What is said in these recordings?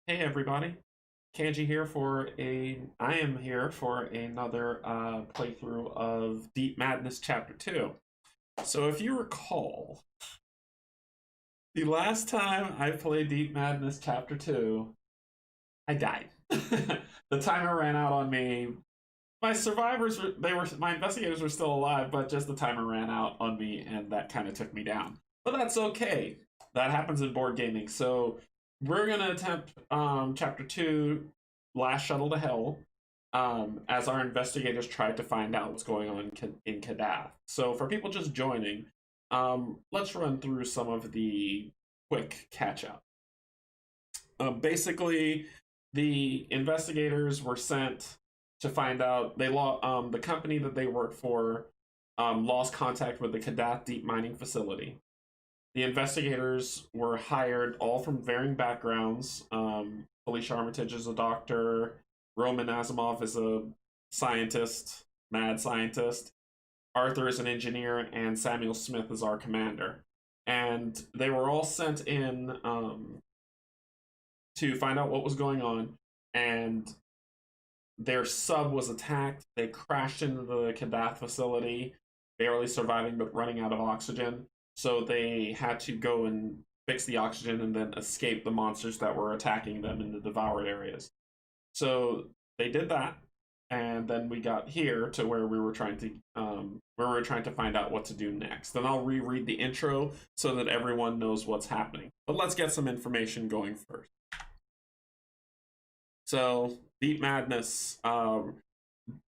Hey everybody, Canje here I am here for another playthrough of Deep Madness Chapter 2. So if you recall, the last time I played Deep Madness Chapter 2, I died. The timer ran out on me. My survivors, my investigators were still alive, but just the timer ran out on me and that kind of took me down. But that's okay. That happens in board gaming. So we're gonna attempt chapter 2, Last Shuttle to Hell, as our investigators try to find out what's going on in Kadath. So for people just joining, let's run through some of the quick catch up. Basically, the investigators were sent to find out the company that they work for lost contact with the Kadath deep mining facility. The investigators were hired all from varying backgrounds. Felicia Armitage is a doctor. Roman Asimov is a scientist, mad scientist. Arthur is an engineer, and Samuel Smith is our commander. And they were all sent in to find out what was going on. And their sub was attacked. They crashed into the Kadath facility, barely surviving but running out of oxygen. So they had to go and fix the oxygen and then escape the monsters that were attacking them in the devoured areas. So they did that, and then we got here to where we were trying to find out what to do next. And I'll reread the intro so that everyone knows what's happening. But let's get some information going first. So Deep Madness,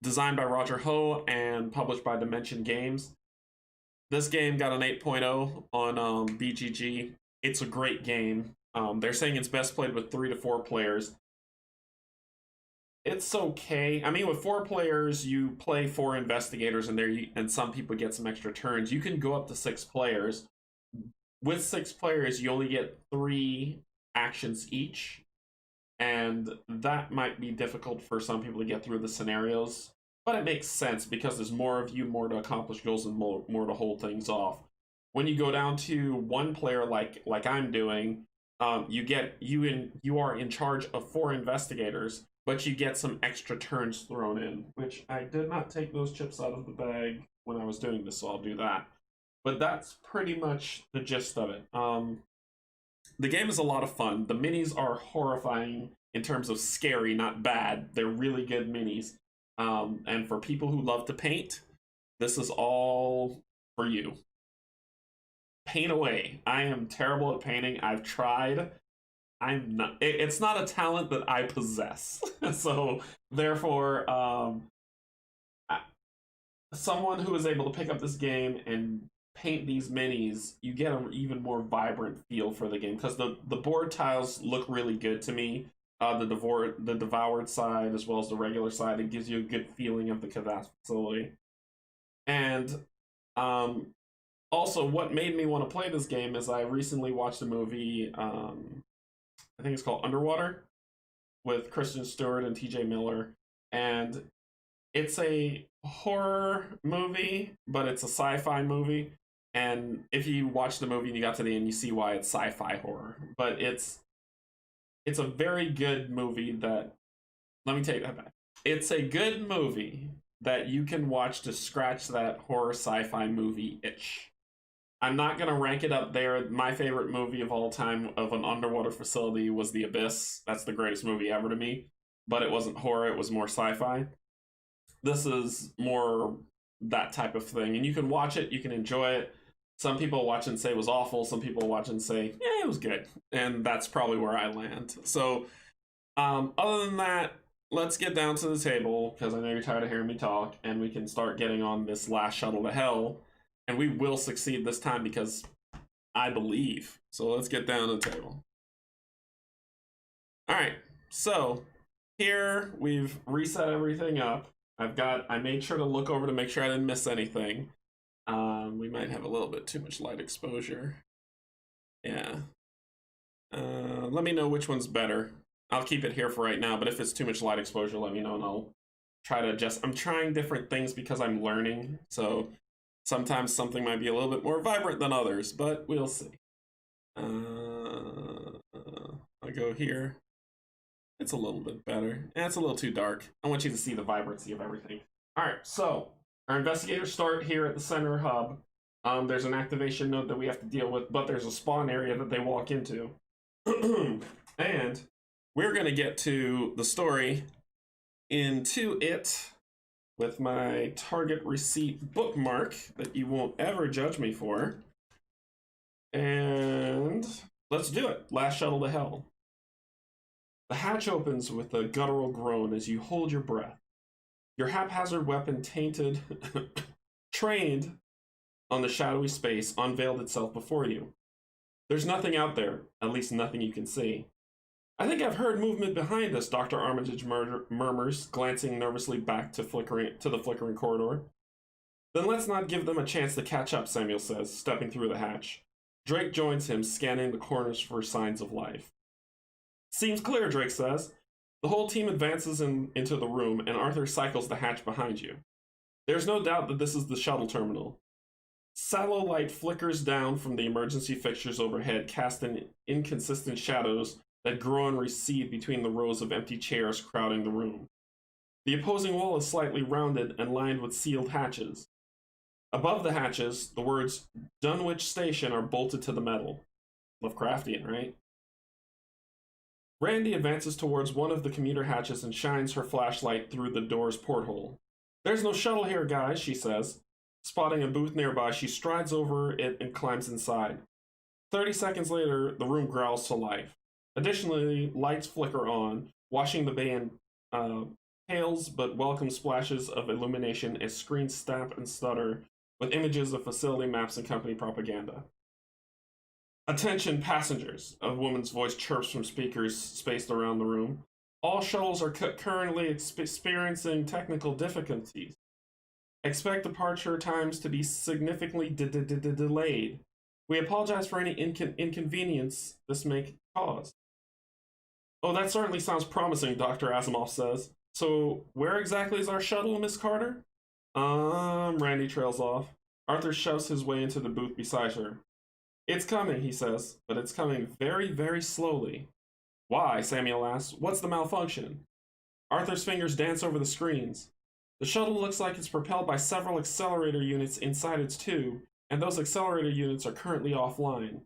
designed by Roger Ho and published by Dimension Games. This game got an 8.0 on BGG. It's a great game. They're saying it's best played with 3 to 4 players. It's okay. I mean, with 4 players, you play 4 investigators, and some people get some extra turns. You can go up to 6 players. With 6 players, you only get 3 actions each, and that might be difficult for some people to get through the scenarios. But it makes sense because there's more of you, more to accomplish goals, and more to hold things off. When you go down to 1 player, like I'm doing, you are in charge of 4 investigators, but you get some extra turns thrown in, which I did not take those chips out of the bag when I was doing this, so I'll do that. But that's pretty much the gist of it. The game is a lot of fun. The minis are horrifying in terms of scary, not bad. They're really good minis. And for people who love to paint, this is all for you. Paint away. I am terrible at painting. I've tried. I'm not. It's not a talent that I possess. So therefore, someone who is able to pick up this game and paint these minis, you get an even more vibrant feel for the game because the board tiles look really good to me. The devoured side as well as the regular side, it gives you a good feeling of the Kadath facility. And also, what made me want to play this game is I recently watched a movie. I think it's called Underwater, with Kristen Stewart and T.J. Miller, and it's a horror movie, but it's a sci-fi movie. And if you watch the movie and you got to the end, you see why it's sci-fi horror. But it's a very good movie that, let me take that back. It's a good movie that you can watch to scratch that horror sci-fi movie itch. I'm not going to rank it up there. My favorite movie of all time of an underwater facility was The Abyss. That's the greatest movie ever to me. But it wasn't horror, it was more sci-fi. This is more that type of thing. And you can watch it, you can enjoy it. Some people watch and say it was awful. Some people watch and say, yeah, it was good. And that's probably where I land. So, other than that, let's get down to the table, because I know you're tired of hearing me talk, and we can start getting on this last shuttle to hell. And we will succeed this time because I believe. So let's get down to the table. All right, so here we've reset everything up. I made sure to look over to make sure I didn't miss anything. We might have a little bit too much light exposure. Yeah. Let me know which one's better. I'll keep it here for right now, but if it's too much light exposure, let me know and I'll try to adjust. I'm trying different things because I'm learning, so sometimes something might be a little bit more vibrant than others, but we'll see. I'll go here. It's a little bit better. And it's a little too dark. I want you to see the vibrancy of everything. All right, so our investigators start here at the center hub. There's an activation node that we have to deal with, but there's a spawn area that they walk into. And we're going to get to the story into it with my target receipt bookmark that you won't ever judge me for. And let's do it. Last shuttle to hell. The hatch opens with a guttural groan as you hold your breath. Your haphazard weapon tainted, trained on the shadowy space, unveiled itself before you. There's nothing out there, at least nothing you can see. I think I've heard movement behind us, Dr. Armitage murmurs, glancing nervously back to the flickering corridor. Then let's not give them a chance to catch up, Samuel says, stepping through the hatch. Drake joins him, scanning the corners for signs of life. Seems clear, Drake says. The whole team advances into the room, and Arthur cycles the hatch behind you. There's no doubt that this is the shuttle terminal. Sallow light flickers down from the emergency fixtures overhead, casting inconsistent shadows that grow and recede between the rows of empty chairs crowding the room. The opposing wall is slightly rounded and lined with sealed hatches. Above the hatches, the words Dunwich Station are bolted to the metal. Lovecraftian, right? Randy advances towards one of the commuter hatches and shines her flashlight through the door's porthole. There's no shuttle here, guys, she says. Spotting a booth nearby, she strides over it and climbs inside. 30 seconds later, the room growls to life. Additionally, lights flicker on, washing the bay in pales but welcome splashes of illumination as screens snap and stutter with images of facility maps and company propaganda. Attention passengers, a woman's voice chirps from speakers spaced around the room. All shuttles are currently experiencing technical difficulties. Expect departure times to be significantly delayed. We apologize for any inconvenience this may cause. Oh, that certainly sounds promising, Dr. Asimov says. So, where exactly is our shuttle, Miss Carter? Randy trails off. Arthur shoves his way into the booth beside her. It's coming, he says, but it's coming very, very slowly. Why? Samuel asks. What's the malfunction? Arthur's fingers dance over the screens. The shuttle looks like it's propelled by several accelerator units inside its tube, and those accelerator units are currently offline.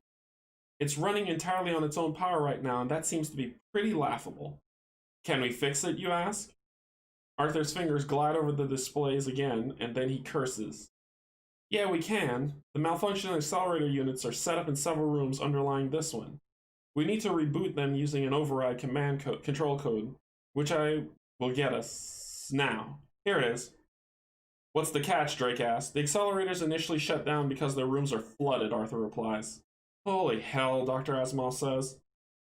It's running entirely on its own power right now, and that seems to be pretty laughable. Can we fix it, you ask? Arthur's fingers glide over the displays again, and then he curses. Yeah, we can. The malfunctioning accelerator units are set up in several rooms underlying this one. We need to reboot them using an override control code, which I will get us now. Here it is. What's the catch, Drake asked. The accelerators initially shut down because their rooms are flooded, Arthur replies. Holy hell, Dr. Asimov says.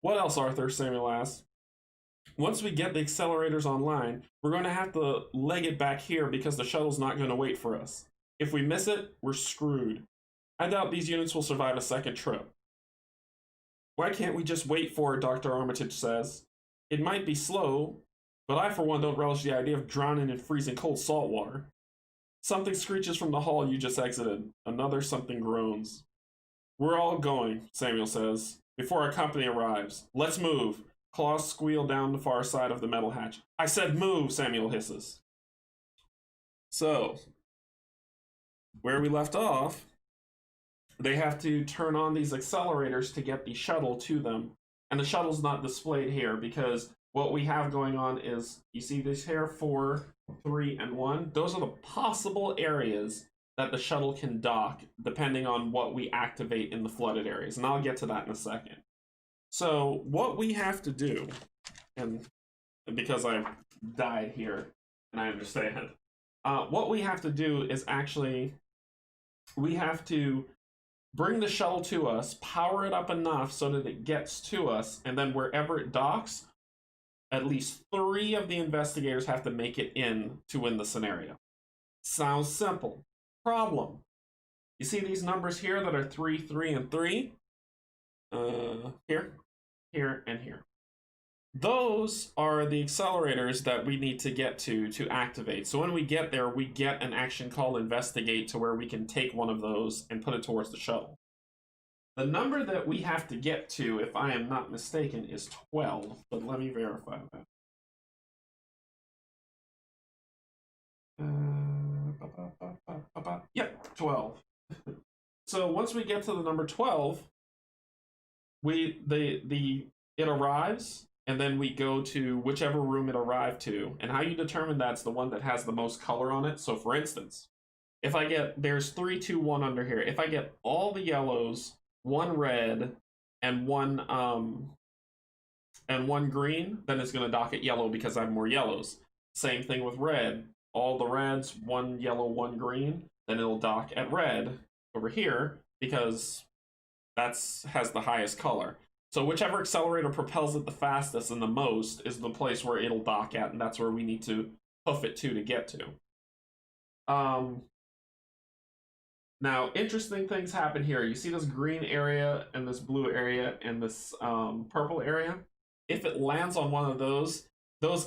What else, Arthur? Samuel asks. Once we get the accelerators online, we're going to have to leg it back here because the shuttle's not going to wait for us. If we miss it, we're screwed. I doubt these units will survive a second trip. Why can't we just wait for it, Dr. Armitage says. It might be slow, but I for one don't relish the idea of drowning in freezing cold salt water. Something screeches from the hall you just exited. Another something groans. We're all going, Samuel says, before our company arrives. Let's move. Claws squeal down the far side of the metal hatch. I said move, Samuel hisses. So, where we left off, they have to turn on these accelerators to get the shuttle to them. And the shuttle's not displayed here because what we have going on is, you see this here, 4, 3, and 1? Those are the possible areas that the shuttle can dock, depending on what we activate in the flooded areas. And I'll get to that in a second. So, what we have to do, and because I've died here, and I understand, what we have to do is actually, we have to bring the shuttle to us, power it up enough so that it gets to us, and then wherever it docks, at least 3 of the investigators have to make it in to win the scenario. Sounds simple. Problem. You see these numbers here that are 3, 3, and 3? Here, here, and here. Those are the accelerators that we need to get to activate. So when we get there, we get an action called investigate to where we can take one of those and put it towards the shuttle. The number that we have to get to, if I am not mistaken, is 12, but let me verify that. Yep, 12. So once we get to the number 12, it arrives, and then we go to whichever room it arrived to. And how you determine that's the one that has the most color on it. So for instance, if I get, there's 3, 2, 1 under here. If I get all the yellows, one red, and one green, then it's gonna dock at yellow because I have more yellows. Same thing with red. All the reds, one yellow, one green, then it'll dock at red over here because that's has the highest color. So whichever accelerator propels it the fastest and the most is the place where it'll dock at, and that's where we need to hoof it to get to. Now, interesting things happen here. You see this green area and this blue area and this purple area? If it lands on one of those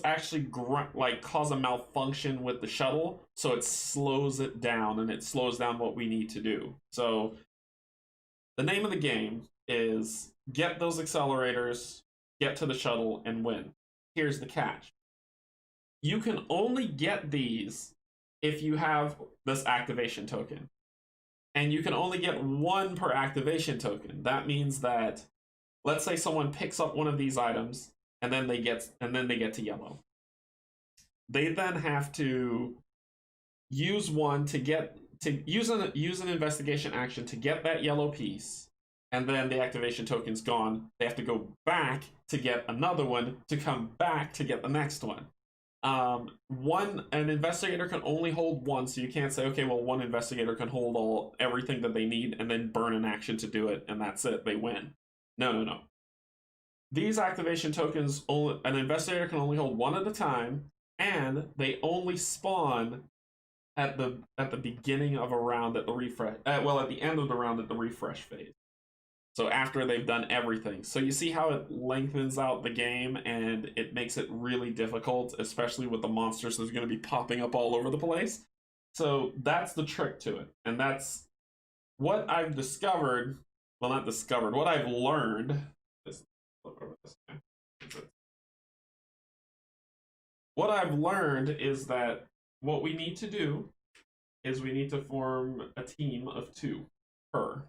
actually like cause a malfunction with the shuttle, so it slows it down, and it slows down what we need to do. So the name of the game is get those accelerators, get to the shuttle, and win. Here's the catch. You can only get these if you have this activation token. And you can only get one per activation token. That means that, let's say someone picks up one of these items, and then they get to yellow. They then have to use one to use an investigation action to get that yellow piece, and then the activation token's gone. They have to go back to get another one to come back to get the next one. An investigator can only hold one, so you can't say, okay, well, one investigator can hold everything that they need and then burn an action to do it, and that's it, they win. No. These activation tokens, an investigator can only hold one at a time, and they only spawn at the beginning of a round at the refresh. At the end of the round at the refresh phase. So after they've done everything. So you see how it lengthens out the game, and it makes it really difficult, especially with the monsters that's going to be popping up all over the place. So that's the trick to it. And that's what I've discovered. Well, not discovered. What I've learned. What I've learned is that what we need to do is we need to form a team of 2 per.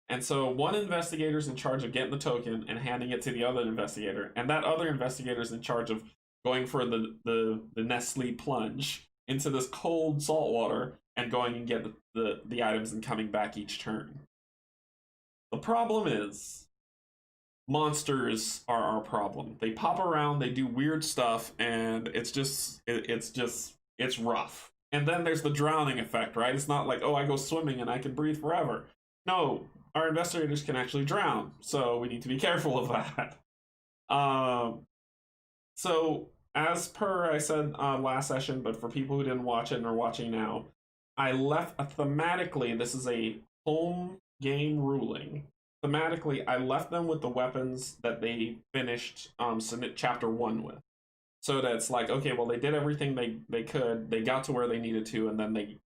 And so one investigator is in charge of getting the token and handing it to the other investigator, and that other investigator is in charge of going for the Nestle plunge into this cold salt water and going and get the items and coming back each turn. The problem is monsters are our problem. They pop around, they do weird stuff, and it's rough. And then there's the drowning effect, right? It's not like, oh, I go swimming and I can breathe forever. No, our investigators can actually drown, so we need to be careful of that. So as per I said last session, but for people who didn't watch it and are watching now, I left thematically, this is a home game ruling. Thematically, I left them with the weapons that they finished chapter 1 with. So that's like, okay, well, they did everything they could, they got to where they needed to, and then they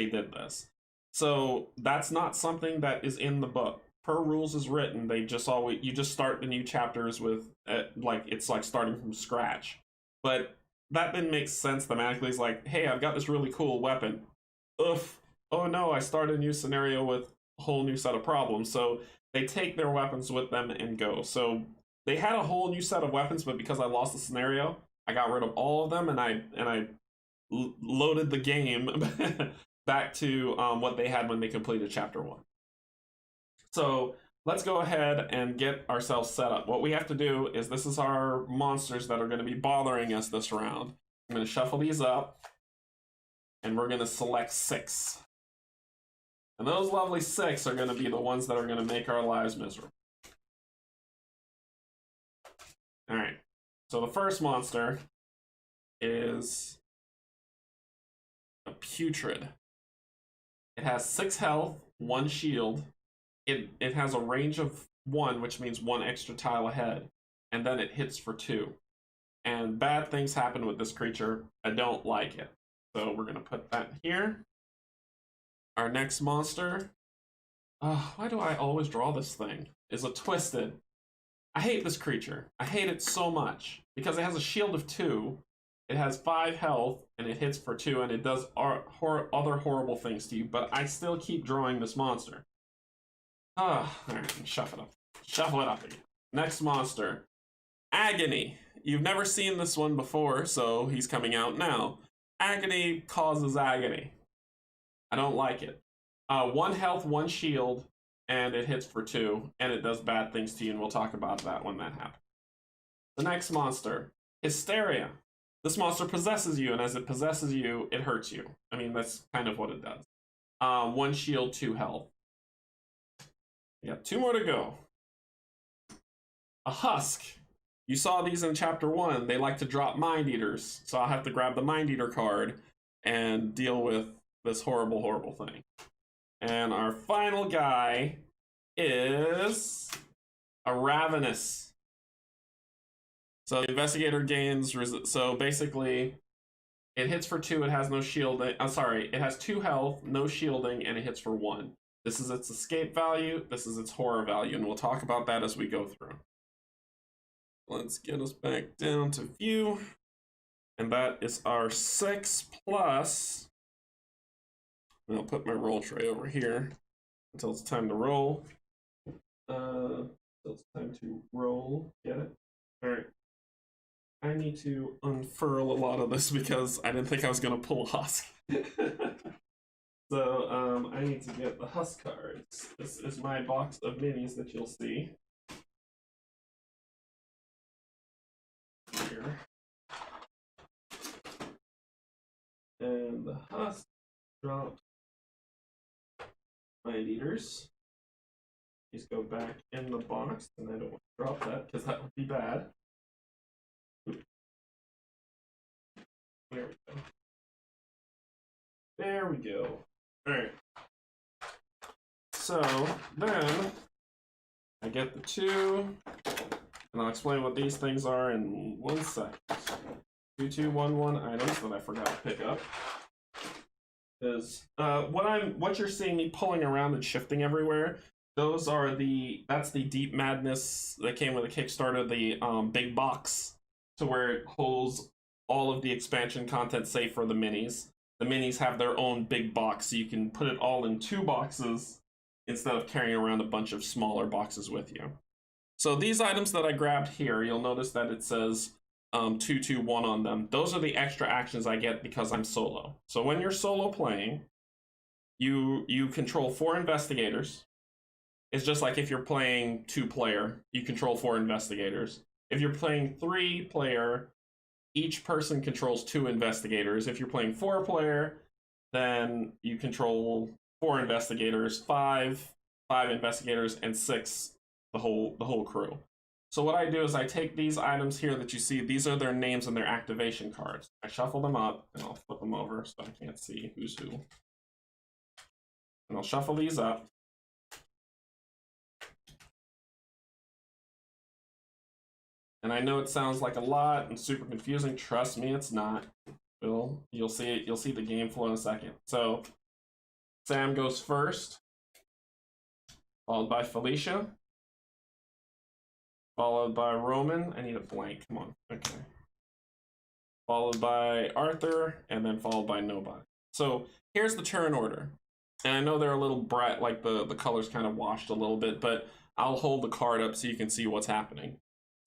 did this. So that's not something that is in the book. Per rules is written, you just start the new chapters with it's like starting from scratch. But that then makes sense thematically. It's like, hey, I've got this really cool weapon. Oof. Oh no, I start a new scenario with a whole new set of problems. So they take their weapons with them and go. So they had a whole new set of weapons, but because I lost the scenario, I got rid of all of them, and I loaded the game back to what they had when they completed chapter 1. So let's go ahead and get ourselves set up. What we have to do is, this is our monsters that are going to be bothering us this round. I'm going to shuffle these up, and we're going to select 6. And those lovely 6 are going to be the ones that are going to make our lives miserable. All right. So the first monster is a putrid. It has 6 health, 1 shield. It has a range of 1, which means 1 extra tile ahead, and then it hits for 2. And bad things happen with this creature. I don't like it. So we're going to put that here. Our next monster Why do I always draw this thing? Is a twisted. I hate this creature. I hate it so much because it has a shield of 2. It has 5 health and it hits for 2 and it does other horrible things to you. But I still keep drawing this monster. Alright, shuffle it up. Shuffle it up again. Next monster, Agony. You've never seen this one before, so he's coming out now. Agony causes agony. I don't like it. 1 health, 1 shield, and it hits for 2, and it does bad things to you, and we'll talk about that when that happens. The next monster, Hysteria. This monster possesses you, and as it possesses you, it hurts you. I mean, that's kind of what it does. 1 shield, 2 health. You got 2 more to go. A Husk. You saw these in chapter 1. They like to drop Mind Eaters, so I'll have to grab the Mind Eater card and deal with this horrible, horrible thing. And our final guy is a Ravenous. So the investigator gains, so basically it hits for 2, it has no shielding. I'm sorry, it has 2 health, no shielding, and it hits for 1. This is its escape value, this is its horror value, and we'll talk about that as we go through. Let's get us back down to view. And that is our 6 plus. I'll put my roll tray over here until it's time to roll. Until it's time to roll. Get it? All right. I need to unfurl a lot of this because I didn't think I was going to pull a Husk. So I need to get the Husk cards. This is my box of minis that you'll see. Here. And the Husk dropped Mind Eaters. These go back in the box, and I don't want to drop that because that would be bad. There we go. There we go. Alright. So then I get the 2, and I'll explain what these things are in 1 second. 2211 items that I forgot to pick up. Is what you're seeing me pulling around and shifting everywhere, that's the Deep Madness that came with a Kickstarter, the big box, to where it holds all of the expansion content save for the minis. The minis have their own big box, so you can put it all in 2 boxes instead of carrying around a bunch of smaller boxes with you. So these items that I grabbed here, you'll notice that it says 221 on them. Those are the extra actions I get because I'm solo. So when you're solo playing, you control 4 investigators. It's just like if you're playing 2-player, you control 4 investigators. If you're playing 3-player, each person controls 2 investigators. If you're playing 4-player, then you control 4 investigators, 5 investigators, and 6 the whole crew. So what I do is I take these items here that you see, these are their names and their activation cards. I shuffle them up, and I'll flip them over so I can't see who's who. And I'll shuffle these up. And I know it sounds like a lot and super confusing. Trust me, it's not. You'll see it. You'll see the game flow in a second. So Sam goes first, followed by Felicia, followed by Roman. I need a blank. Come on. Okay. Followed by Arthur, and then followed by nobody. So here's the turn order. And I know they're a little bright, like the colors kind of washed a little bit, but I'll hold the card up so you can see what's happening.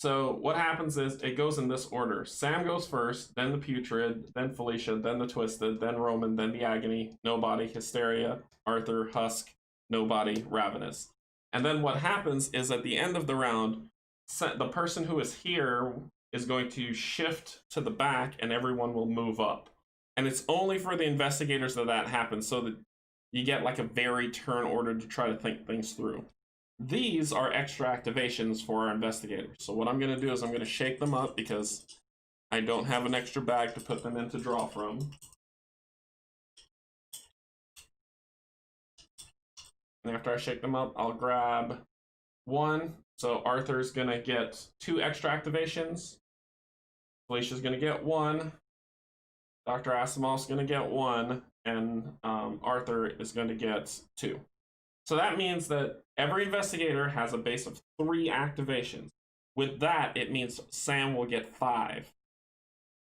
So what happens is it goes in this order. Sam goes first, then the Putrid, then Felicia, then the Twisted, then Roman, then the Agony, Nobody, Hysteria, Arthur, Husk, Nobody, Ravenous. And then what happens is at the end of the round, the person who is here is going to shift to the back and everyone will move up. And it's only for the investigators that happens, so that you get like a very turn order to try to think things through. These are extra activations for our investigators. So what I'm going to do is I'm going to shake them up because I don't have an extra bag to put them in to draw from. And after I shake them up, I'll grab 1. So Arthur's going to get 2 extra activations. Felicia's going to get 1. Dr. Asimov's going to get 1. And Arthur is going to get 2. So that means that every investigator has a base of 3 activations. With that, it means Sam will get 5.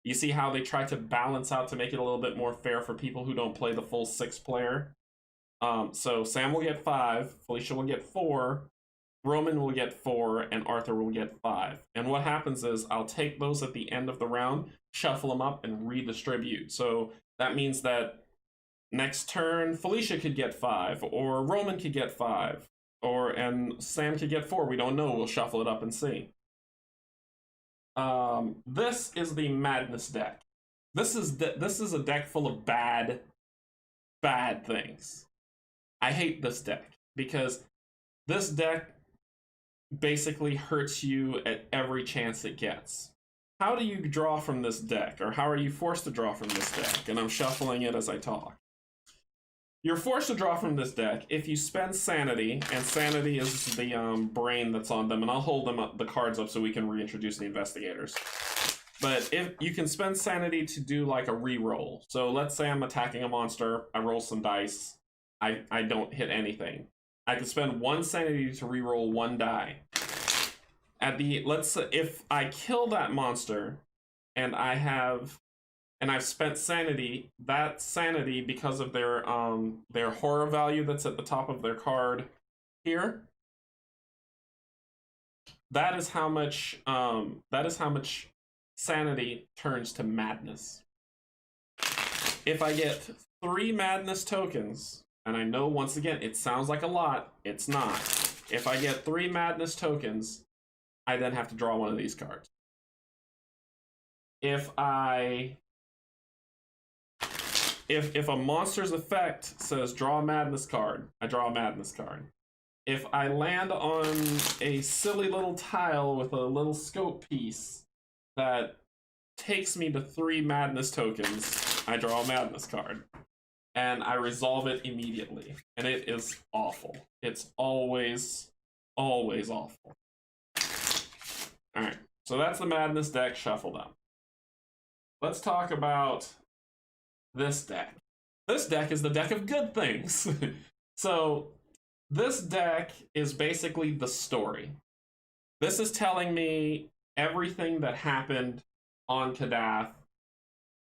You see how they try to balance out to make it a little bit more fair for people who don't play the full 6-player? So Sam will get 5, Felicia will get 4, Roman will get 4, and Arthur will get 5. And what happens is I'll take those at the end of the round, shuffle them up, and redistribute. So that means that next turn, Felicia could get 5, or Roman could get 5, and Sam could get 4. We don't know. We'll shuffle it up and see. This is the Madness deck. This is a deck full of bad things. I hate this deck because this deck basically hurts you at every chance it gets. How do you draw from this deck, or how are you forced to draw from this deck? And I'm shuffling it as I talk. You're forced to draw from this deck if you spend sanity, and sanity is the brain that's on them, and I'll hold them up, the cards up so we can reintroduce the investigators. But if you can spend sanity to do like a re-roll. So let's say I'm attacking a monster, I roll some dice, I don't hit anything. I can spend 1 sanity to re-roll 1 die. Let's say if I kill that monster and I've spent sanity, that sanity, because of their horror value that's at the top of their card here, that is how much sanity turns to madness. If I get 3 madness tokens, and I know once again it sounds like a lot, it's not. If I get 3 madness tokens, I then have to draw one of these cards. If a monster's effect says draw a madness card, I draw a madness card. If I land on a silly little tile with a little scope piece that takes me to 3 madness tokens, I draw a madness card. And I resolve it immediately. And it is awful. It's always awful. Alright, so that's the madness deck shuffled up. Let's talk about this deck. This deck is the deck of good things. So this deck is basically the story. This is telling me everything that happened on Kadath,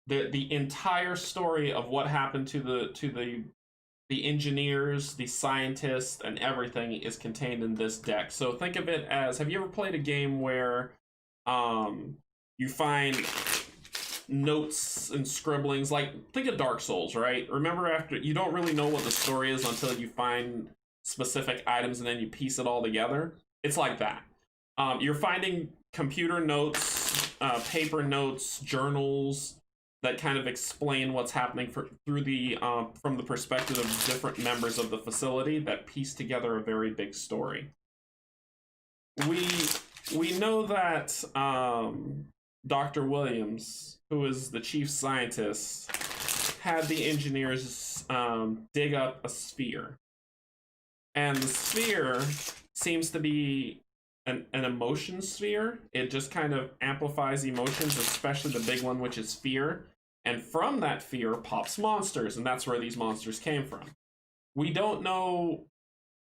the entire story of what happened to the engineers, the scientists, and everything is contained in this deck. So think of it as, have you ever played a game where you find notes and scribblings? Like, think of Dark Souls, right? Remember, after you don't really know what the story is until you find specific items and then you piece it all together. It's like that. You're finding computer notes, paper notes, journals that kind of explain what's happening through the from the perspective of different members of the facility that piece together a very big story. We know that Dr. Williams, who is the chief scientist, had the engineers dig up a sphere. And the sphere seems to be an emotion sphere. It just kind of amplifies emotions, especially the big one, which is fear. And from that fear pops monsters, and that's where these monsters came from. We don't know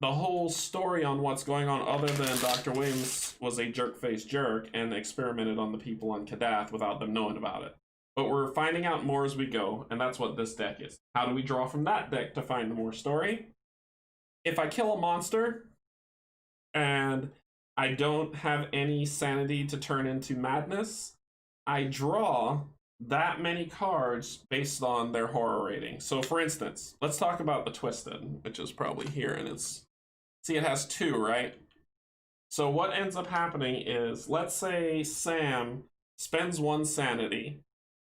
the whole story on what's going on other than Dr. Williams was a jerk-faced jerk and experimented on the people on Kadath without them knowing about it. But we're finding out more as we go, and that's what this deck is. How do we draw from that deck to find the more story? If I kill a monster and I don't have any sanity to turn into madness, I draw that many cards based on their horror rating. So for instance, let's talk about the Twisted, which is probably here, and it has 2, right? So what ends up happening is, let's say Sam spends 1 sanity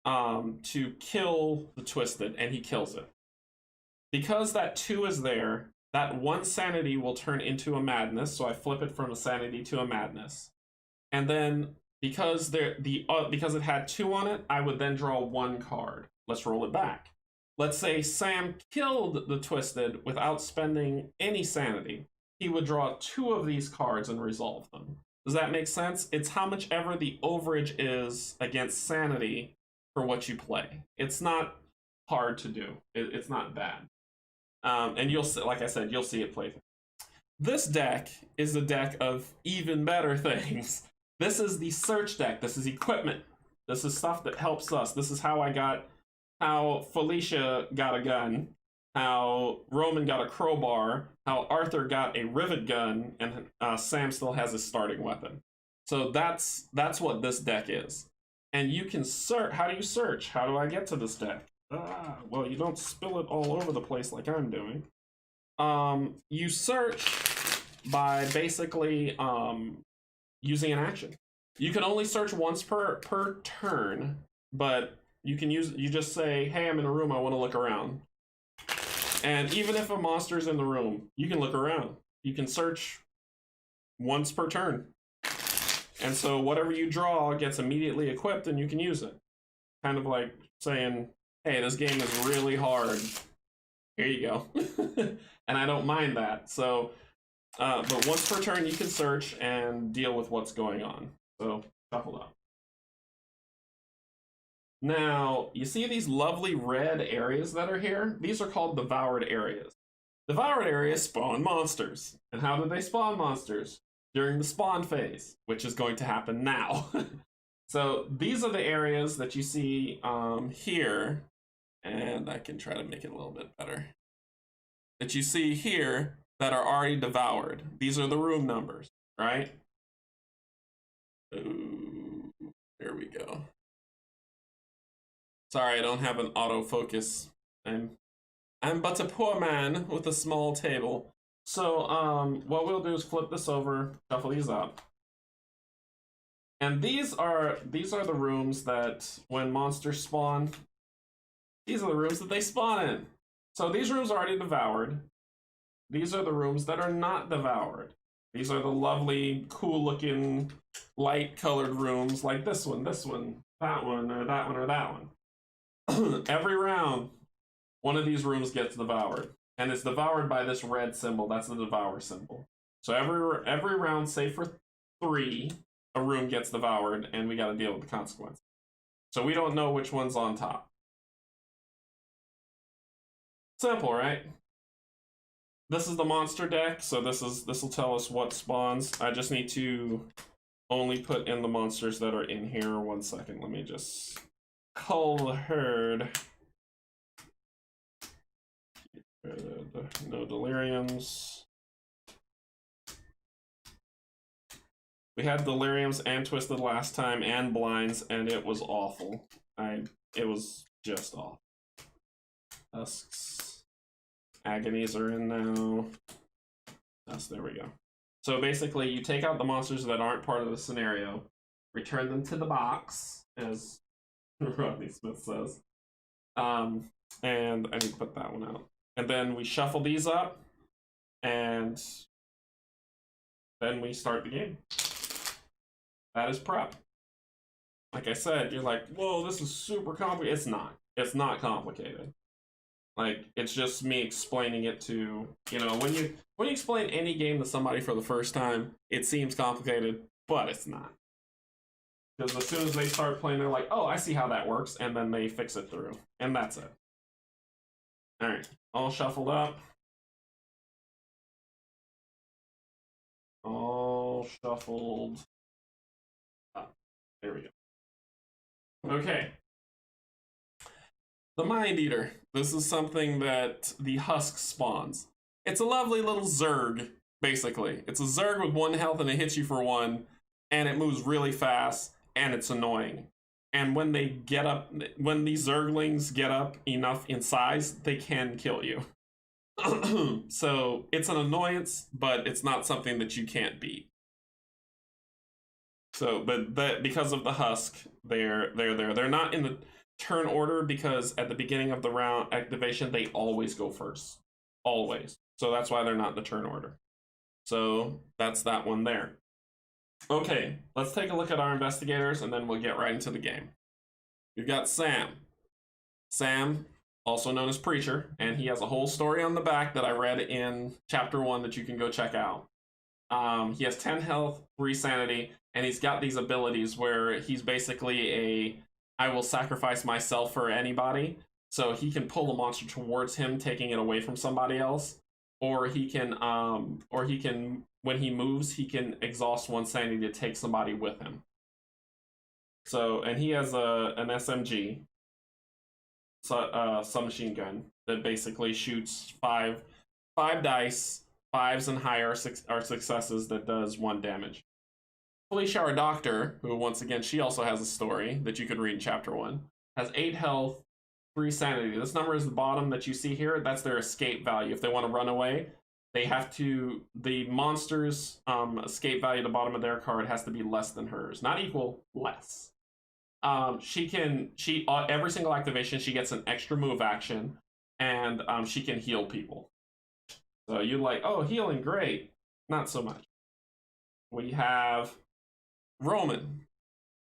to kill the Twisted, and he kills it. Because that 2 is there, that 1 sanity will turn into a madness, so I flip it from a sanity to a madness. And then because it had 2 on it, I would then draw 1 card. Let's roll it back. Let's say Sam killed the Twisted without spending any sanity. He would draw 2 of these cards and resolve them. Does that make sense? It's how much ever the overage is against sanity for what you play. It's not hard to do. It's not bad. And you'll see, like I said, you'll see it play. This deck is a deck of even better things. This is the search deck. This is equipment. This is stuff that helps us. This is how Felicia got a gun, how Roman got a crowbar, how Arthur got a rivet gun, and Sam still has his starting weapon. So that's what this deck is. And you can search. How do you search? How do I get to this deck? Well, you don't spill it all over the place like I'm doing. You search by basically using an action. You can only search once per turn, but you just say, hey, I'm in a room, I want to look around. And even if a monster's in the room, you can look around. You can search once per turn. And so whatever you draw gets immediately equipped and you can use it. Kind of like saying, hey, this game is really hard. Here you go. And I don't mind that. So, but once per turn you can search and deal with what's going on. So, shuffle up. Now, you see these lovely red areas that are here? These are called devoured areas. Devoured areas spawn monsters. And how do they spawn monsters? During the spawn phase, which is going to happen now. So these are the areas that you see here, and I can try to make it a little bit better. That you see here that are already devoured. These are the room numbers, right? Ooh, there we go. Sorry, I don't have an autofocus. I'm but a poor man with a small table. So what we'll do is flip this over, shuffle these up. And these are the rooms that when monsters spawn, these are the rooms that they spawn in. So these rooms are already devoured. These are the rooms that are not devoured. These are the lovely, cool looking, light colored rooms like this one, that one, or that one, or that one. Every round, one of these rooms gets devoured. And it's devoured by this red symbol. That's the devour symbol. So every round, save for 3, a room gets devoured, and we got to deal with the consequences. So we don't know which one's on top. Simple, right? This is the monster deck, so this will tell us what spawns. I just need to only put in the monsters that are in here. 1 second, let me just cull the herd. No deliriums. We had deliriums and twisted last time and blinds, and it was awful. It was just awful. Husks. Agonies are in now. Yes, there we go. So basically, you take out the monsters that aren't part of the scenario, return them to the box, as Rodney Smith says. And I need to put that one out. And then we shuffle these up, and then we start the game. That is prep. Like I said, you're like, whoa, this is super complicated. It's not. It's not complicated. Like, it's just me explaining it to, when you explain any game to somebody for the first time, it seems complicated, but it's not. Because as soon as they start playing, they're like, oh, I see how that works, and then they fix it through. And that's it. Alright, all shuffled up. All shuffled up. There we go. Okay. The Mind Eater. This is something that the Husk spawns. It's a lovely little Zerg, basically. It's a Zerg with 1 health and it hits you for 1, and it moves really fast, and it's annoying. And when they get up, when these Zerglings get up enough in size, they can kill you. So it's an annoyance, but it's not something that you can't beat. So, but because of the Husk, they're there. They're not in the turn order because at the beginning of the round activation, they always go first. Always. So that's why they're not in the turn order. So that's that one there. Okay, let's take a look at our investigators and then we'll get right into the game. We've got Sam. Sam, also known as Preacher, and he has a whole story on the back that I read in chapter 1 that you can go check out. He has 10 health, 3 sanity, and he's got these abilities where he's basically I will sacrifice myself for anybody. So he can pull the monster towards him, taking it away from somebody else, or he can when he moves, he can exhaust one sanity to take somebody with him. So, and he has an SMG, submachine gun that basically shoots five dice, fives and higher are successes that does 1 damage. Felicia, our doctor, who once again she also has a story that you could read in chapter 1, has 8 health, 3 sanity. This number is the bottom that you see here. That's their escape value. If they want to run away, they have to. The monster's escape value at the bottom of their card has to be less than hers, not equal, less. Every single activation she gets an extra move action, and she can heal people. So you're like, oh, healing, great. Not so much. We have Roman.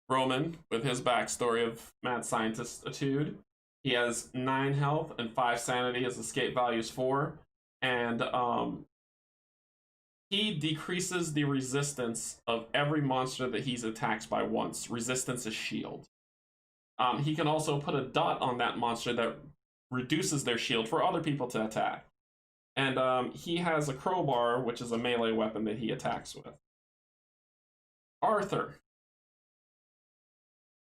Roman, with his backstory of mad scientist-itude, he has 9 health and 5 sanity. His escape value is 4, and he decreases the resistance of every monster that he's attacked by once. Resistance is shield. He can also put a dot on that monster that reduces their shield for other people to attack. And he has a crowbar, which is a melee weapon that he attacks with. Arthur.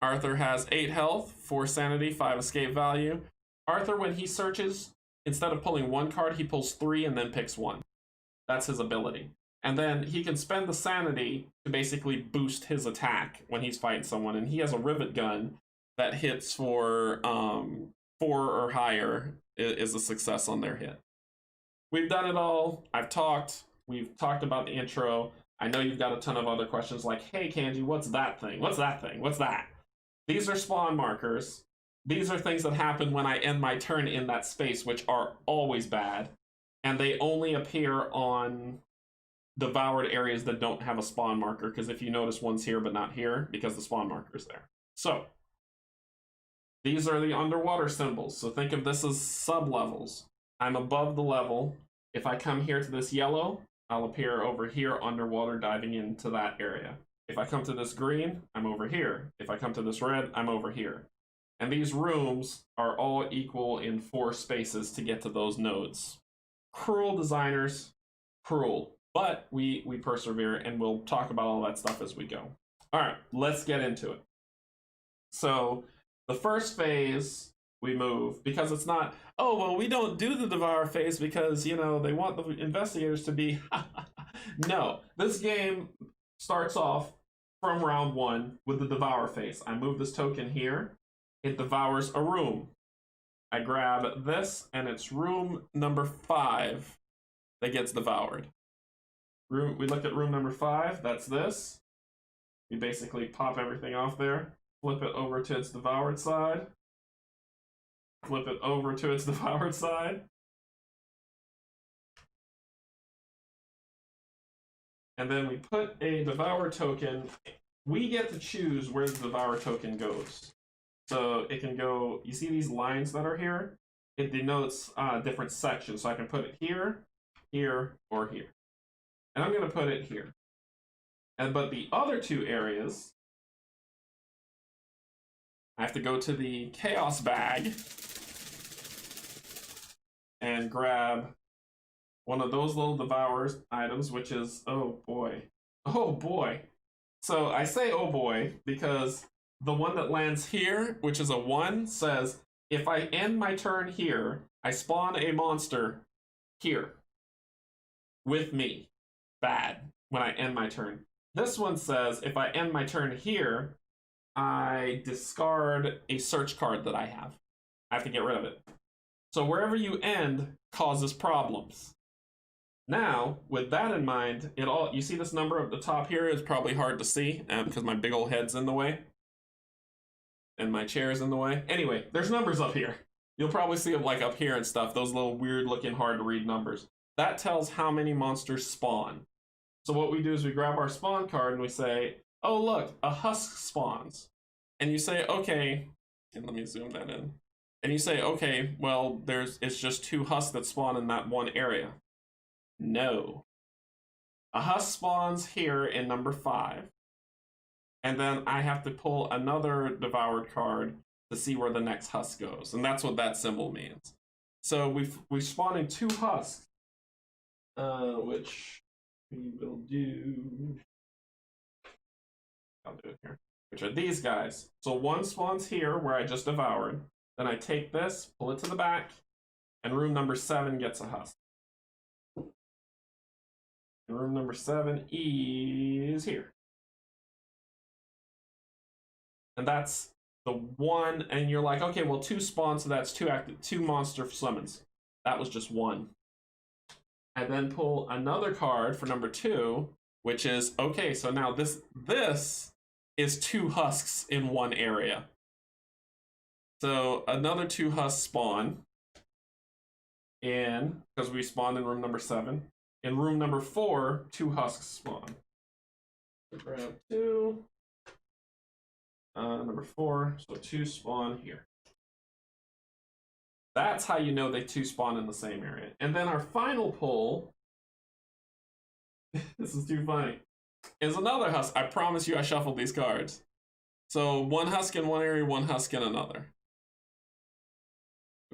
Arthur has 8 health, 4 sanity, 5 escape value. Arthur, when he searches, instead of pulling 1 card, he pulls 3 and then picks 1. That's his ability. And then he can spend the sanity to basically boost his attack when he's fighting someone. And he has a rivet gun that hits for 4 or higher is a success on their hit. We've done it all. I've talked. We've talked about the intro. I know you've got a ton of other questions like, hey, Canje, what's that thing? What's that thing? What's that? These are spawn markers. These are things that happen when I end my turn in that space, which are always bad. And they only appear on devoured areas that don't have a spawn marker, because if you notice, one's here but not here, because the spawn marker is there. So, these are the underwater symbols. So think of this as sub-levels. I'm above the level. If I come here to this yellow, I'll appear over here underwater diving into that area. If I come to this green, I'm over here. If I come to this red, I'm over here. And these rooms are all equal in 4 spaces to get to those nodes. Cruel designers, cruel. But we persevere, and we'll talk about all that stuff as we go. All right, let's get into it. So the first phase, we move, because it's not, oh, well, we don't do the devour phase because, you know, they want the investigators to be, no. This game starts off from round 1 with the devour phase. I move this token here. It devours a room. I grab this, and it's room number 5 that gets devoured. We look at room number 5. That's this. We basically pop everything off there. Flip it over to its devoured side. Flip it over to its devoured side. And then we put a devour token. We get to choose where the devour token goes. So it can go, you see these lines that are here? It denotes different sections. So I can put it here, here, or here. And I'm going to put it here. But the other 2 areas, I have to go to the chaos bag and grab one of those little devour items, which is, oh boy. Oh boy. So I say oh boy because the one that lands here, which is a 1, says, if I end my turn here, I spawn a monster here with me. Bad when I end my turn. This one says, if I end my turn here, I discard a search card that I have. I have to get rid of it. So wherever you end causes problems. Now, with that in mind, you see this number up the top here is probably hard to see because my big old head's in the way. And my chair's in the way. Anyway, there's numbers up here. You'll probably see them like up here and stuff, those little weird looking hard to read numbers. That tells how many monsters spawn. So what we do is we grab our spawn card and we say, oh look, a husk spawns. And you say, okay, and let me zoom that in. And you say, okay, well, it's just 2 husks that spawn in that one area. No. A husk spawns here in number 5. And then I have to pull another devoured card to see where the next husk goes, and that's what that symbol means. So we're spawning 2 husks, which we will do. I'll do it here. Which are these guys. So one spawns here where I just devoured. Then I take this, pull it to the back, and room number 7 gets a husk. And room number 7 is here. And that's the one, and you're like, okay, well, 2 spawns, so that's 2 monster summons. That was just 1. And then pull another card for number 2, which is, okay, so now this is 2 husks in one area. So another 2 husks spawn in, because we spawned in room number 7. In room number 4, 2 husks spawn. Grab 2. Number 4, so 2 spawn here. That's how you know they 2 spawn in the same area. And then our final pull, this is too funny, is another husk. I promise you I shuffled these cards. So 1 husk in one area, 1 husk in another.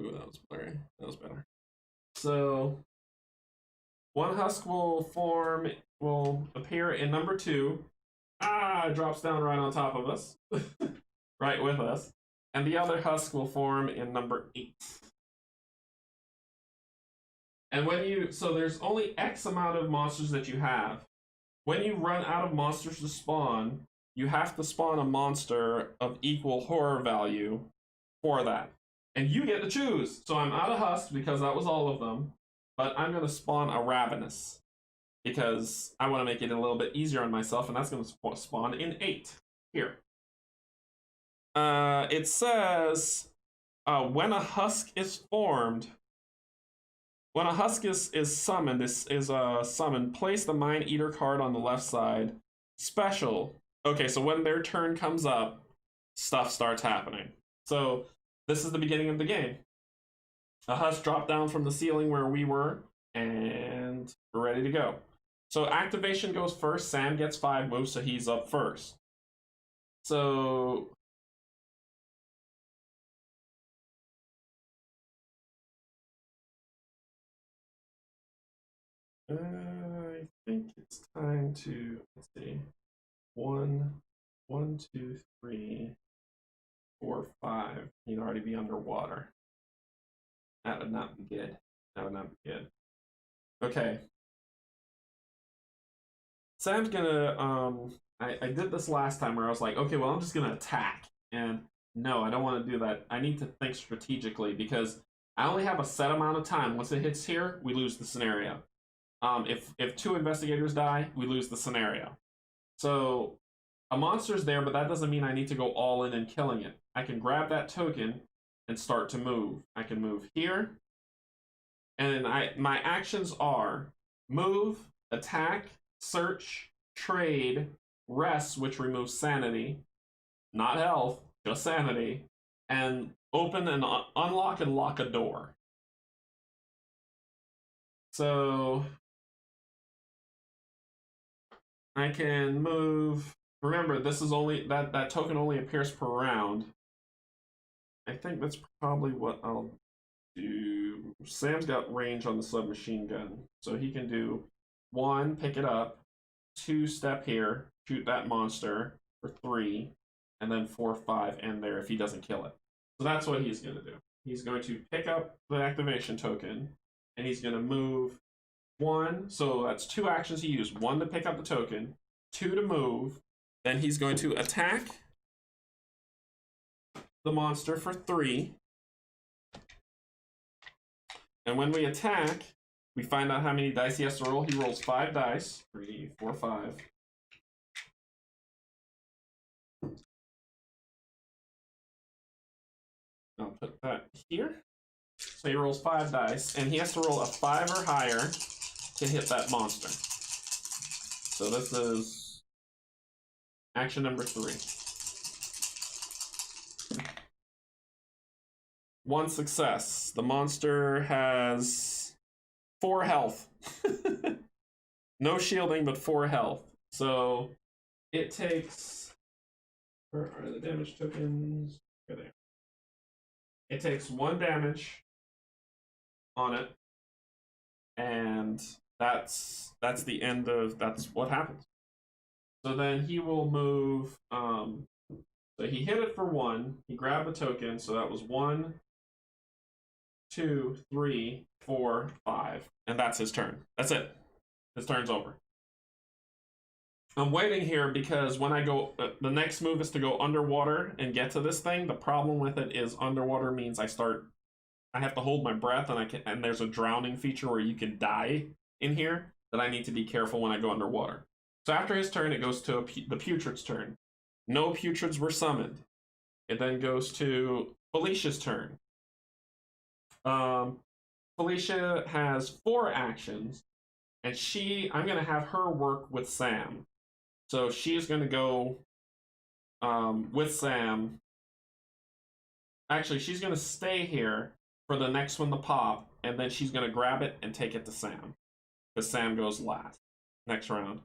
Ooh, that was blurry. That was better. So 1 husk will appear in number 2. It drops down right on top of us. Right with us. And the other husk will form in number 8. And so there's only X amount of monsters that you have. When you run out of monsters to spawn, you have to spawn a monster of equal horror value for that. And you get to choose. So I'm out of husk because that was all of them. But I'm going to spawn a ravenous, because I want to make it a little bit easier on myself, and that's going to spawn in 8 here. It says when a husk is formed, when a husk is summoned, summoned, place the Mind Eater card on the left side. Special. Okay, so when their turn comes up, stuff starts happening. So this is the beginning of the game. A husk dropped down from the ceiling where we were, and we're ready to go. So activation goes first. Sam gets 5 moves, so he's up first. So I think it's time to, let's see, 1, 2, 3, 4, 5. He'd already be underwater. That would not be good. That would not be good. Okay. Sam's gonna, I did this last time where I was like, okay, well, I'm just gonna attack. And no, I don't want to do that. I need to think strategically, because I only have a set amount of time. Once it hits here, we lose the scenario. If 2 investigators die, we lose the scenario. So a monster's there, but that doesn't mean I need to go all in and killing it. I can grab that token and start to move. I can move here, and my actions are move, attack, search, trade, rest, which removes sanity, not health, just sanity, and open and unlock and lock a door. So I can move. Remember, this is only that token only appears per round. I think that's probably what I'll do. Sam's got range on the submachine gun, so he can do 1, pick it up, 2, step here, shoot that monster for 3, and then 4, 5, end there if he doesn't kill it. So that's what he's going to do. He's going to pick up the activation token, and he's going to move 1. So that's 2 actions he used. 1 to pick up the token, 2 to move. Then he's going to attack the monster for 3. And when we attack, we find out how many dice he has to roll. He rolls 5 dice. 3, 4, 5. I'll put that here. So he rolls 5 dice, and he has to roll a 5 or higher to hit that monster. So this is action number 3. 1 success. The monster has 4 health. No shielding, but 4 health. So it takes. Where are the damage tokens? Right there. It takes 1 damage on it, and that's the end of that's what happens. So then he will move. So he hit it for 1. He grabbed the token. So that was 1, 2, 3, 4, 5, and that's his turn. That's it. His turn's over. I'm waiting here because when I go, the next move is to go underwater and get to this thing. The problem with it is underwater means I have to hold my breath, and there's a drowning feature where you can die in here that I need to be careful when I go underwater. So after his turn, it goes to the Putrid's turn. No Putrids were summoned. It then goes to Felicia's turn. Felicia has 4 actions, and I'm going to have her work with Sam. So she's going to go with Sam. Actually, she's going to stay here for the next one to pop, and then she's going to grab it and take it to Sam. Because Sam goes last, next round.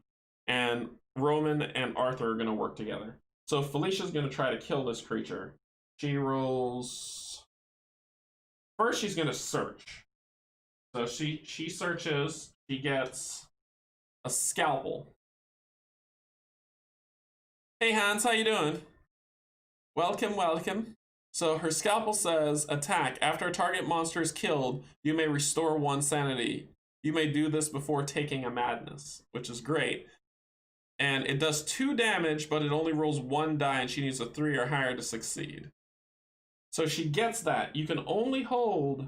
And Roman and Arthur are going to work together. So Felicia's going to try to kill this creature. She rolls... First, she's going to search. So she searches. She gets a scalpel. Hey Hans, how you doing? Welcome, welcome. So her scalpel says, attack. After a target monster is killed, you may restore 1 sanity. You may do this before taking a madness, which is great. And it does 2 damage, but it only rolls 1 die, and she needs a 3 or higher to succeed. So she gets that. You can only hold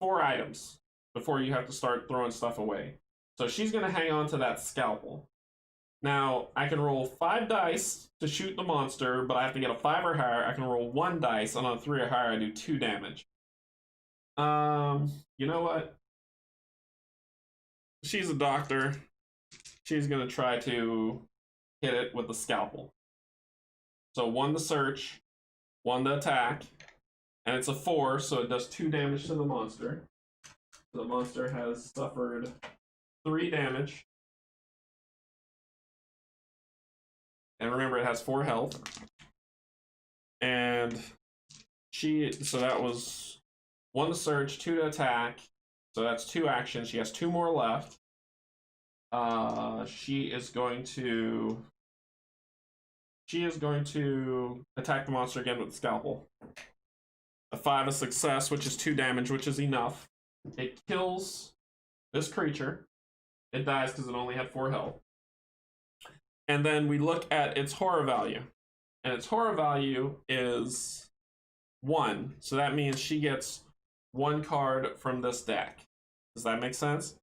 4 items before you have to start throwing stuff away. So she's going to hang on to that scalpel. Now, I can roll 5 dice to shoot the monster, but I have to get a 5 or higher. I can roll 1 dice, and on a 3 or higher, I do 2 damage. You know what? She's a doctor. She's going to try to hit it with the scalpel. So 1 to search, 1 to attack, and it's a 4, so it does 2 damage to the monster. So the monster has suffered 3 damage. And remember, it has 4 health. And so that was 1 to search, 2 to attack. So that's 2 actions. She has 2 more left. She is going to attack the monster again with the scalpel. A 5 is success, which is 2 damage, which is enough. It kills this creature. It dies because it only had 4 health. And then we look at its horror value. And its horror value is 1. So that means she gets 1 card from this deck. Does that make sense?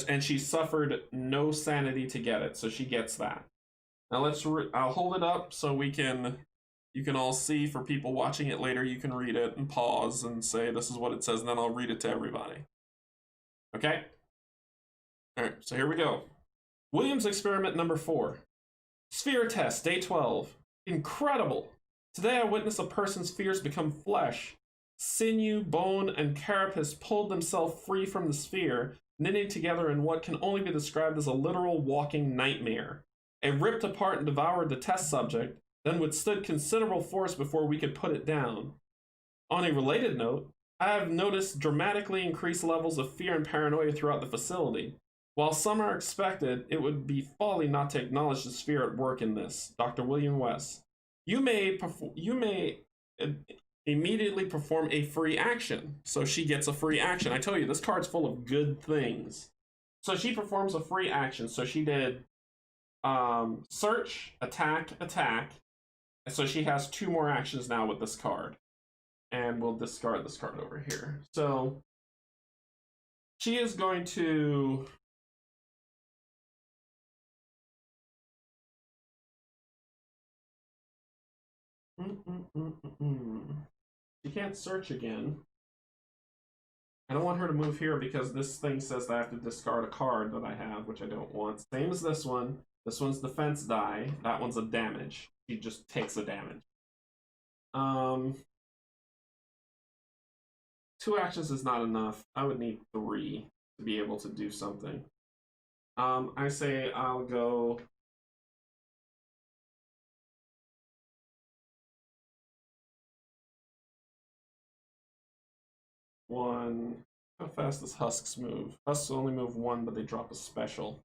And she suffered no sanity to get it, so she gets that. Now I'll hold it up so you can all see. For people watching it later, you can read it and pause and say this is what it says, and then I'll read it to everybody. Okay? Alright, so here we go. Williams experiment number 4. Sphere test, day 12. Incredible! Today I witnessed a person's fears become flesh. Sinew, bone, and carapace pulled themselves free from the sphere, knitting together in what can only be described as a literal walking nightmare. It ripped apart and devoured the test subject, then withstood considerable force before we could put it down. On a related note, I have noticed dramatically increased levels of fear and paranoia throughout the facility. While some are expected, it would be folly not to acknowledge the sphere at work in this. Dr. William West. You may immediately perform a free action. So she gets a free action. I tell you, this card's full of good things. So she performs a free action. So she did search, attack, attack. So she has 2 more actions now with this card. And we'll discard this card over here. So she is going to... She can't search again. I don't want her to move here because this thing says that I have to discard a card that I have, which I don't want. Same as this one. This one's defense die. That one's a damage. She just takes a damage. 2 actions is not enough. I would need 3 to be able to do something. I say I'll go... one. How fast does Husks move? Husks only move one, but they drop a special.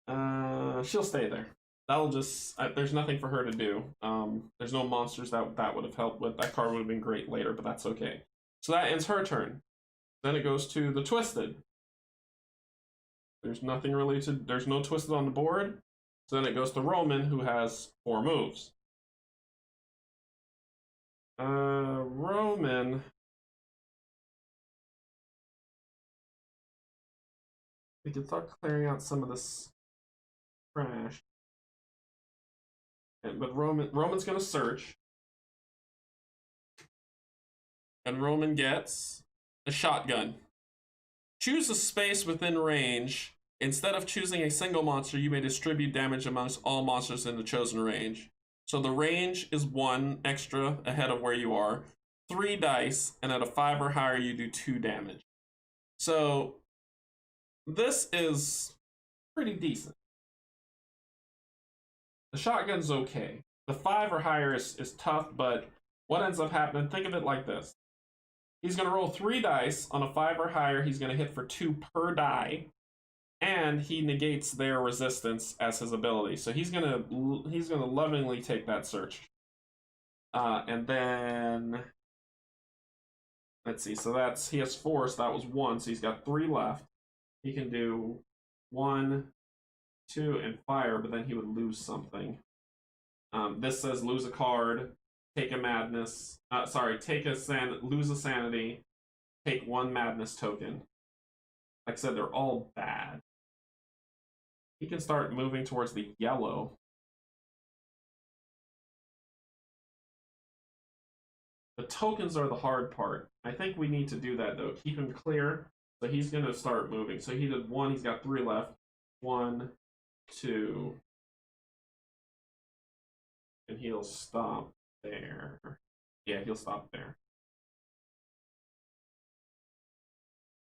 She'll stay there. That'll just, there's nothing for her to do. There's no monsters that would have helped with. That card would have been great later, but that's okay. So that ends her turn. Then it goes to the Twisted. There's nothing really to, there's no Twisted on the board. So then it goes to Roman, who has 4 moves. Roman. We can start clearing out some of this trash. But Roman's gonna search. And Roman gets a shotgun. Choose a space within range. Instead of choosing a single monster, you may distribute damage amongst all monsters in the chosen range. So the range is 1 extra ahead of where you are. 3 dice, and at a 5 or higher, you do 2 damage. So this is pretty decent. The shotgun's okay. The 5 or higher is tough, but what ends up happening, think of it like this. He's going to roll 3 dice. On a 5 or higher, he's going to hit for 2 per die, and he negates their resistance as his ability. So he's gonna lovingly take that search. And then let's see. So that's, he has 4, so that was 1. So he's got 3 left. He can do 1, 2, and fire, but then he would lose something. This says lose a card, take a madness. Lose a sanity, take 1 madness token. Like I said, they're all bad. He can start moving towards the yellow. The tokens are the hard part. I think we need to do that, though. Keep him clear. So he's going to start moving. So he did 1. He's got 3 left. 1, 2. And he'll stop there. Yeah, he'll stop there.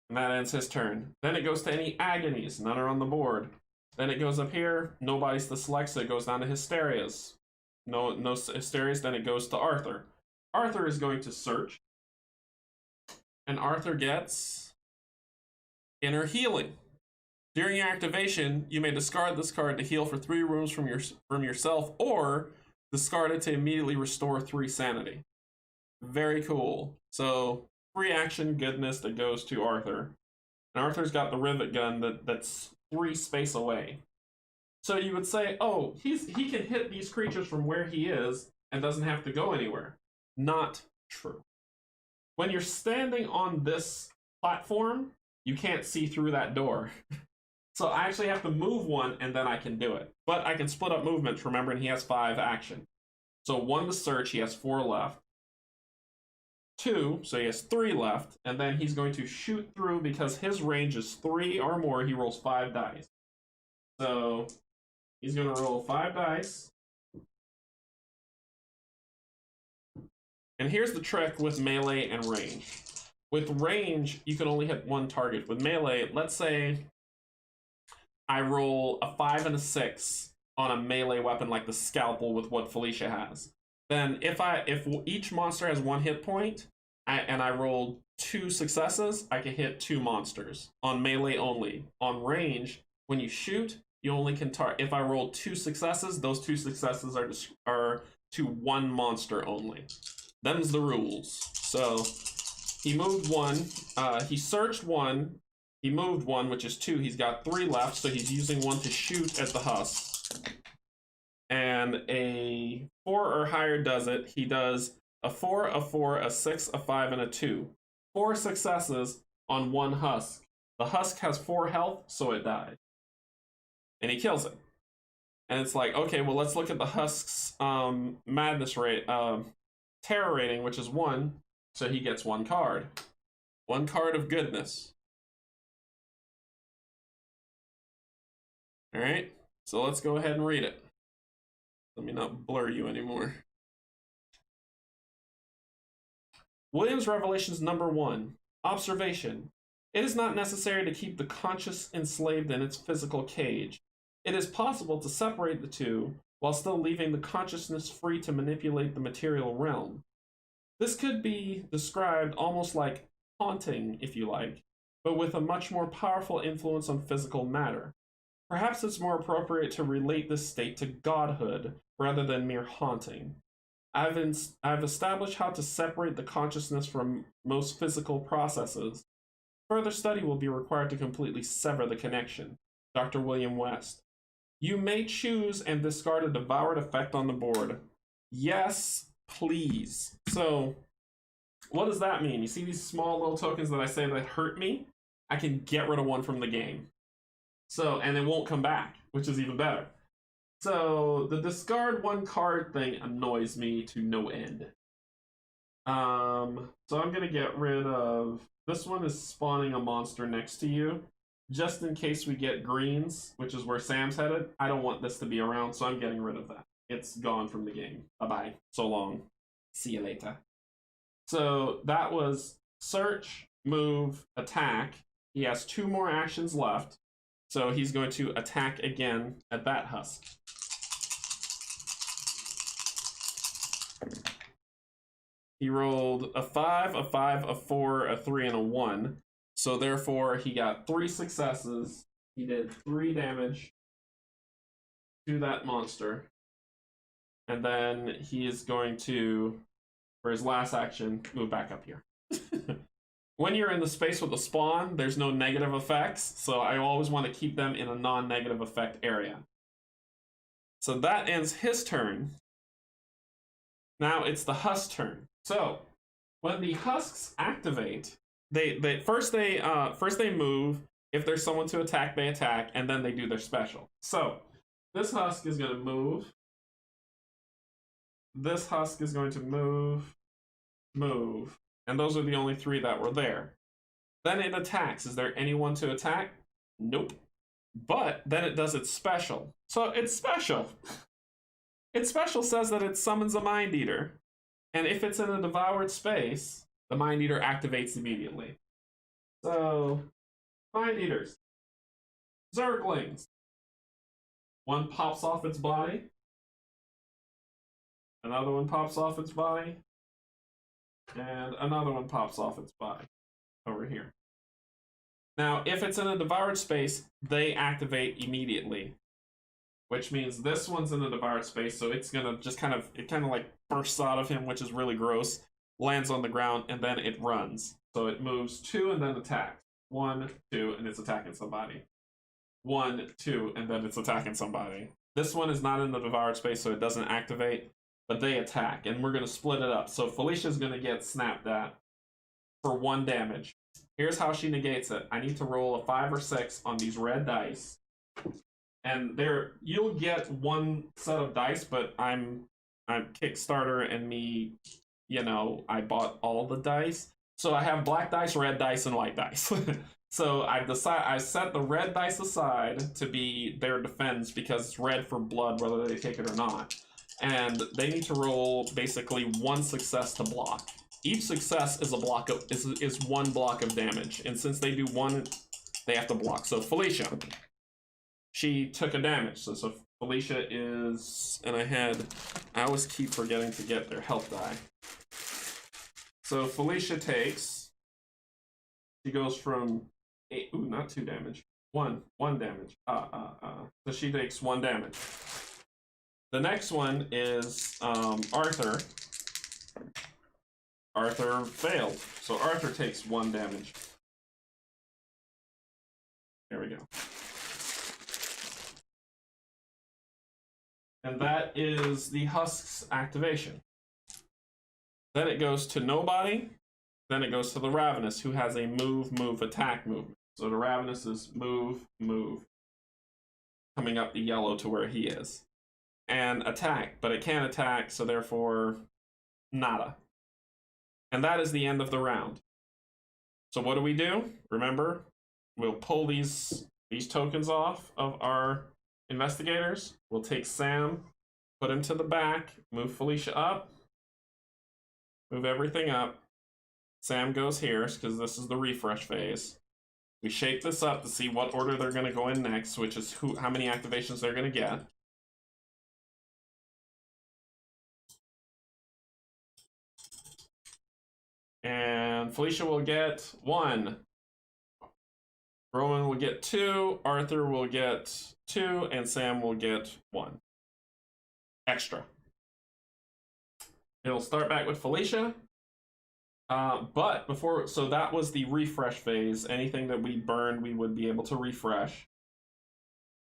And that ends his turn. Then it goes to any agonies. None are on the board. Then it goes up here. Nobody's to select, so it goes down to hysterias. No hysterias. Then it goes to Arthur. Arthur is going to search. And Arthur gets inner healing. During your activation, you may discard this card to heal for 3 rooms from yourself, or discard it to immediately restore 3 sanity. Very cool. So free action goodness that goes to Arthur. And Arthur's got the rivet gun that's 3 space away. So you would say, oh, he can hit these creatures from where he is and doesn't have to go anywhere. Not true. When you're standing on this platform, you can't see through that door. So I actually have to move 1 and then I can do it. But I can split up movements, remembering he has 5 action. So 1 to search, he has 4 left. 2, so he has 3 left, and then he's going to shoot through because his range is 3 or more. He rolls 5 dice. So he's going to roll 5 dice. And here's the trick with melee and range. With range, you can only hit 1 target. With melee, let's say I roll a 5 and a 6 on a melee weapon like the scalpel with what Felicia has. Then if each monster has 1 hit point, and I roll 2 successes, I can hit 2 monsters on melee only. On range, when you shoot, you only can target. If I roll 2 successes, those 2 successes are to 1 monster only. Them's the rules. So he moved 1. He searched 1. He moved 1, which is 2. He's got 3 left, so he's using 1 to shoot at the husk. And a 4 or higher does it. He does a 4, a 4, a 6, a 5, and a 2. 4 successes on 1 husk. The husk has 4 health, so it dies. And he kills it. And it's like, okay, well, let's look at the husk's madness rate, terror rating, which is 1. So he gets 1 card. 1 card of goodness. All right, so let's go ahead and read it. Let me not blur you anymore. Williams Revelations number 1. Observation. It is not necessary to keep the conscious enslaved in its physical cage. It is possible to separate the two while still leaving the consciousness free to manipulate the material realm. This could be described almost like haunting, if you like, but with a much more powerful influence on physical matter. Perhaps it's more appropriate to relate this state to godhood rather than mere haunting. I've established how to separate the consciousness from most physical processes. Further study will be required to completely sever the connection. Dr. William West. You may choose and discard a devoured effect on the board. Yes, please. So, what does that mean? You see these small little tokens that I say that hurt me? I can get rid of one from the game. So, and it won't come back, which is even better. So, the discard one card thing annoys me to no end. So I'm gonna get rid of, this one is spawning a monster next to you. Just in case we get greens, which is where Sam's headed, I don't want this to be around, so I'm getting rid of that. It's gone from the game. Bye-bye. So long. See you later. So that was search, move, attack. He has 2 more actions left. So he's going to attack again at that husk. He rolled a 5, a 5, a 4, a 3, and a 1. So therefore, he got 3 successes. He did 3 damage to that monster. And then he is going to, for his last action, move back up here. When you're in the space with the spawn, there's no negative effects, so I always want to keep them in a non-negative effect area. So that ends his turn. Now it's the husk turn. So when the husks activate, they first move. If there's someone to attack, they attack, and then they do their special. So this husk is going to move. This husk is going to move. And those are the only 3 that were there. Then it attacks. Is there anyone to attack? Nope. But then it does its special. So its special. Its special says that it summons a Mind Eater. And if it's in a devoured space, the Mind Eater activates immediately. So, Mind Eaters. Zerglings. One pops off its body. Another one pops off its body. And another one pops off its body over here. Now, if it's in a devoured space, they activate immediately, which means this one's in a devoured space, so it's gonna just kind of like bursts out of him, which is really gross, lands on the ground, and then it runs. So it moves 2 and then attacks. 1, 2, and it's attacking somebody. 1, 2, and then it's attacking somebody. This one is not in the devoured space, so it doesn't activate. But they attack, and we're going to split it up. So Felicia's going to get snapped at for 1 damage. Here's how she negates it. I need to roll a 5 or 6 on these red dice. And you'll get 1 set of dice, but I'm Kickstarter and me, I bought all the dice. So I have black dice, red dice, and white dice. So I set the red dice aside to be their defense because it's red for blood, whether they take it or not. And they need to roll basically 1 success to block. Each success is 1 block of damage, and since they do 1, they have to block. So Felicia, she took a damage. So Felicia is, and I always keep forgetting to get their health die. So Felicia takes, she goes from 8, not 2 damage, 1 damage. So she takes 1 damage. The next one is Arthur. Arthur failed, so Arthur takes 1 damage. There we go. And that is the husk's activation. Then it goes to nobody. Then it goes to the Ravenous, who has a move, attack movement. So the Ravenous is move, coming up the yellow to where he is. And attack, but it can't attack, so therefore, nada. And that is the end of the round. So what do? Remember, we'll pull these tokens off of our investigators. We'll take Sam, put him to the back, move Felicia up, move everything up. Sam goes here, because this is the refresh phase. We shape this up to see what order they're going to go in next, which is how many activations they're going to get. And Felicia will get 1. Roman will get 2. Arthur will get 2. And Sam will get 1. Extra. It'll start back with Felicia. But before, so that was the refresh phase. Anything that we burned, we would be able to refresh.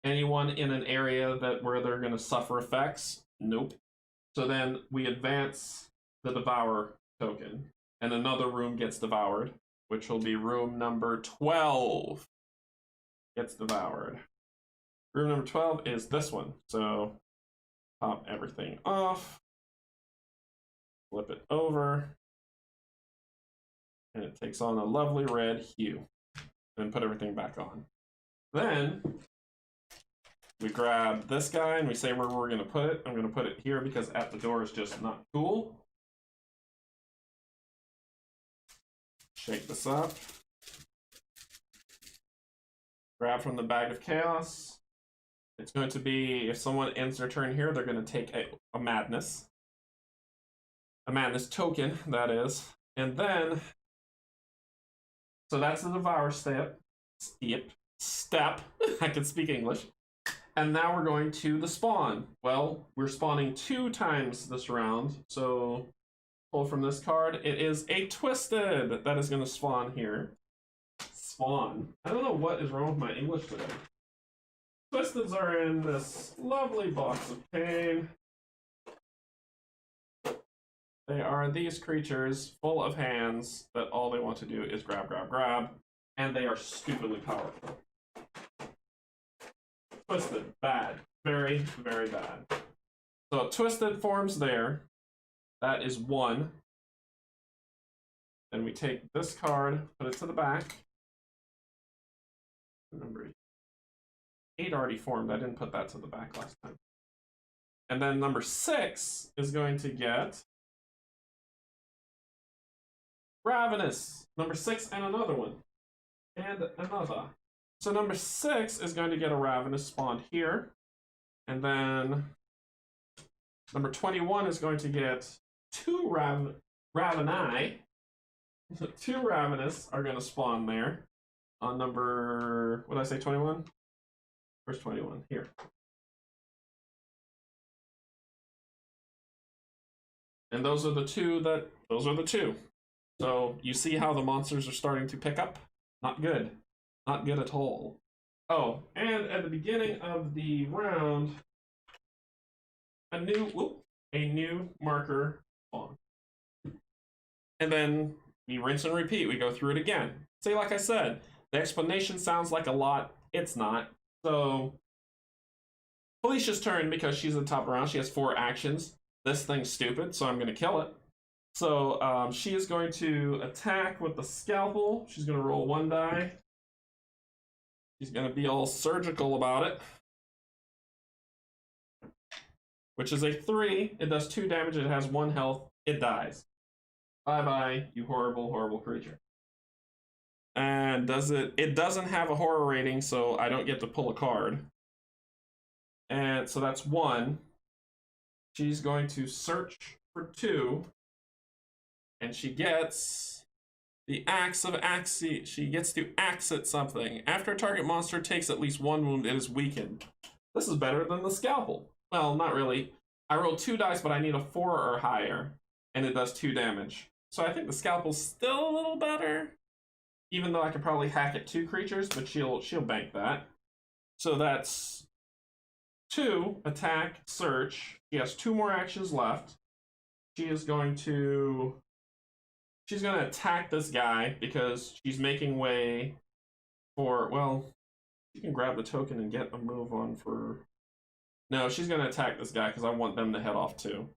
Anyone in an area where they're going to suffer effects? Nope. So then we advance the Devour token, and another room gets devoured, which will be room number 12 gets devoured. Room number 12 is this one. So pop everything off, flip it over, and it takes on a lovely red hue. And put everything back on. Then we grab this guy and we say where we're going to put it. I'm going to put it here because at the door is just not cool. Shake this up. Grab from the bag of chaos. It's going to be, if someone ends their turn here, they're going to take a madness. A madness token, that is. And then, so that's the Devour step. I can speak English. And now we're going to the spawn. Well, we're spawning 2 times this round. So pull from this card. It is a Twisted that is going to spawn here. Spawn. I don't know what is wrong with my English today. Twisteds are in this lovely box of pain. They are these creatures full of hands that all they want to do is grab, grab, grab. And they are stupidly powerful. Twisted, bad. Very, very bad. So Twisted forms there. That is 1. Then we take this card, put it to the back. Number 8 already formed. I didn't put that to the back last time. And then number 6 is going to get Ravenous. Number 6 and another one. And another. So number 6 is going to get a Ravenous spawned here. And then number 21 is going to get 2 Raveni. 2 Ravenous are going to spawn there. On number, what did I say, 21? Where's 21? Here. And those are the 2 those are the 2. So you see how the monsters are starting to pick up? Not good. Not good at all. Oh, and at the beginning of the round, a new marker spawned. And then we rinse and repeat. We go through it again. See, like I said, the explanation sounds like a lot. It's not. So Felicia's turn, because she's at the top of the round. She has 4 actions. This thing's stupid, so I'm going to kill it. So she is going to attack with the scalpel. She's going to roll 1 die. She's going to be all surgical about it. Which is a 3. It does 2 damage. It has 1 health. It dies. Bye-bye, you horrible, horrible creature. And it doesn't have a horror rating, so I don't get to pull a card. And so that's 1. She's going to search for 2. And she gets the Axe of Axie. She gets to axe at something. After a target monster takes at least 1 wound, it is weakened. This is better than the scalpel. Well, not really. I rolled 2 dice, but I need a 4 or higher. And it does 2 damage. So I think the scalpel's still a little better. Even though I could probably hack at 2 creatures, but she'll bank that. So that's 2, attack, search. She has 2 more actions left. She is going to... She's going to attack this guy because she's making way for... Well, you can grab the token and get a move on for... No, she's going to attack this guy because I want them to head off too.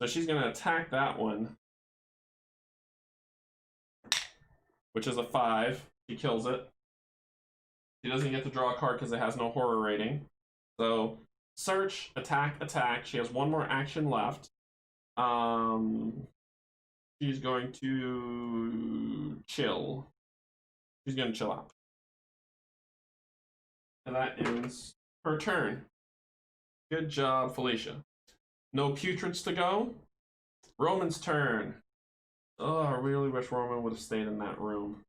So she's going to attack that one. Which is a 5. She kills it. She doesn't get to draw a card because it has no horror rating. So, search, attack, attack. She has 1 more action left. She's going to chill. She's going to chill out. And that ends her turn. Good job, Felicia. No putreds to go. Roman's turn. Oh, I really wish Roman would have stayed in that room.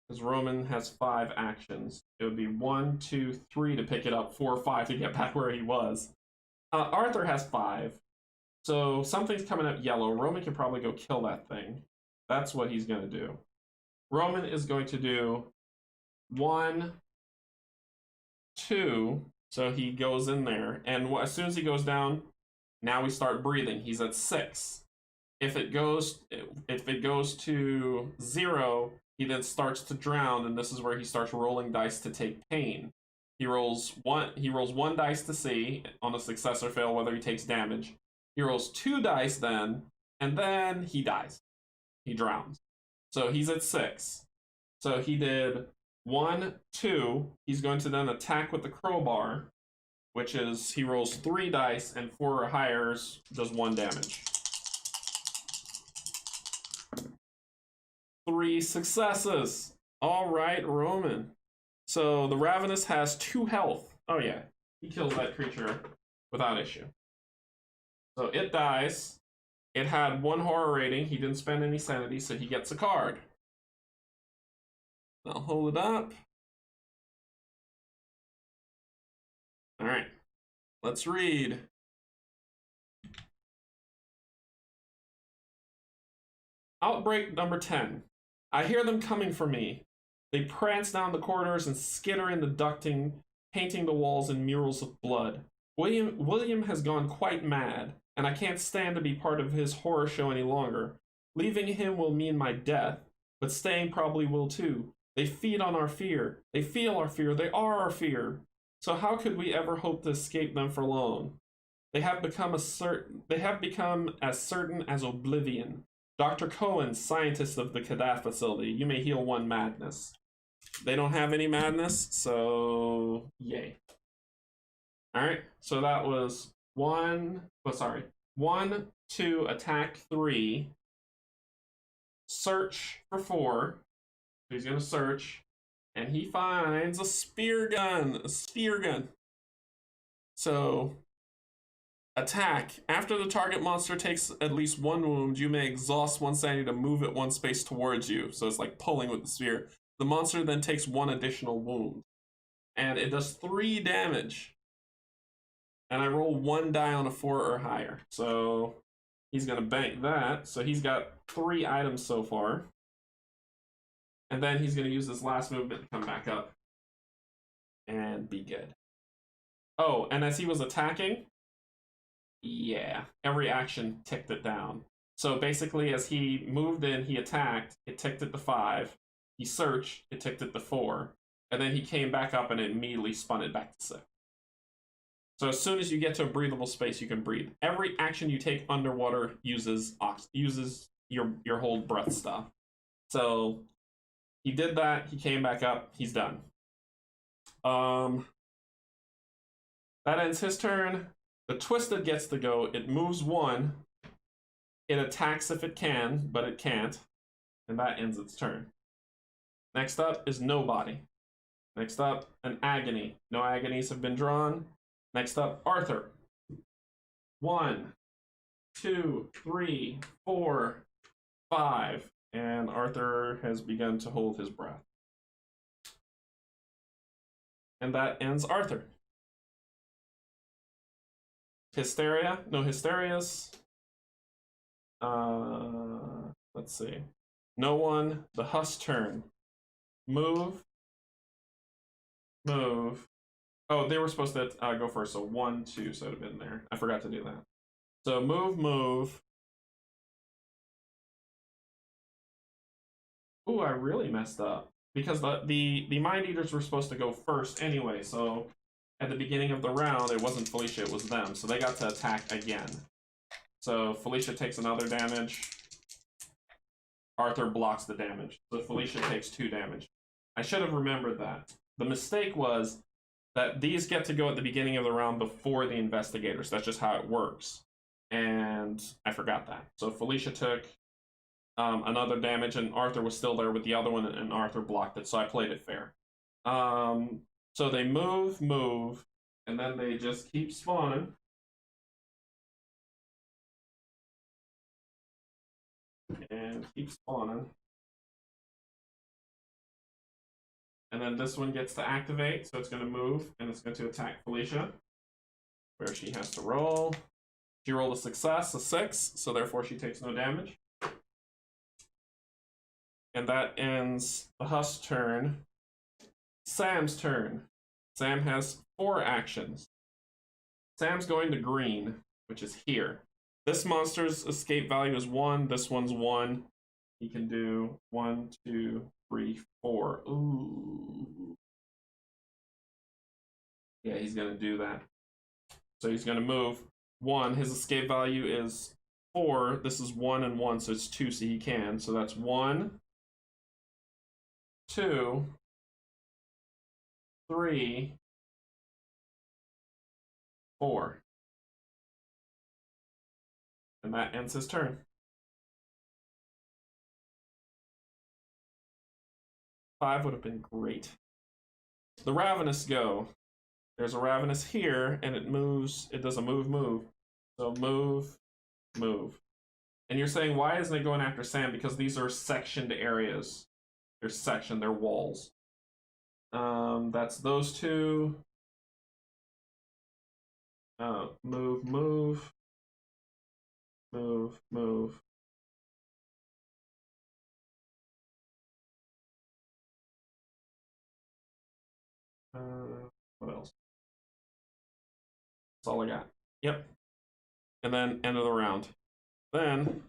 Because Roman has 5 actions. It would be 1, 2, 3 to pick it up, 4 or 5 to get back where he was. Arthur has 5. So something's coming up yellow. Roman can probably go kill that thing. That's what he's going to do. Roman is going to do 1, 2. So he goes in there. And as soon as he goes down, now we start breathing. He's at 6. If it goes to 0, he then starts to drown, and this is where he starts rolling dice to take pain. He rolls one dice to see on a success or fail whether he takes damage. He rolls 2 dice then, and then he dies. He drowns. So he's at 6. So he did 1, 2. He's going to then attack with the crowbar, which is he rolls 3 dice, and 4 or higher does 1 damage. 3 successes. All right, Roman. So the Ravenous has 2 health. Oh yeah, he kills that creature without issue. So it dies. It had 1 horror rating. He didn't spend any sanity, so he gets a card. I'll hold it up. All right, let's read. Outbreak number 10. I hear them coming for me. They prance down the corridors and skitter in the ducting, painting the walls in murals of blood. William has gone quite mad, and I can't stand to be part of his horror show any longer. Leaving him will mean my death, but staying probably will too. They feed on our fear. They feel our fear. They are our fear. So how could we ever hope to escape them for long? They have become as certain as oblivion. Dr. Cohen, scientist of the Kadath facility, you may heal 1 madness. They don't have any madness, so yay. All right, so that was 1, 2, attack 3, search for 4. So he's gonna search, and he finds a spear gun. So attack. After the target monster takes at least 1 wound, you may exhaust 1 sanity to move it 1 space towards you. So it's like pulling with the spear. The monster then takes 1 additional wound. And it does 3 damage. And I roll 1 die on a 4 or higher. So he's going to bank that. So he's got 3 items so far. And then he's going to use his last movement to come back up. And be good. Oh, and as he was attacking, yeah, every action ticked it down. So basically, as he moved in, he attacked, it ticked it to 5. He searched, it ticked it to 4. And then he came back up and it immediately spun it back to 6. So as soon as you get to a breathable space, you can breathe. Every action you take underwater uses your whole breath stuff. So he did that, he came back up, he's done. That ends his turn. The Twisted gets to go. It moves 1. It attacks if it can, but it can't. And that ends its turn. Next up is Nobody. Next up, an Agony. No agonies have been drawn. Next up, Arthur. 1, 2, 3, 4, 5. And Arthur has begun to hold his breath. And that ends Arthur. Hysteria? No hysterias. Let's see. No one. The Huss turn. Move. Oh, they were supposed to go first, so 1, 2, so it would have been there. I forgot to do that. So move. Ooh, I really messed up. Because the Mind Eaters were supposed to go first anyway, so at the beginning of the round, it wasn't Felicia, it was them. So they got to attack again. So Felicia takes another damage. Arthur blocks the damage. So Felicia takes 2 damage. I should have remembered that. The mistake was that these get to go at the beginning of the round before the investigators. That's just how it works. And I forgot that. So Felicia took another damage, and Arthur was still there with the other one, and Arthur blocked it, so I played it fair. So they move, and then they just keep spawning. and keep spawning. And then this one gets to activate, so it's going to move, and it's going to attack Felicia, where she has to roll. She rolled a success, a 6, so therefore she takes no damage. And that ends the Husk's turn. Sam's turn. Sam has 4 actions. Sam's going to green, which is here. This monster's escape value is 1. This one's 1. He can do 1, 2, 3, 4. Ooh. Yeah, he's going to do that. So he's going to move 1. His escape value is 4. This is 1 and 1, so it's 2, so he can. So that's 1, 2, 3, 4. And that ends his turn. Five would have been great. The Ravenous go. There's a Ravenous here, and it moves. It does a move. So move, move. And you're saying, why isn't it going after Sam? Because these are sectioned areas. They're sectioned, they're walls. That's those two. Move, move. Move, move. What else? That's all I got. Yep. And then end of the round. Then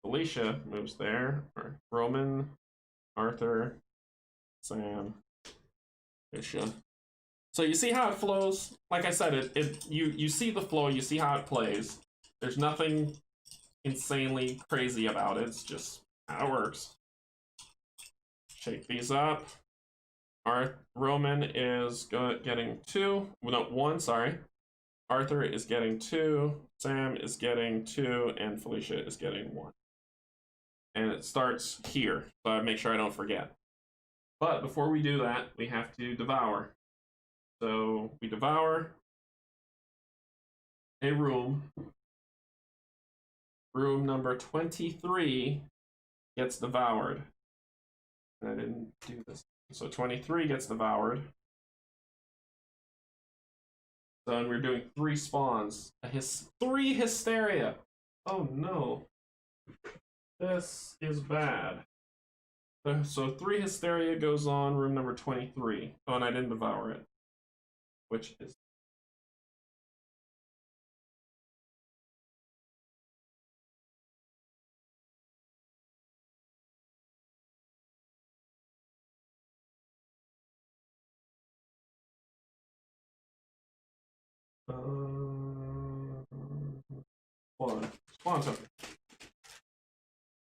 Felicia moves there. Or Roman, Arthur, Sam, Felicia. So you see how it flows? Like I said, you see the flow, you see how it plays. There's nothing insanely crazy about it. It's just how it works. Shake these up. Roman is getting 2. No, 1, sorry. Arthur is getting 2. Sam is getting 2. And Felicia is getting 1. And it starts here, so I make sure I don't forget. But before we do that, we have to devour. So we devour a room. Room number 23 gets devoured. And I didn't do this. So 23 gets devoured. So and we're doing 3 spawns. 3 hysteria. Oh no. This is bad. So 3 hysteria goes on room number 23. Oh, and I didn't devour it. Which is spawn token.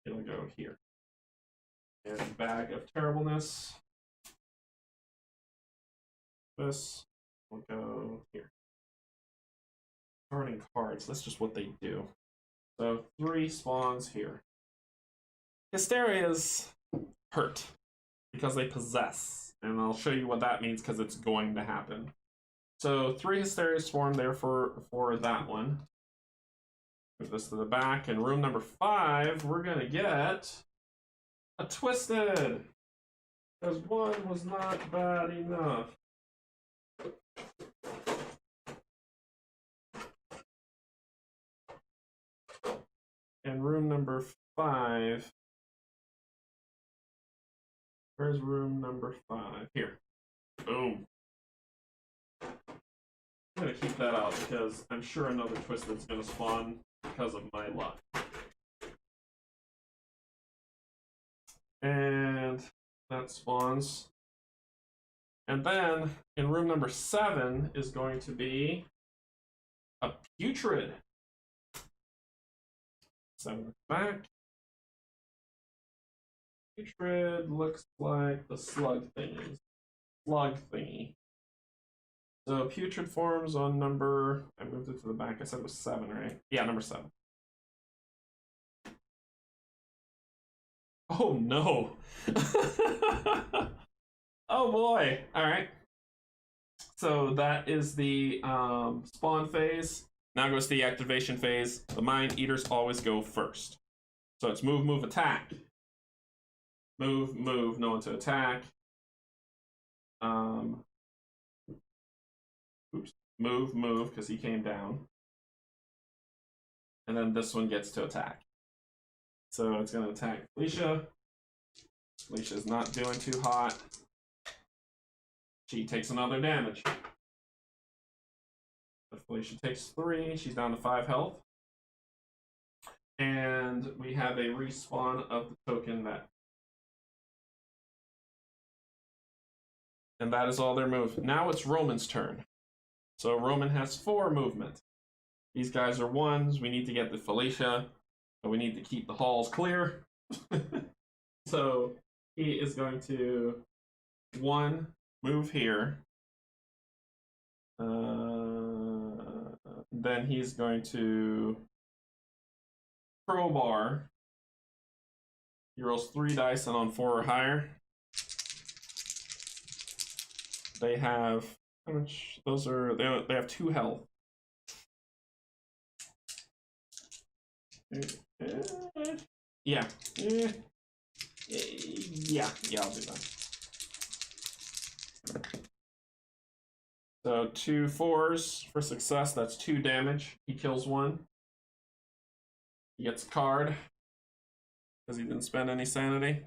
It'll go here. And bag of terribleness. This will go here. Turning cards, that's just what they do. So 3 spawns here. Hysterias hurt because they possess. And I'll show you what that means because it's going to happen. So 3 Hysterias swarm there for that one. Move this to the back. And room number 5, we're going to get a Twisted. Because 1 was not bad enough. And room number 5. Where's room number 5? Here. Boom. I'm going to keep that out because I'm sure another Twisted's going to spawn because of my luck. And that spawns. And then in room number 7 is going to be a Putrid. 7 back. Putrid looks like the slug thingy. So Putrid forms on number, I moved it to the back, I said it was 7, right? Yeah, number 7. Oh no! Oh boy! Alright. So that is the spawn phase. Now goes the activation phase. The Mind Eaters always go first. So it's move, move, attack. Move, move, no one to attack. Oops. Move, move, because he came down. And then this one gets to attack. So it's going to attack Felicia. Felicia's not doing too hot. She takes another damage. But Felicia takes 3. She's down to 5 health. And we have a respawn of the token that. And that is all their move. Now it's Roman's turn. So Roman has 4 movement. These guys are 1s. We need to get the Felicia. But we need to keep the halls clear. So he is going to 1 move here. Then he's going to crowbar. He rolls 3 dice and on 4 or higher. They have how much? Those are they have 2 health. Yeah. Yeah, I'll do that. So 2 4s for success. That's 2 damage. He kills 1. He gets a card because he didn't spend any sanity.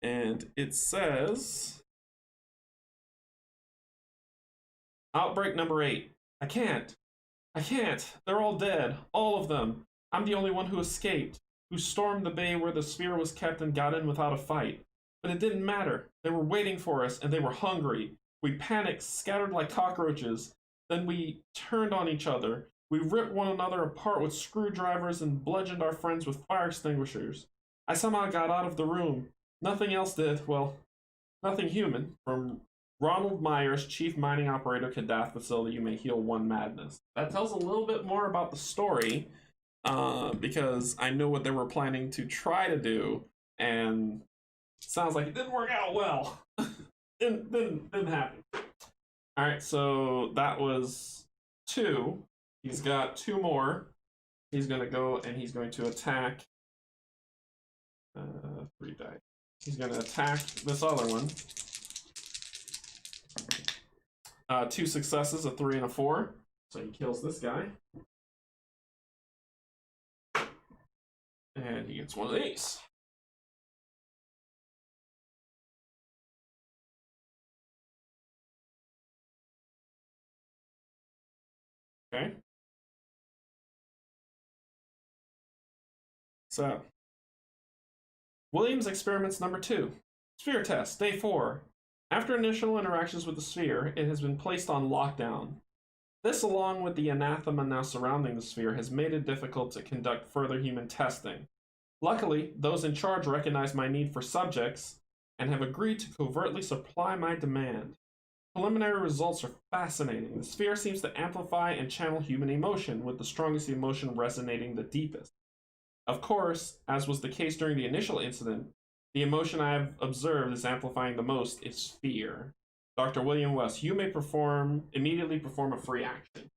And it says, outbreak number 8. I can't. They're all dead. All of them. I'm the only one who escaped, who stormed the bay where the sphere was kept and got in without a fight. But it didn't matter. They were waiting for us, and they were hungry. We panicked, scattered like cockroaches. Then we turned on each other. We ripped one another apart with screwdrivers and bludgeoned our friends with fire extinguishers. I somehow got out of the room. Nothing else did. Well, nothing human. From Ronald Myers, Chief Mining Operator, Kadath Facility, you may heal 1 madness. That tells a little bit more about the story, because I know what they were planning to try to do, and sounds like it didn't work out well. didn't happen. All right, so that was 2. He's got 2 more. He's going to go and he's going to attack. 3 die. He's going to attack this other one. 2 successes, a 3 and a 4. So he kills this guy. And he gets 1 of these. Okay. So, Williams experiments number 2. Sphere test, day 4. After initial interactions with the sphere, it has been placed on lockdown. This, along with the anathema now surrounding the sphere, has made it difficult to conduct further human testing. Luckily, those in charge recognize my need for subjects and have agreed to covertly supply my demand. Preliminary results are fascinating. The sphere seems to amplify and channel human emotion, with the strongest emotion resonating the deepest. Of course, as was the case during the initial incident, the emotion I have observed is amplifying the most is fear. Dr. William West, you may immediately perform a free action.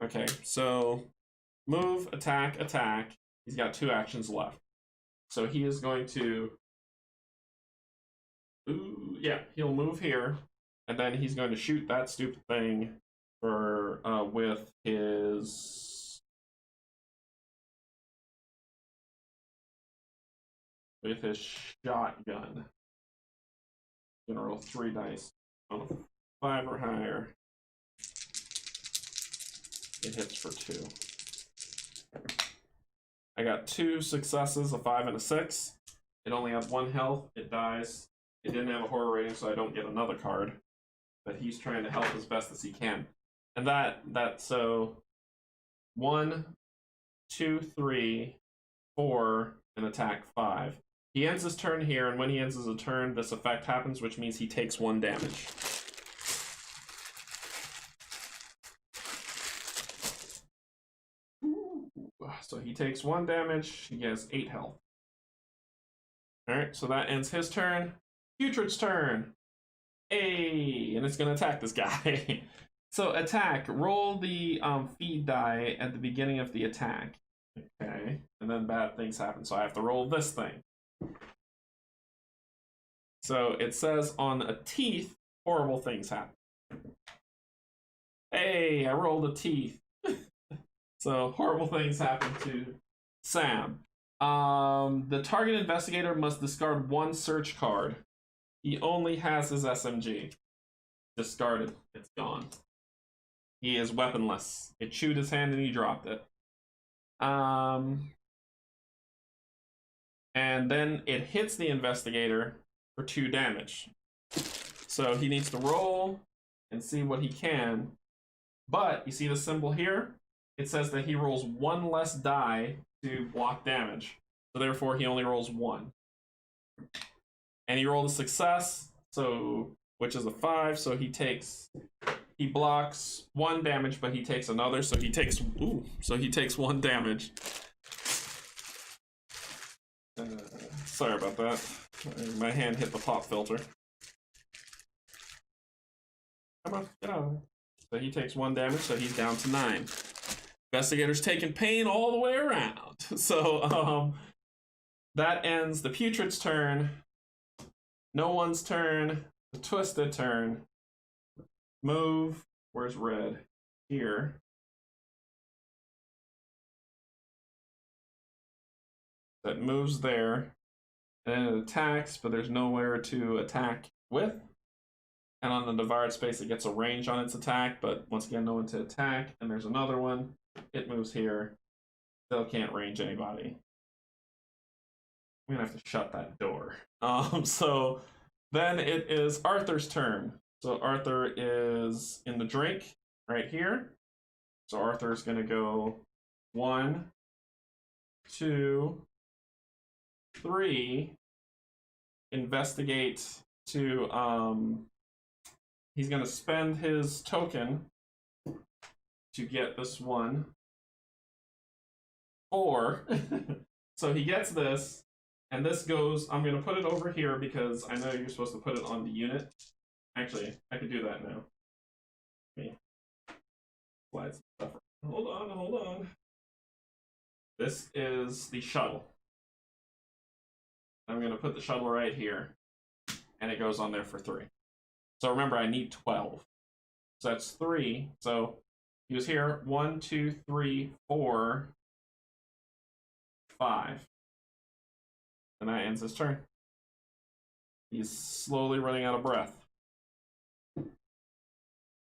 Okay, so move, attack, attack. He's got 2 actions left. So he is going to, he'll move here, and then he's going to shoot that stupid thing for with his shotgun. I'm gonna roll 3 dice on a 5 or higher. It hits for 2. I got 2 successes, a 5 and a 6. It only had 1 health. It dies. It didn't have a horror rating, so I don't get another card. But he's trying to help as best as he can. And so 1, 2, 3, 4, and attack 5. He ends his turn here, and when he ends his turn, this effect happens, which means he takes 1 damage. So he takes 1 damage. He has 8 health. Alright, so that ends his turn. Putrid's turn. Hey, and it's gonna attack this guy. So attack. Roll the feed die at the beginning of the attack. Okay, and then bad things happen. So I have to roll this thing. So it says on a teeth, horrible things happen. Hey, I rolled a teeth. So horrible things happen to Sam. The target investigator must discard one search card. He only has his SMG. Discarded. It's gone. He is weaponless. It chewed his hand and he dropped it. And then it hits the investigator for 2 damage. So he needs to roll and see what he can. But you see the symbol here? It says that he rolls 1 less die to block damage. So therefore he only rolls 1. And he rolled a success, so which is a 5, so he blocks 1 damage, but he takes another, so he takes 1 damage. Sorry about that. My hand hit the pop filter. Come on, get out of there. So he takes 1 damage, so he's down to 9. Investigator's taking pain all the way around. So that ends the Putrid's turn. No one's turn. The Twisted turn. Move. Where's red? Here. That moves there. And it attacks, but there's nowhere to attack with. And on the devoured space, it gets a range on its attack, but once again, no one to attack. And there's another one. It moves here. Still can't range anybody. I'm gonna have to shut that door. So then it is Arthur's turn. So Arthur is in the drink right here. So Arthur's gonna go 1, 2, 3. Investigate to he's gonna spend his token to get this one. 4. So he gets this. And this goes, I'm going to put it over here because I know you're supposed to put it on the unit. Actually, I could do that now. Okay. Slide some stuff. Hold on. This is the shuttle. I'm going to put the shuttle right here. And it goes on there for 3. So remember, I need 12. So that's 3. So he was here. 1, 2, 3, 4, 5. And that ends his turn. He's slowly running out of breath.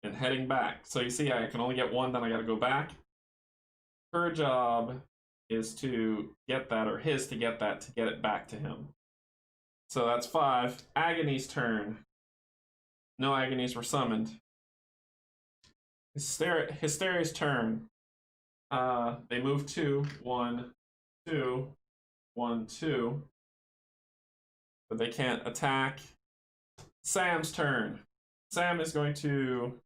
And heading back. So you see, I can only get 1, then I gotta go back. Her job is to get that, or his to get that, to get it back to him. So that's 5. Agony's turn. No agonies were summoned. Hysteria's turn. They move 2. 1, 2, 1, 2. But they can't attack. Sam's turn. Sam is going to,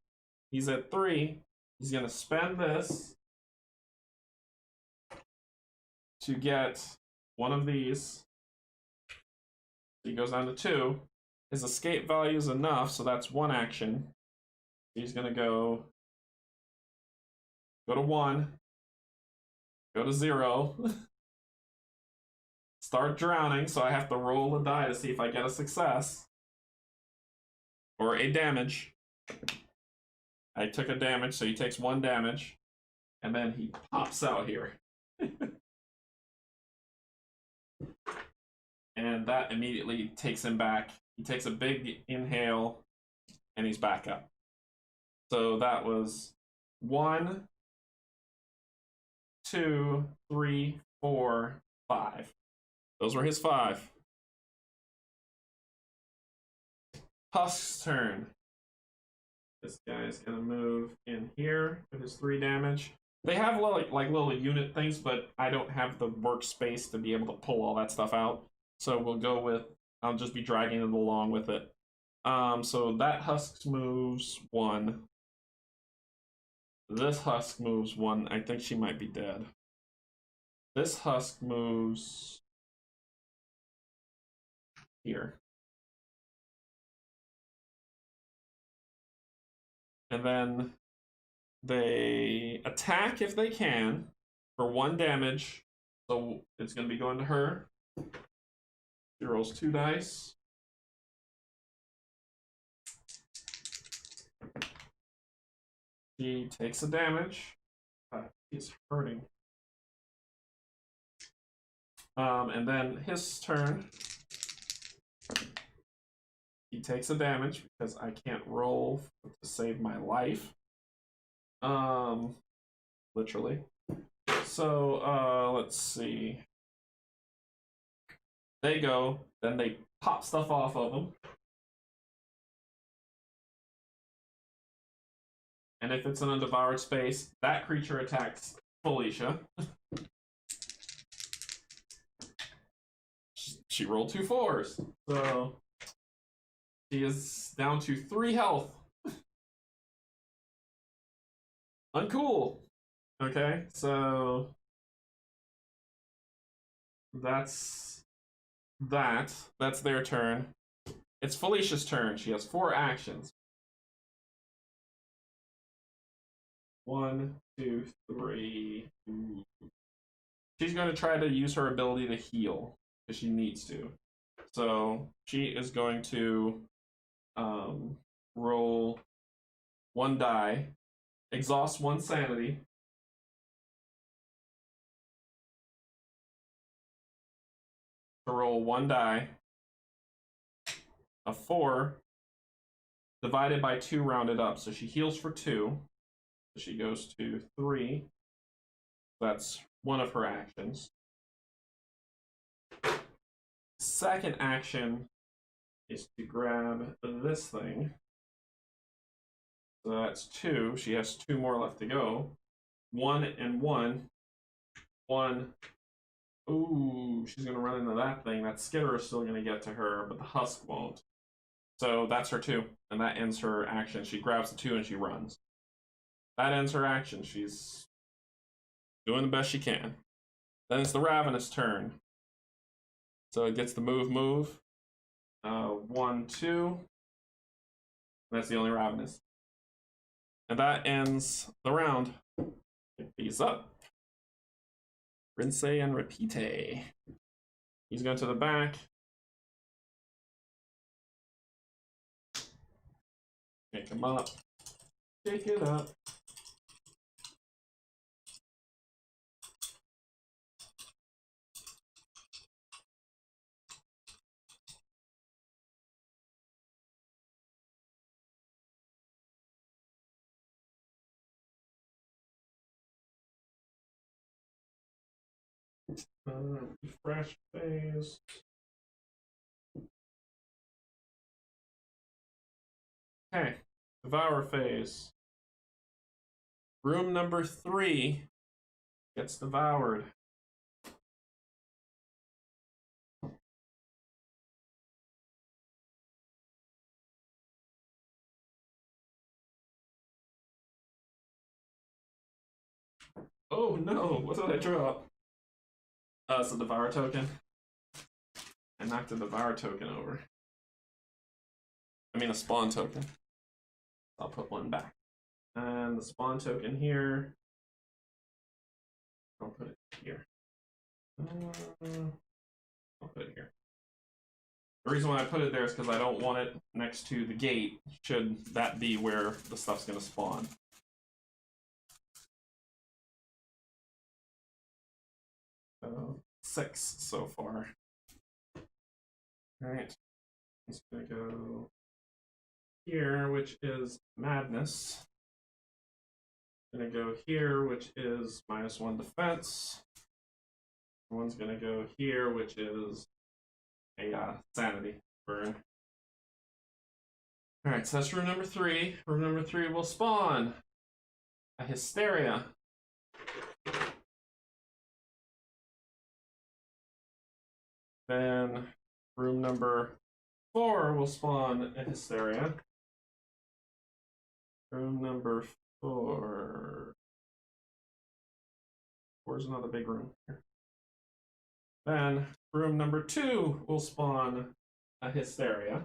he's at 3. He's going to spend this to get one of these. He goes down to 2. His escape value is enough, so that's 1 action. He's going to go to 1, go to 0. Start drowning, so I have to roll a die to see if I get a success. Or a damage. I took a damage, so he takes 1 damage. And then he pops out here. And that immediately takes him back. He takes a big inhale, and he's back up. So that was 1, 2, 3, 4, 5. Those were his 5. Husk's turn. This guy's gonna move in here with his 3 damage. They have like little unit things, but I don't have the workspace to be able to pull all that stuff out. So we'll go with, I'll just be dragging it along with it. So that Husk moves 1. This Husk moves 1. I think she might be dead. This Husk moves here. and then they attack if they can for 1 damage. So it's going to be going to her. She rolls 2 dice. She takes a damage. He's hurting. And then his turn. He takes a damage because I can't roll to save my life. Literally. So, let's see. They go, then they pop stuff off of them. And if it's in a devoured space, that creature attacks Felicia. She rolled 2 4s. So she is down to 3 health. Uncool. Okay, so that's that. That's their turn. It's Felicia's turn. She has 4 actions. 1, 2, 3. She's going to try to use her ability to heal because she needs to. So she is going to roll 1 die, exhaust 1 sanity, to roll 1 die, a 4, divided by 2 rounded up. So she heals for 2. So she goes to 3. That's one of her actions. Second action is to grab this thing. So that's 2. She has 2 more left to go. 1 and 1. 1. Ooh, she's going to run into that thing. That skitter is still going to get to her, but the husk won't. So that's her 2, and that ends her action. She grabs the 2 and she runs. That ends her action. She's doing the best she can. Then it's the Ravenous turn. So it gets the move. 1, 2. That's the only Ravenous. And that ends the round. Pick these up. Rinse and repeat. He's going to the back. Pick him up. Pick it up. Refresh phase. Okay, devour phase. Room number 3 gets devoured. Oh no, what did I drop? It's a devour token. I knocked the devour token over. I mean a spawn token. I'll put 1 back. And the spawn token here. I'll put it here. I'll put it here. The reason why I put it there is because I don't want it next to the gate, should that be where the stuff's going to spawn. So 6 so far. Alright. It's going to go here, which is Madness. Going to go here, which is -1 defense. One's going to go here, which is a sanity burn. Alright, so that's room number 3. Room number 3 will spawn a Hysteria. Then room number 4 will spawn a Hysteria. Room number 4. Where's another big room here? Then room number 2 will spawn a Hysteria.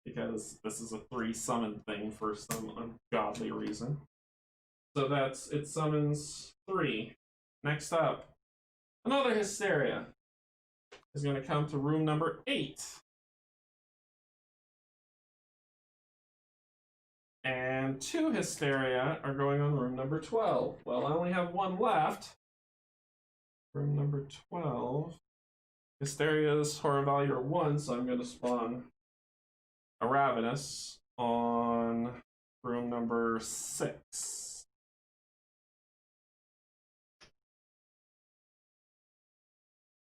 because this is a 3 summon thing for some ungodly reason. So it summons 3. Next up, another Hysteria is going to come to room number 8. And 2 Hysteria are going on room number 12. Well, I only have 1 left. Room number 12. Hysteria's horror value are 1, so I'm going to spawn a Ravenous on room number 6.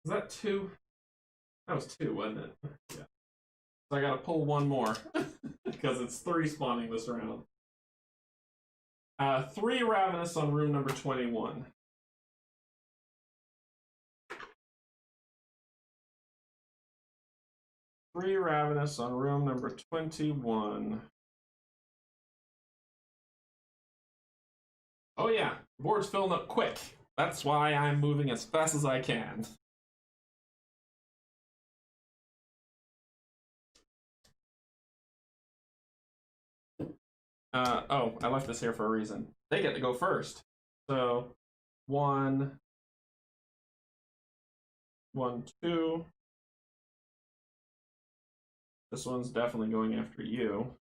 Is that 2? That was 2, wasn't it? Yeah. So I gotta pull 1 more because it's 3 spawning this round. 3 Ravenous on room number 21. Three Ravenous on room number 21. Oh yeah, the board's filling up quick. That's why I'm moving as fast as I can. Oh, I left this here for a reason. They get to go first. So, 1, 1, 2. This one's definitely going after you.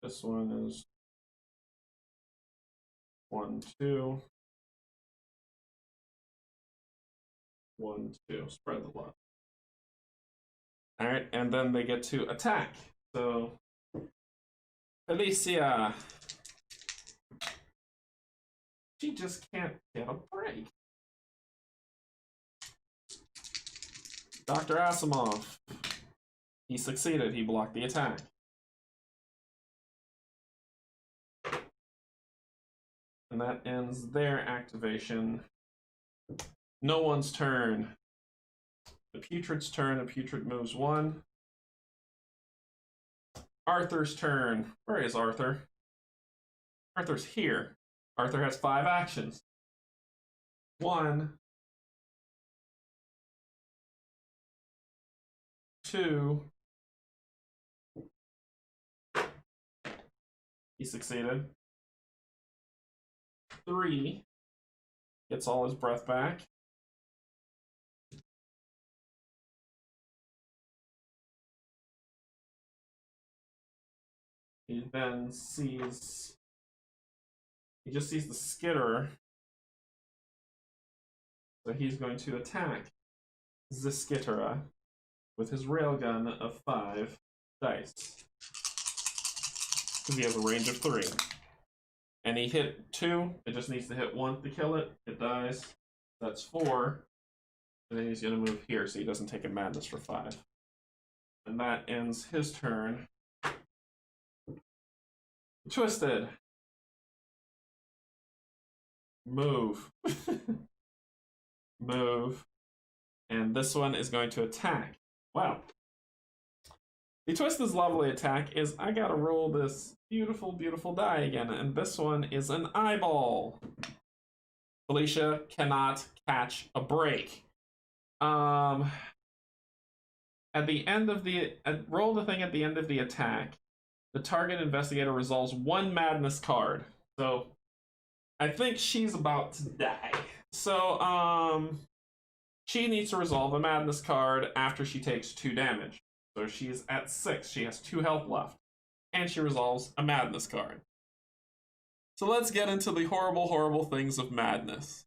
This one is 1, 2. 1, 2. Spread the love. Alright, and then they get to attack. So, Alicia. She just can't get a break. Dr. Asimov. He succeeded. He blocked the attack. And that ends their activation. No one's turn. The Putrid's turn. The Putrid moves 1. Arthur's turn. Where is Arthur? Arthur's here. Arthur has 5 actions. 1, 2. He succeeded. 3. Gets all his breath back. He then sees... He just sees the Skitterer. So he's going to attack the Skitterer with his railgun of 5 dice. Because he has a range of 3. And he hit 2. It just needs to hit 1 to kill it. It dies. That's 4. And then he's going to move here so he doesn't take a madness for 5. And that ends his turn. Twisted. Move. Move. And this one is going to attack. Wow. The Twisted's lovely attack is I gotta roll this beautiful, beautiful die again, and this one is an eyeball. Felicia cannot catch a break. At the end of the roll the thing at the end of the attack. The target investigator resolves 1 madness card. So I think she's about to die. So she needs to resolve a madness card after she takes 2 damage. So she's at 6. She has 2 health left. And she resolves a madness card. So let's get into the horrible, horrible things of madness.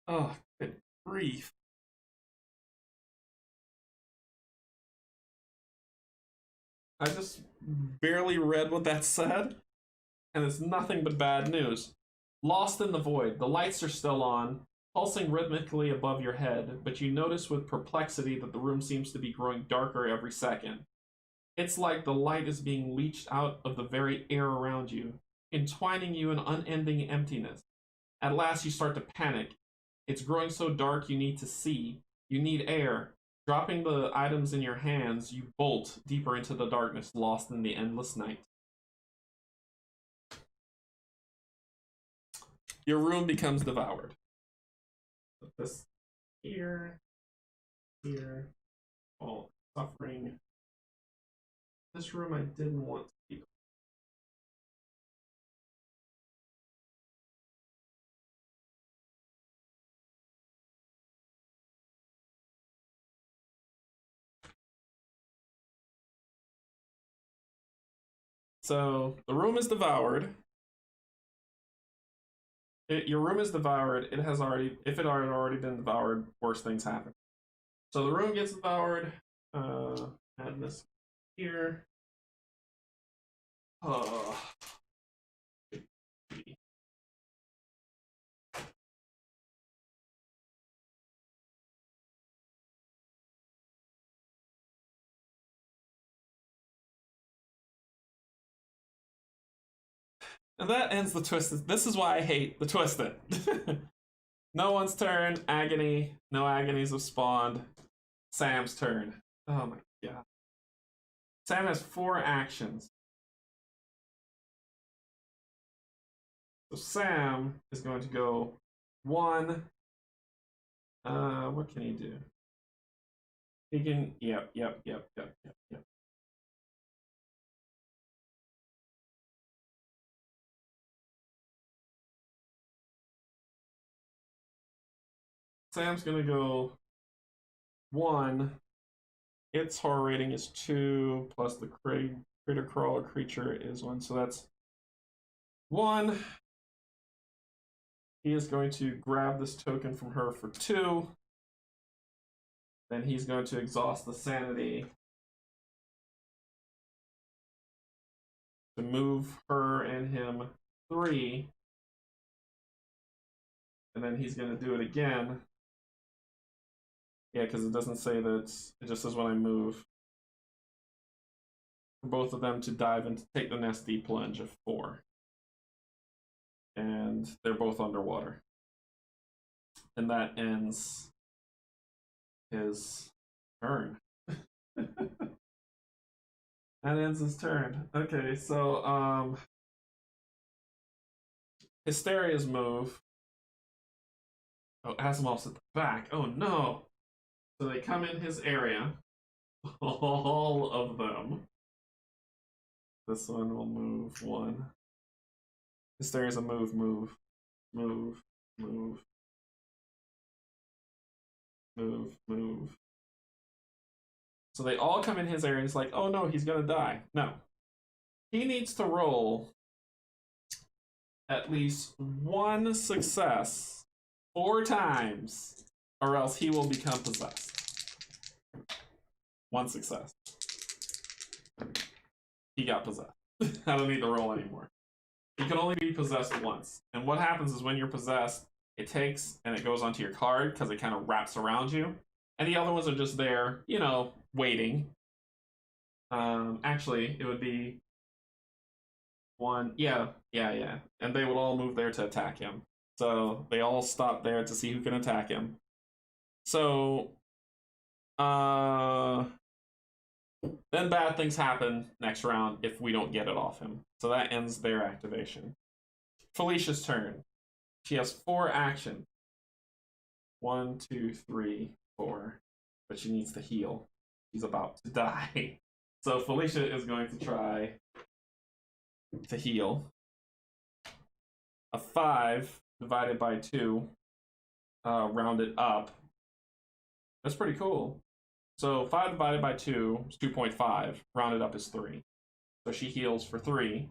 Oh, good grief. I just barely read what that said, and it's nothing but bad news. Lost in the void. The lights are still on, pulsing rhythmically above your head, but you notice with perplexity that the room seems to be growing darker every second. It's like the light is being leached out of the very air around you, entwining you in unending emptiness. At last you start to panic. It's growing so dark you need to see. You need air. Dropping the items in your hands, you bolt deeper into the darkness, lost in the endless night. Your room becomes devoured. Put this here, all suffering This room I didn't want to be. So the room is devoured. Your room is devoured. It has already, if it had already been devoured, worse things happen. So the room gets devoured. Add this here. Oh. And that ends the twisted. This is why I hate the twisted. No one's turn. Agony. No agonies have spawned. Sam's turn. Oh my god. Sam has 4 actions. So Sam is going to go 1. What can he do? He can. Yep. Sam's gonna go 1. Its horror rating is 2, plus the critter crawler creature is 1, so that's 1. He is going to grab this token from her for 2. Then he's going to exhaust the sanity to move her and him 3. And then he's going to do it again. Yeah, because it doesn't say that, it just says when I move. For both of them to dive and take the nasty plunge of 4. And they're both underwater. And that ends his turn. That ends his turn. Okay, so Hysteria's move. Oh, Asimov's at the back. Oh no. So they come in his area. All of them. This one will move 1. Hysteria's a move. So they all come in his area and it's like, oh no, he's gonna die. No. He needs to roll at least 1 success 4 times, or else he will become possessed. 1 success. He got possessed. I don't need to roll anymore. He can only be possessed once. And what happens is when you're possessed, it takes and it goes onto your card because it kind of wraps around you. And the other ones are just there, you know, waiting. Actually, it would be 1. Yeah. And they would all move there to attack him. So they all stop there to see who can attack him. So, then bad things happen next round if we don't get it off him. So that ends their activation. Felicia's turn. She has 4 actions. 1, 2, 3, 4. But she needs to heal. She's about to die. So Felicia is going to try to heal. A 5 divided by 2, rounded up. That's pretty cool. So 5 divided by 2 is 2.5. Rounded up is 3. So she heals for 3.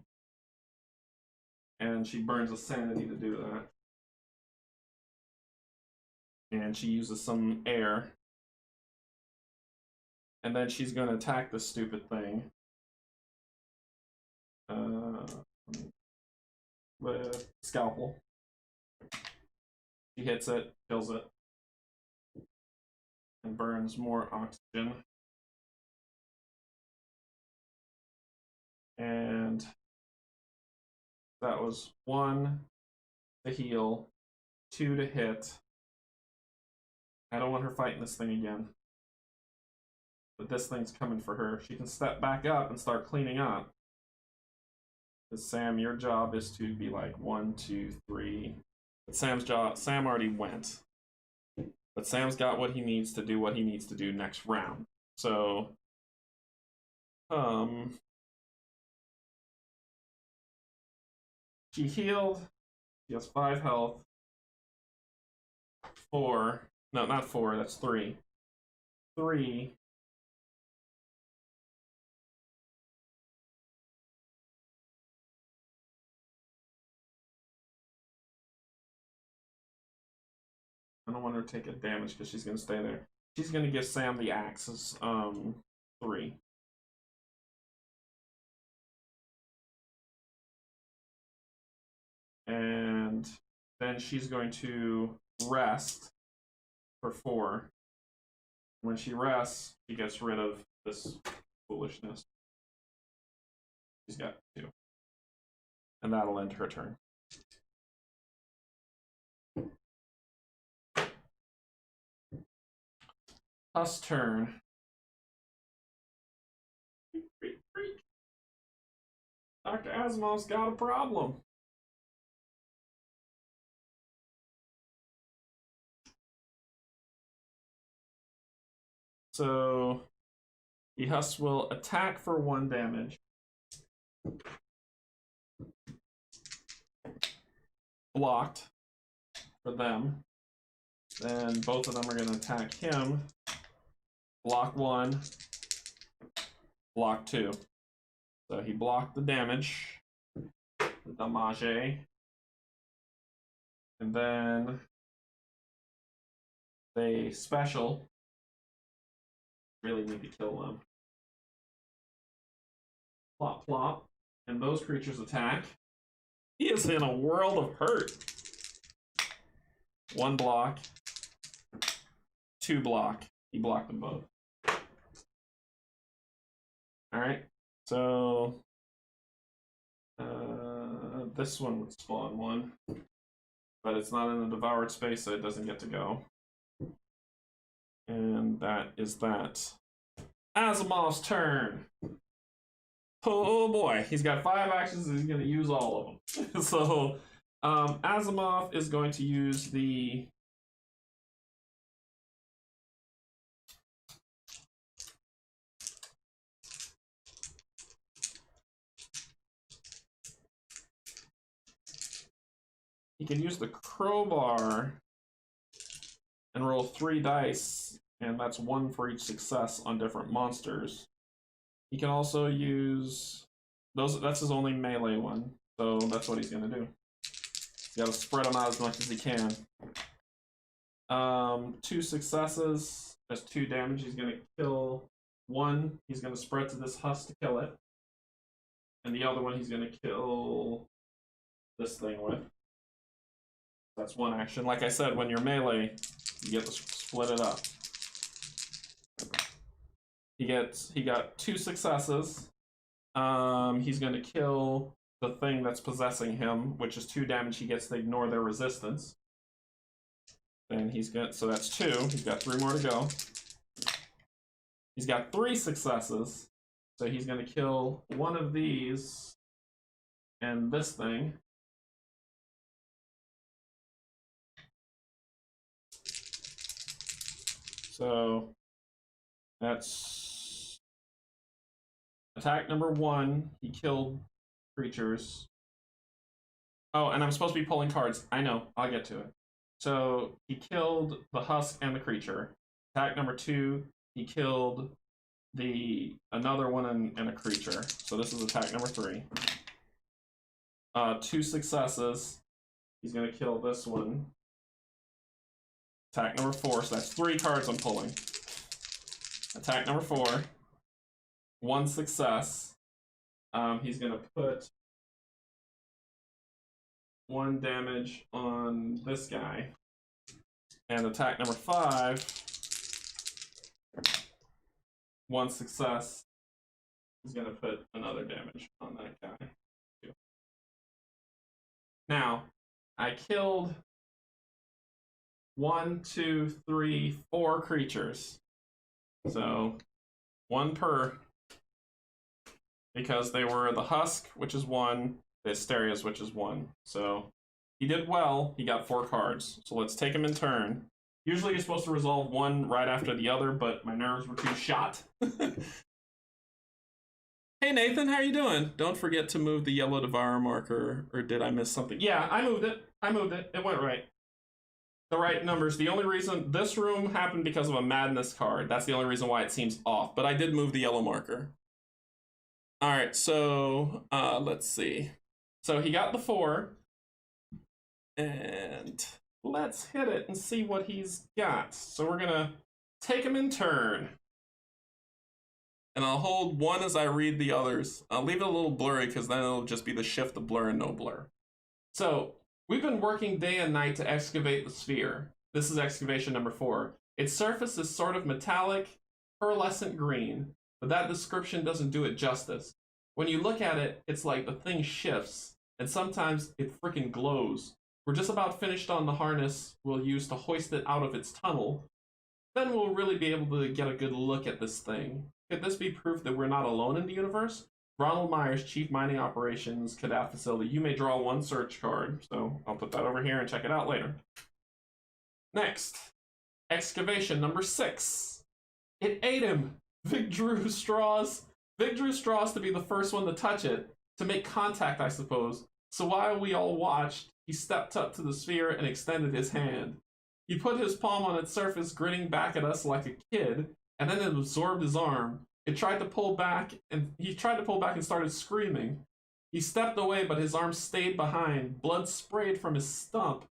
And she burns a sanity to do that. And she uses some air. And then she's going to attack this stupid thing. With scalpel. She hits it, kills it. And burns more oxygen. And that was 1 to heal, 2 to hit. I don't want her fighting this thing again. But this thing's coming for her. She can step back up and start cleaning up. Because Sam, your job is to be like 1, 2, 3. But Sam already went. But Sam's got what he needs to do what he needs to do next round. So Um, she healed. She has 5 health. 4. No, not 4. That's 3. 3. I don't want her to take a damage because she's going to stay there. She's going to give Sam the axes. 3. And then she's going to rest for 4. When she rests, she gets rid of this foolishness. She's got 2. And that'll end her turn. Us turn. Dr. Asimov's got a problem. So the Husk will attack for 1 damage. Blocked for them. Then both of them are going to attack him. Block 1. Block 2. So he blocked the damage. The damage. And then they special. Really need to kill them. Plop, plop. And those creatures attack. He is in a world of hurt. 1 block. 2 block. He blocked them both. Alright. So this one would spawn 1. But it's not in the devoured space, so it doesn't get to go. And that is that. Asimov's turn. Oh boy, he's got 5 actions and he's going to use all of them. So Asimov is going to use the he can use the crowbar and roll 3 dice, and that's 1 for each success on different monsters. He can also use those. That's his only melee one, so that's what he's gonna do. You gotta spread them out as much as he can. 2 successes. That's 2 damage. He's gonna kill 1. He's gonna spread to this Husk to kill it, and the other one he's gonna kill this thing with. That's 1 action. Like I said, when you're melee, you get to split it up. He got 2 successes. He's going to kill the thing that's possessing him, which is 2 damage. He gets to ignore their resistance. Then so that's 2. He's got 3 more to go. He's got 3 successes, so he's going to kill 1 of these and this thing. So that's attack number 1. He killed creatures. Oh, and I'm supposed to be pulling cards. I know. I'll get to it. So he killed the Husk and the creature. Attack number 2. He killed another one and a creature. So this is attack number 3. 2 successes. He's going to kill this one. Attack number 4, so that's 3 cards I'm pulling. Attack number 4. 1 success. He's going to put 1 damage on this guy. And attack number 5. 1 success. He's going to put another damage on that guy. Now, I killed 1, 2, 3, 4 creatures. So 1 per, because they were the Husk, which is 1, the Asterias, which is 1. So he did well. He got 4 cards. So let's take him in turn. Usually you're supposed to resolve 1 right after the other, but my nerves were too shot. Hey Nathan, how you doing? Don't forget to move the yellow Devourer marker, or did I miss something? Yeah, I moved it. I moved it. It went right. The right numbers. The only reason this room happened because of a madness card. That's the only reason why it seems off. But I did move the yellow marker. All right, so let's see. So he got the 4, and let's hit it and see what he's got. So we're gonna take him in turn. And I'll hold 1 as I read the others. I'll leave it a little blurry because then it'll just be the shift of blur and no blur. So, we've been working day and night to excavate the sphere. This is excavation number 4. Its surface is sort of metallic, pearlescent green, but that description doesn't do it justice. When you look at it, it's like the thing shifts, and sometimes it frickin' glows. We're just about finished on the harness we'll use to hoist it out of its tunnel. Then we'll really be able to get a good look at this thing. Could this be proof that we're not alone in the universe? Ronald Myers, Chief Mining Operations, Kadath Facility. You may draw 1 search card, so I'll put that over here and check it out later. Next, excavation number 6. It ate him. Vic drew straws. Vic drew straws to be the first one to touch it, to make contact, I suppose. So while we all watched, he stepped up to the sphere and extended his hand. He put his palm on its surface, grinning back at us like a kid, and then it absorbed his arm. It tried to pull back, and he tried to pull back and started screaming. He stepped away, but his arm stayed behind. Blood sprayed from his stump.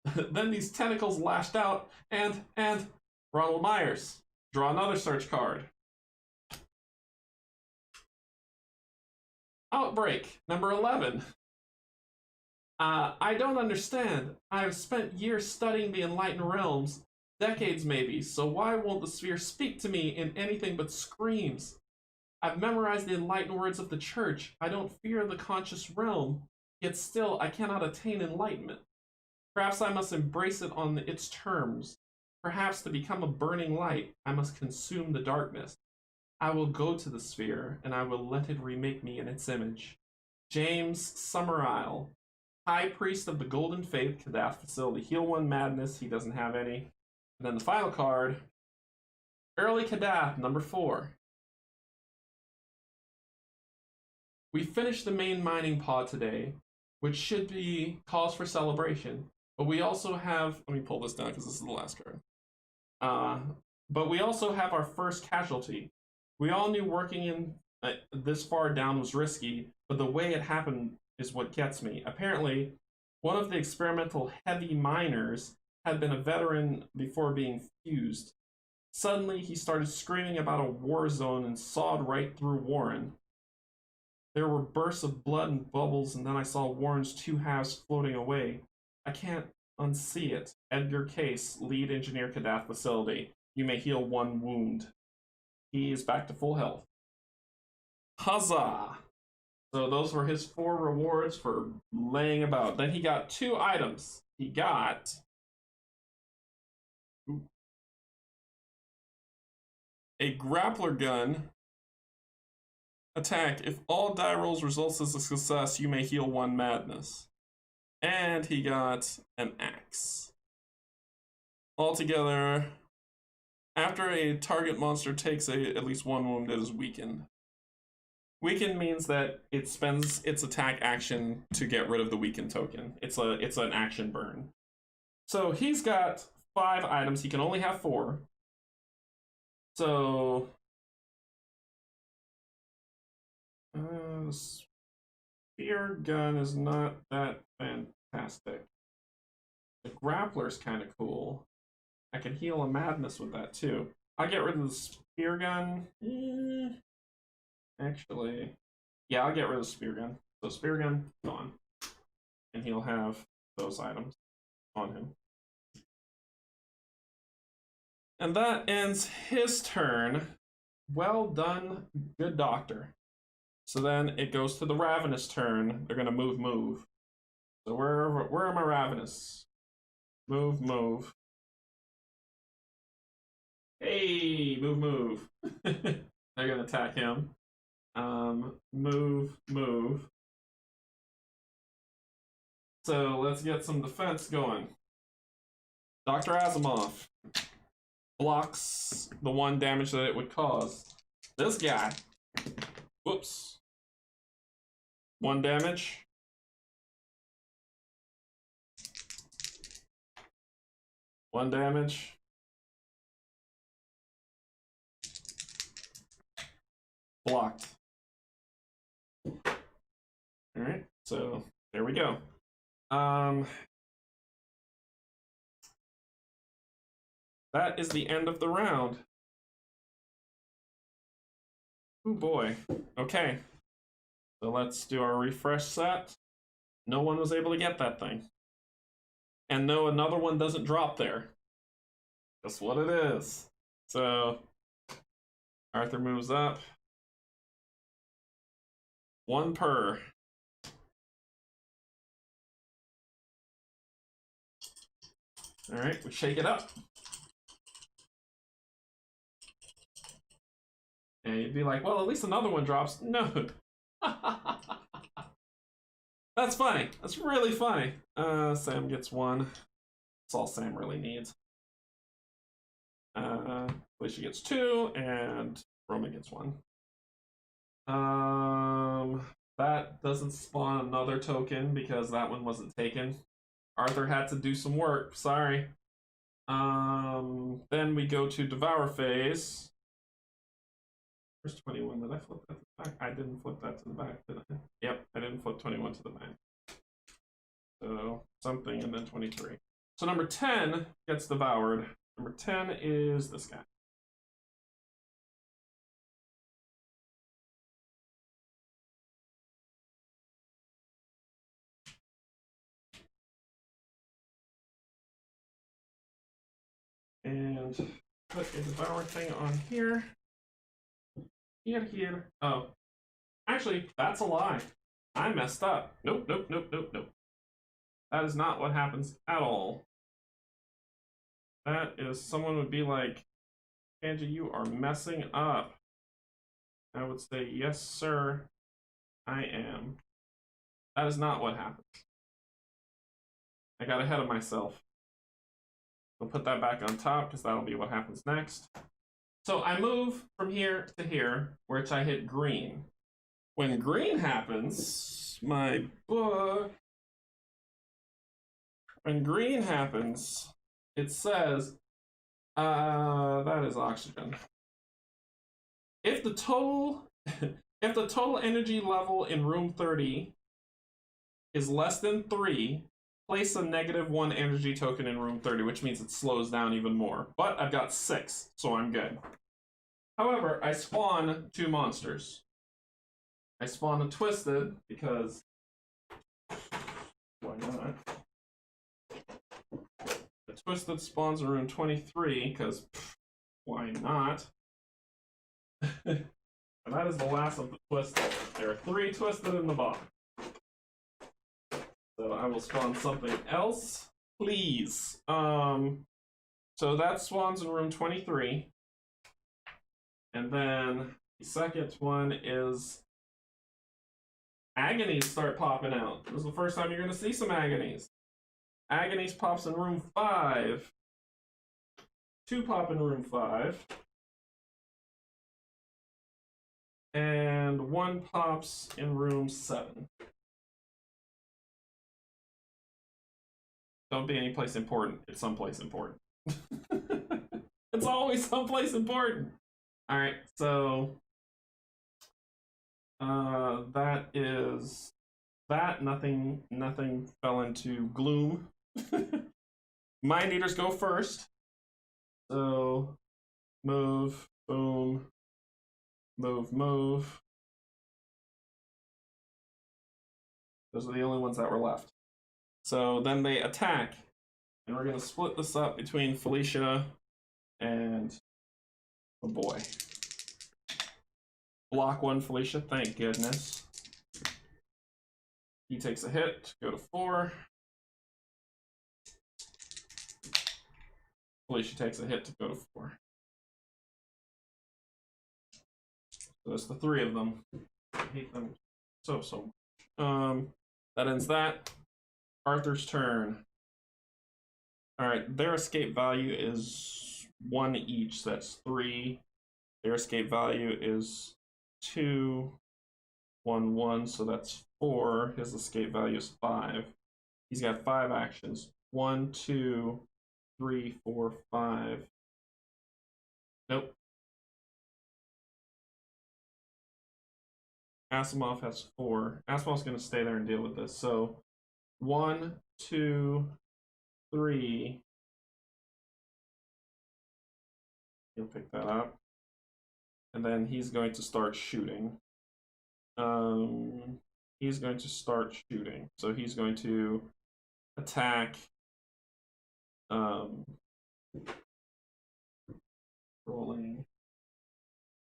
Then these tentacles lashed out, and Ronald Myers. Draw another search card. Outbreak, number 11. I don't understand. I have spent years studying the enlightened realms, decades maybe, so why won't the sphere speak to me in anything but screams? I've memorized the enlightened words of the church. I don't fear the conscious realm, yet still I cannot attain enlightenment. Perhaps I must embrace it on its terms. Perhaps to become a burning light, I must consume the darkness. I will go to the sphere, and I will let it remake me in its image. James Summerisle, High Priest of the Golden Faith, Kadath Facility. Heal 1 madness, he doesn't have any. And then the final card, Early Kadath, number 4. We finished the main mining pod today, which should be cause for celebration. But we also have, let me pull this down because this is the last card. But we also have our first casualty. We all knew working in this far down was risky, but the way it happened is what gets me. Apparently, one of the experimental heavy miners had been a veteran before being fused. Suddenly, he started screaming about a war zone and sawed right through Warren. There were bursts of blood and bubbles, and then I saw Warren's 2 halves floating away. I can't unsee it. Edgar Case, Lead Engineer, Kadath Facility. You may heal 1 wound. He is back to full health. Huzzah! So those were his 4 rewards for laying about. Then he got 2 items. He got a grappler gun. Attack. If all die rolls results as a success, you may heal 1 madness. And he got an axe. Altogether, after a target monster takes at least 1 wound, it is weakened. Weaken means that it spends its attack action to get rid of the weaken token. It's an action burn. So he's got 5 items. He can only have 4. So spear gun is not that fantastic. The grappler's kind of cool. I can heal a madness with that too. I'll get rid of the spear gun. Actually, yeah, I'll get rid of the spear gun. So spear gun, gone. And he'll have those items on him. And that ends his turn. Well done, good doctor. So then it goes to the Ravenous turn. They're gonna move. So where are my Ravenous? Move. Hey, move. They're gonna attack him. Move. So let's get some defense going. Dr. Asimov blocks the 1 damage that it would cause. This guy Whoops. 1 damage. One damage. Blocked. Alright, so there we go. That is the end of the round. Oh boy. Okay. So let's do our refresh set. No one was able to get that thing. And no, another one doesn't drop there. That's what it is. So Arthur moves up. 1 per. Alright, we shake it up. And you'd be like, well, at least another one drops. No. That's funny. That's really funny. Sam gets 1. That's all Sam really needs. Felicia gets 2, and Roman gets 1. That doesn't spawn another token because that one wasn't taken. Arthur had to do some work. Sorry. Then we go to Devour phase. Where's 21? Did I flip that to the back? I didn't flip that to the back, did I? Yep, I didn't flip 21 to the back. So something and then 23. So number 10 gets devoured. Number 10 is this guy. And put a devour thing on here. Here. Oh. Actually, that's a lie. I messed up. Nope. That is not what happens at all. That is, someone would be like, Canje, you are messing up. I would say, yes, sir, I am. That is not what happens. I got ahead of myself. We'll put that back on top because that'll be what happens next. So I move from here to here, which I hit green. When green happens, my book. When green happens, it says, that is oxygen. If the total energy level in room 30 is less than 3, place a -1 energy token in room 30, which means it slows down even more. But I've got 6, so I'm good. However, I spawn 2 monsters. I spawn a Twisted because why not? The Twisted spawns in room 23 because why not? And that is the last of the Twisted. There are 3 Twisted in the bottom. So I will spawn something else, please. So that spawns in room 23. And then the second one is Agonies start popping out. This is the first time you're going to see some Agonies. Agonies pops in room 5. 2 pop in room 5. And 1 pops in room 7. Don't be any place important. It's someplace important. It's always someplace important. All right, so that is that. Nothing fell into gloom. Mind Eaters go first. So move, boom, move. Those are the only ones that were left. So then they attack, and we're going to split this up between Felicia and the boy. Block 1, Felicia, thank goodness. He takes a hit, go to 4. Felicia takes a hit to go to 4. So that's the 3 of them. I hate them so much. That ends that. Arthur's turn. Alright, their escape value is 1 each, so that's 3. Their escape value is 2. 1, 1, so that's 4. His escape value is 5. He's got 5 actions. 1, 2, 3, 4, 5. Nope. Asimov has 4. Asimov's going to stay there and deal with this. So 1, 2, 3. He'll pick that up. And then he's going to start shooting. He's going to start shooting. So he's going to attack. Rolling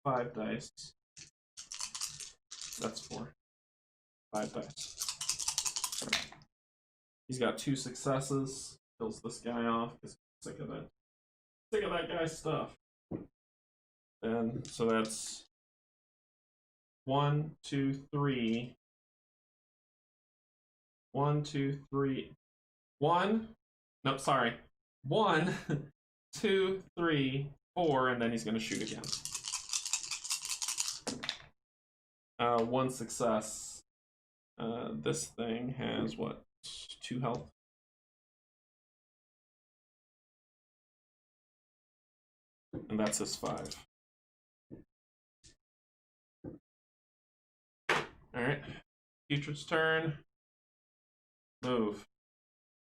5 dice. That's 4. 5 dice. He's got 2 successes. Kills this guy off because he's sick of that. Sick of that guy's stuff. And so that's 1, 2, 3. 1, 2, 3. 1. No, sorry. 1, 2, 3, 4, and then he's going to shoot again. 1 success. This thing has what? 2 health. And that's his 5. Alright. Putrid's turn. Move.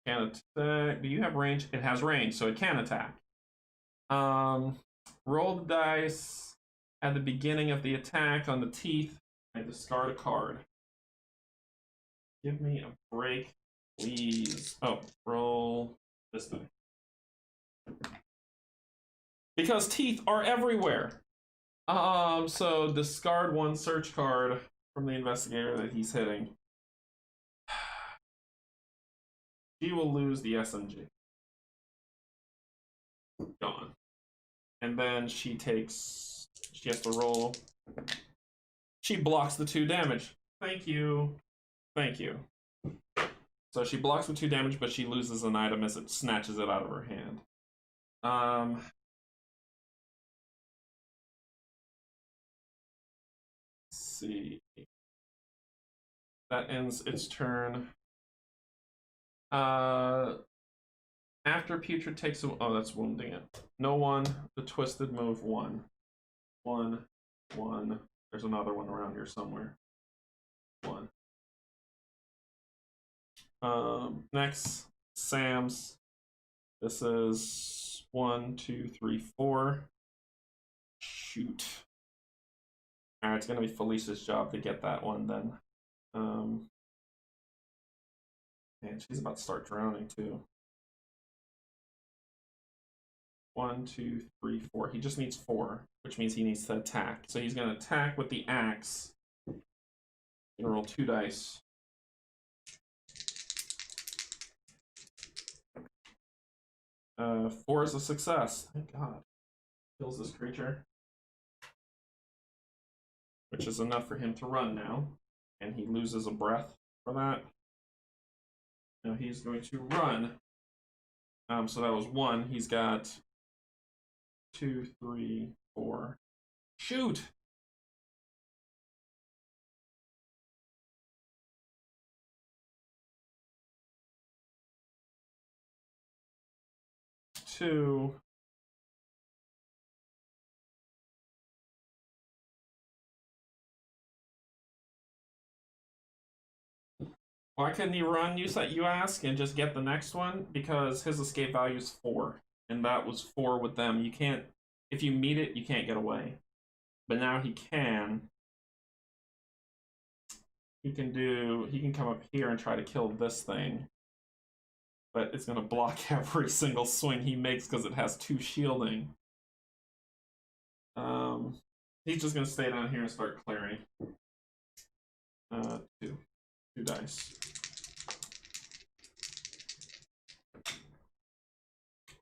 Can attack. Do you have range? It has range, so it can attack. Roll the dice at the beginning of the attack on the teeth and discard a card. Give me a break, please. Oh, roll this die. Because teeth are everywhere. So discard 1 search card from the investigator that he's hitting. She will lose the SMG. Gone. And then she has to roll. She blocks the 2 damage. Thank you. Thank you. So she blocks the 2 damage, but she loses an item as it snatches it out of her hand. Let's see. That ends its turn. After Putrid takes a... Oh, that's wounding it. No 1. The twisted move 1. 1. 1. There's another one around here somewhere. 1. Next, Sam's. This is 1, 2, 3, 4. Shoot. Alright, it's gonna be Felicia's job to get that one then. Man, she's about to start drowning too. 1, 2, 3, 4. He just needs 4, which means he needs to attack. So he's gonna attack with the axe. He's gonna roll 2 dice. Four is a success. Thank God. Kills this creature. Which is enough for him to run now. And he loses a breath for that. Now he's going to run. So that was 1. He's got 2, 3, 4. Shoot! Two. Why couldn't he run, you ask, and just get the next one? Because his escape value is 4. And that was 4 with them. You can't, if you meet it, you can't get away. But now he can. He can come up here and try to kill this thing. But it's going to block every single swing he makes because it has 2 shielding. He's just going to stay down here and start clearing. 2 dice.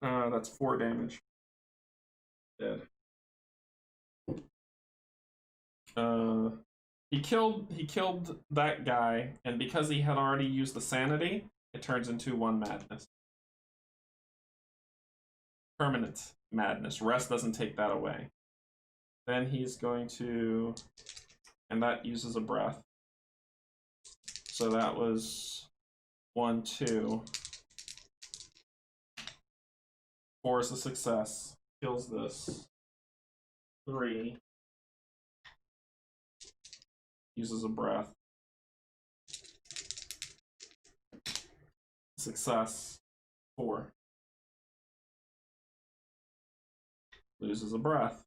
That's 4 damage. Dead. He killed that guy, and because he had already used the sanity, it turns into 1 madness. Permanent madness. Rest doesn't take that away. Then he's going to and that uses a breath. So that was 1, 2. 4 is a success. Kills this. 3 uses a breath. Success. 4 loses a breath.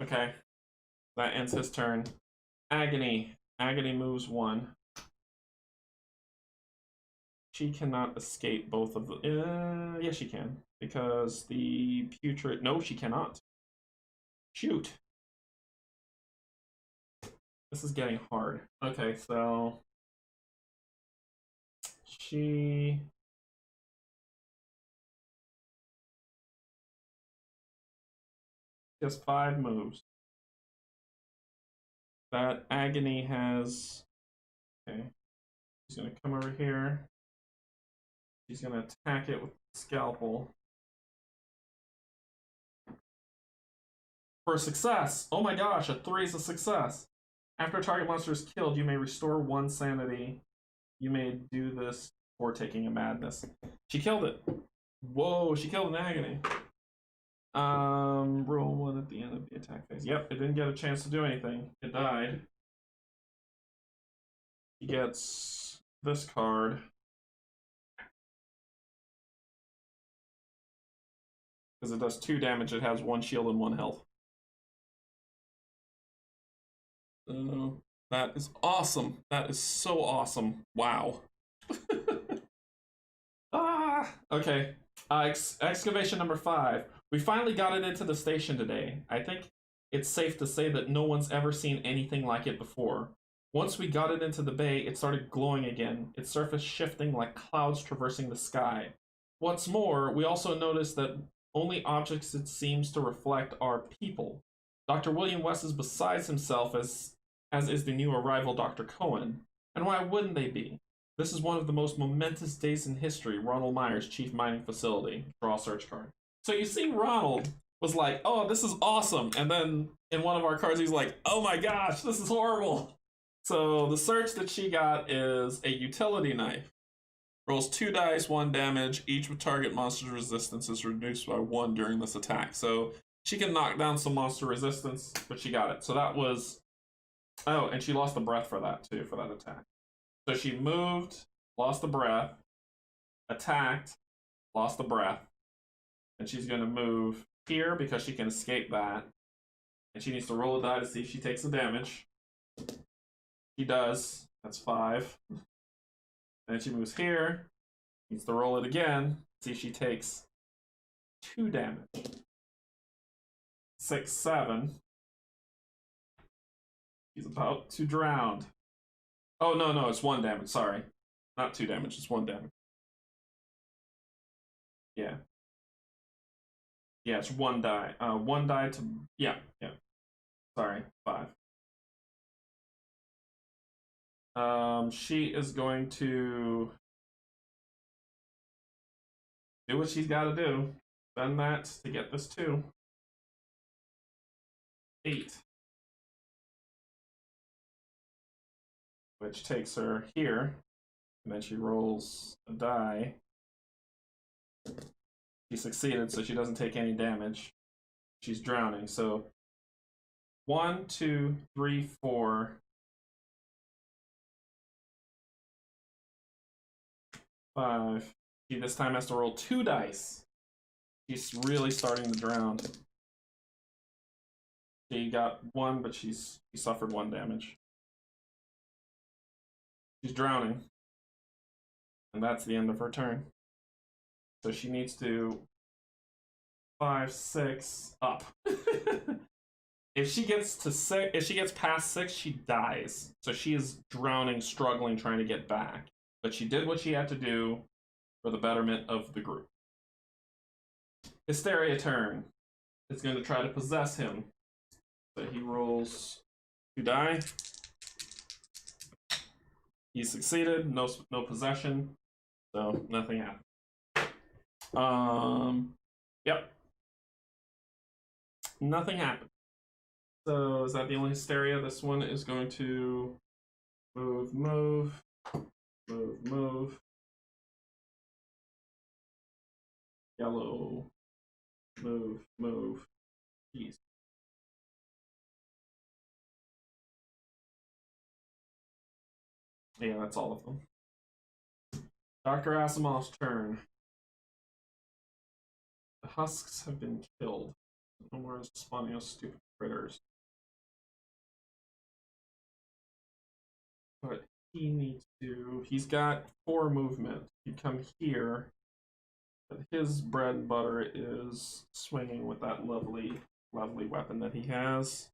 Okay, that ends his turn. Agony. Agony moves 1. She cannot escape both of the. Yes, she can. Because the putrid. No, she cannot. Shoot. This is getting hard. Okay, so. She. Has 5 moves. That agony has. Okay. She's gonna come over here. She's gonna attack it with the scalpel. For a success! Oh my gosh, a 3 is a success. After a target monster is killed, you may restore 1 sanity. You may do this before taking a madness. She killed it. Whoa, she killed an agony. Roll 1 at the end of the attack phase. Yep, it didn't get a chance to do anything. It died. He gets this card. Because it does 2 damage, it has 1 shield and 1 health. That is awesome. That is so awesome. Wow. Okay. Excavation number 5. We finally got it into the station today. I think it's safe to say that no one's ever seen anything like it before. Once we got it into the bay, it started glowing again, its surface shifting like clouds traversing the sky. What's more, we also noticed that only objects it seems to reflect are people. Dr. William West is besides himself, as is the new arrival Dr. Cohen. And why wouldn't they be? This is one of the most momentous days in history, Ronald Myers, Chief Mining Facility. Draw search card. So you see Ronald was like, oh, this is awesome. And then in one of our cards, he's like, oh my gosh, this is horrible. So the search that she got is a utility knife. Rolls 2 dice, 1 damage. Each with target monster's resistance is reduced by 1 during this attack. So she can knock down some monster resistance, but she got it. So that was... Oh, and she lost the breath for that, too, for that attack. So she moved, lost the breath, attacked, lost the breath. And she's going to move here because she can escape that. And she needs to roll a die to see if she takes the damage. She does. That's 5. And then she moves here. Needs to roll it again. See if she takes 2 damage. 6, 7. She's about to drown. Oh, no, it's 1 damage. Sorry. Not 2 damage. It's 1 damage. Yeah. Yeah, it's 1 die. 1 die to... Yeah. Sorry. 5. She is going to do what she's got to do. Spend that to get this 2. 8. Which takes her here. And then she rolls a die. She succeeded, so she doesn't take any damage. She's drowning. So 1, 2, 3, 4. 5. She this time has to roll 2 dice. She's really starting to drown. She got 1, but she suffered 1 damage. She's drowning. And that's the end of her turn. So she needs to 5, 6 up. If she gets to 6, if she gets past 6, she dies. So she is drowning, struggling, trying to get back. But she did what she had to do for the betterment of the group. Hysteria turn. It's going to try to possess him. So he rolls 2 die. He succeeded. No possession. So nothing happened. Yep. Nothing happened. So is that the only hysteria? This one is going to move, move, move, move. Yellow, move, move. Jeez. Yeah, that's all of them. Dr. Asimov's turn. The husks have been killed. No more spawning those stupid critters. But he needs to. He's got 4 movement. He'd come here. But his bread and butter is swinging with that lovely, lovely weapon that he has.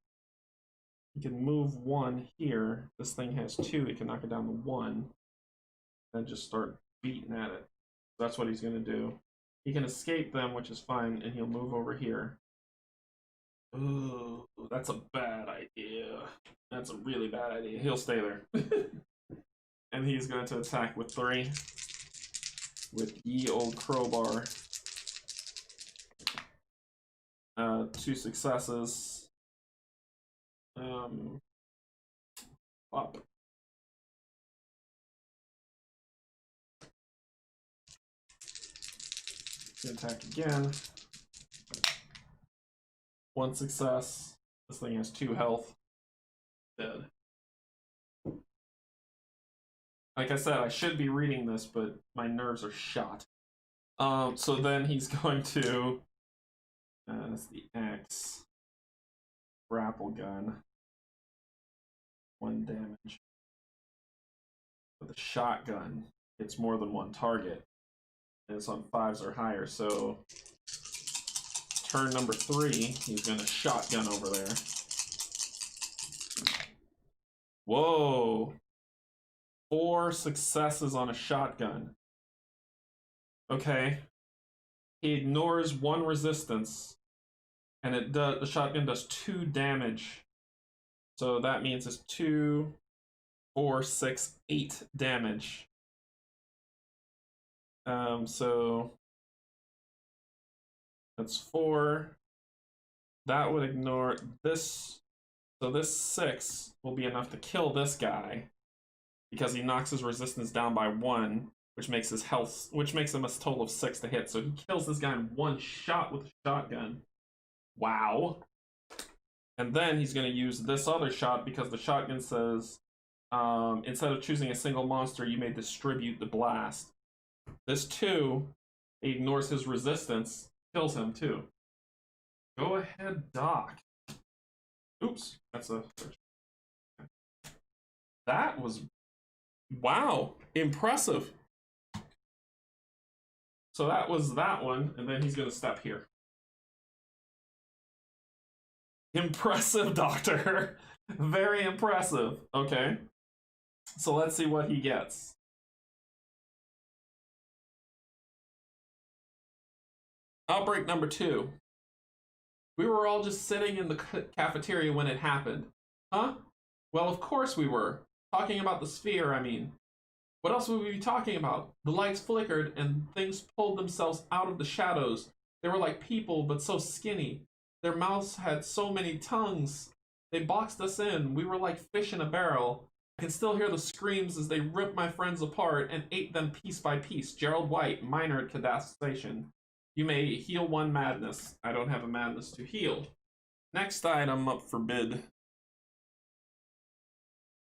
He can move 1 here. This thing has 2. He can knock it down to 1. And just start beating at it. That's what he's going to do. He can escape them, which is fine, and he'll move over here. Ooh, that's a bad idea. That's a really bad idea. He'll stay there. And he's going to attack with 3. With ye old crowbar. 2 successes. Up. Attack again. 1 success. This thing has 2 health. Dead. Like I said, I should be reading this, but my nerves are shot. So then he's going to. That's the axe. Grapple gun. 1 damage. With a shotgun, it's more than 1 target. And it's on 5s or higher, so turn number 3, he's gonna shotgun over there. Whoa! 4 successes on a shotgun. Okay. He ignores 1 resistance, and the shotgun does 2 damage. So that means it's 2, 4, 6, 8 damage. So that's 4. That would ignore this. So this 6 will be enough to kill this guy because he knocks his resistance down by 1, which makes his health, which makes him a total of 6 to hit. So he kills this guy in 1 shot with a shotgun. Wow. And then he's going to use this other shot because the shotgun says, instead of choosing a single monster, you may distribute the blast. This 2, he ignores his resistance, kills him too. Go ahead, Doc. Oops, that's a. That was. Wow, impressive. So that was that one, and then he's gonna step here. Impressive, Doctor. Very impressive. Okay. So let's see what he gets. Outbreak number 2. We were all just sitting in the cafeteria when it happened. Huh? Well, of course we were. Talking about the sphere, I mean. What else would we be talking about? The lights flickered and things pulled themselves out of the shadows. They were like people, but so skinny. Their mouths had so many tongues. They boxed us in. We were like fish in a barrel. I can still hear the screams as they ripped my friends apart and ate them piece by piece. Gerald White, minor at Cadath Station. You may heal 1 madness. I don't have a madness to heal. Next item up for bid.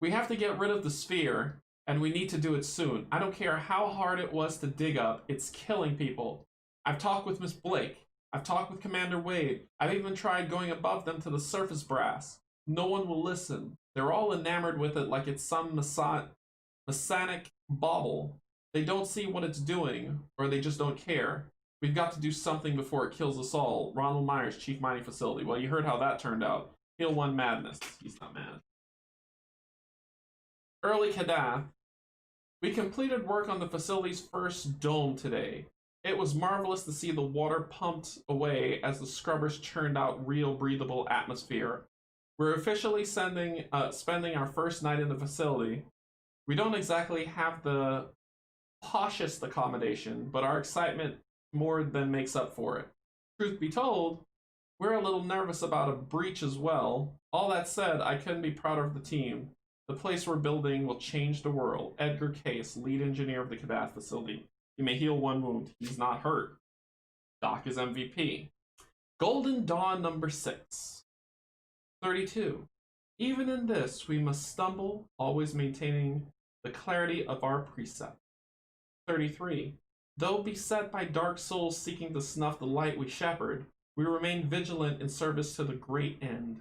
We have to get rid of the sphere, and we need to do it soon. I don't care how hard it was to dig up, it's killing people. I've talked with Miss Blake. I've talked with Commander Wade. I've even tried going above them to the surface brass. No one will listen. They're all enamored with it like it's some messianic bauble. They don't see what it's doing, or they just don't care. We've got to do something before it kills us all. Ronald Myers, Chief Mining Facility. Well, you heard how that turned out. Heal 1 madness. He's not mad. Early Cadath. We completed work on the facility's first dome today. It was marvelous to see the water pumped away as the scrubbers churned out real breathable atmosphere. We're officially spending our first night in the facility. We don't exactly have the poshest accommodation, but our excitement more than makes up for it. Truth be told, We're a little nervous about a breach as well. All that said, I couldn't be prouder of the team. The place we're building will change the world. Edgar Case, lead engineer of the Kadath facility. He may heal one wound. He's not hurt. Doc is MVP. Golden Dawn number 6. 32. Even in this, we must stumble, always maintaining the clarity of our precept. 33. Though beset by dark souls seeking to snuff the light we shepherd, we remain vigilant in service to the great end.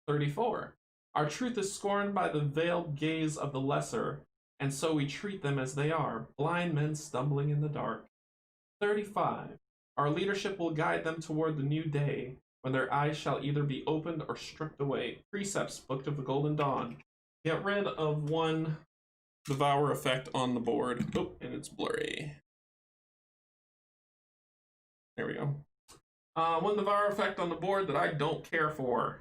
34. Our truth is scorned by the veiled gaze of the lesser, and so we treat them as they are, blind men stumbling in the dark. 35. Our leadership will guide them toward the new day, when their eyes shall either be opened or stripped away. Precepts, Book of the Golden Dawn. Get rid of one Devour effect on the board. Oh, and it's blurry. There we go. One Devour effect on the board that I don't care for.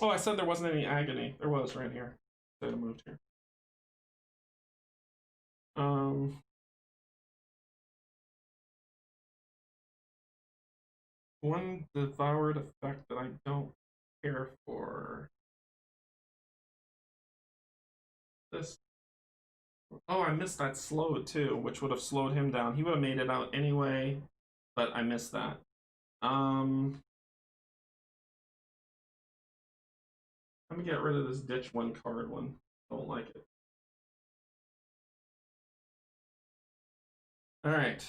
Oh, I said there wasn't any agony. There was right here. I should have moved here. One devoured effect that I don't care for. This. Oh, I missed that slow too, which would have slowed him down. He would have made it out anyway, but I missed that. Let me get rid of this ditch one card one. Don't like it. All right.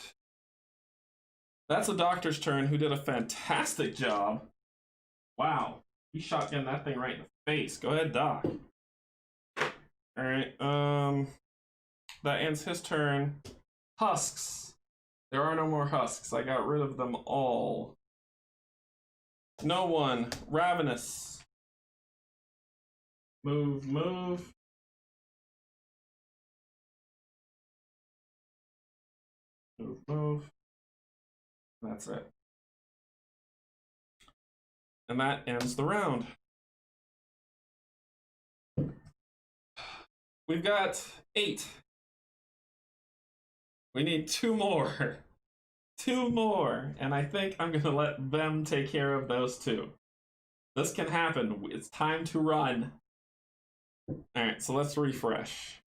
That's the doctor's turn, who did a fantastic job. Wow. He shotgunned that thing right in the face. Go ahead, Doc. All right. That ends his turn. Husks. There are no more husks. I got rid of them all. No one. Ravenous. Move, move. Move, move. That's it. And that ends the round. We've got 8. We need 2 more. 2 more. And I think I'm going to let them take care of those 2. This can happen. It's time to run. Alright, so let's refresh.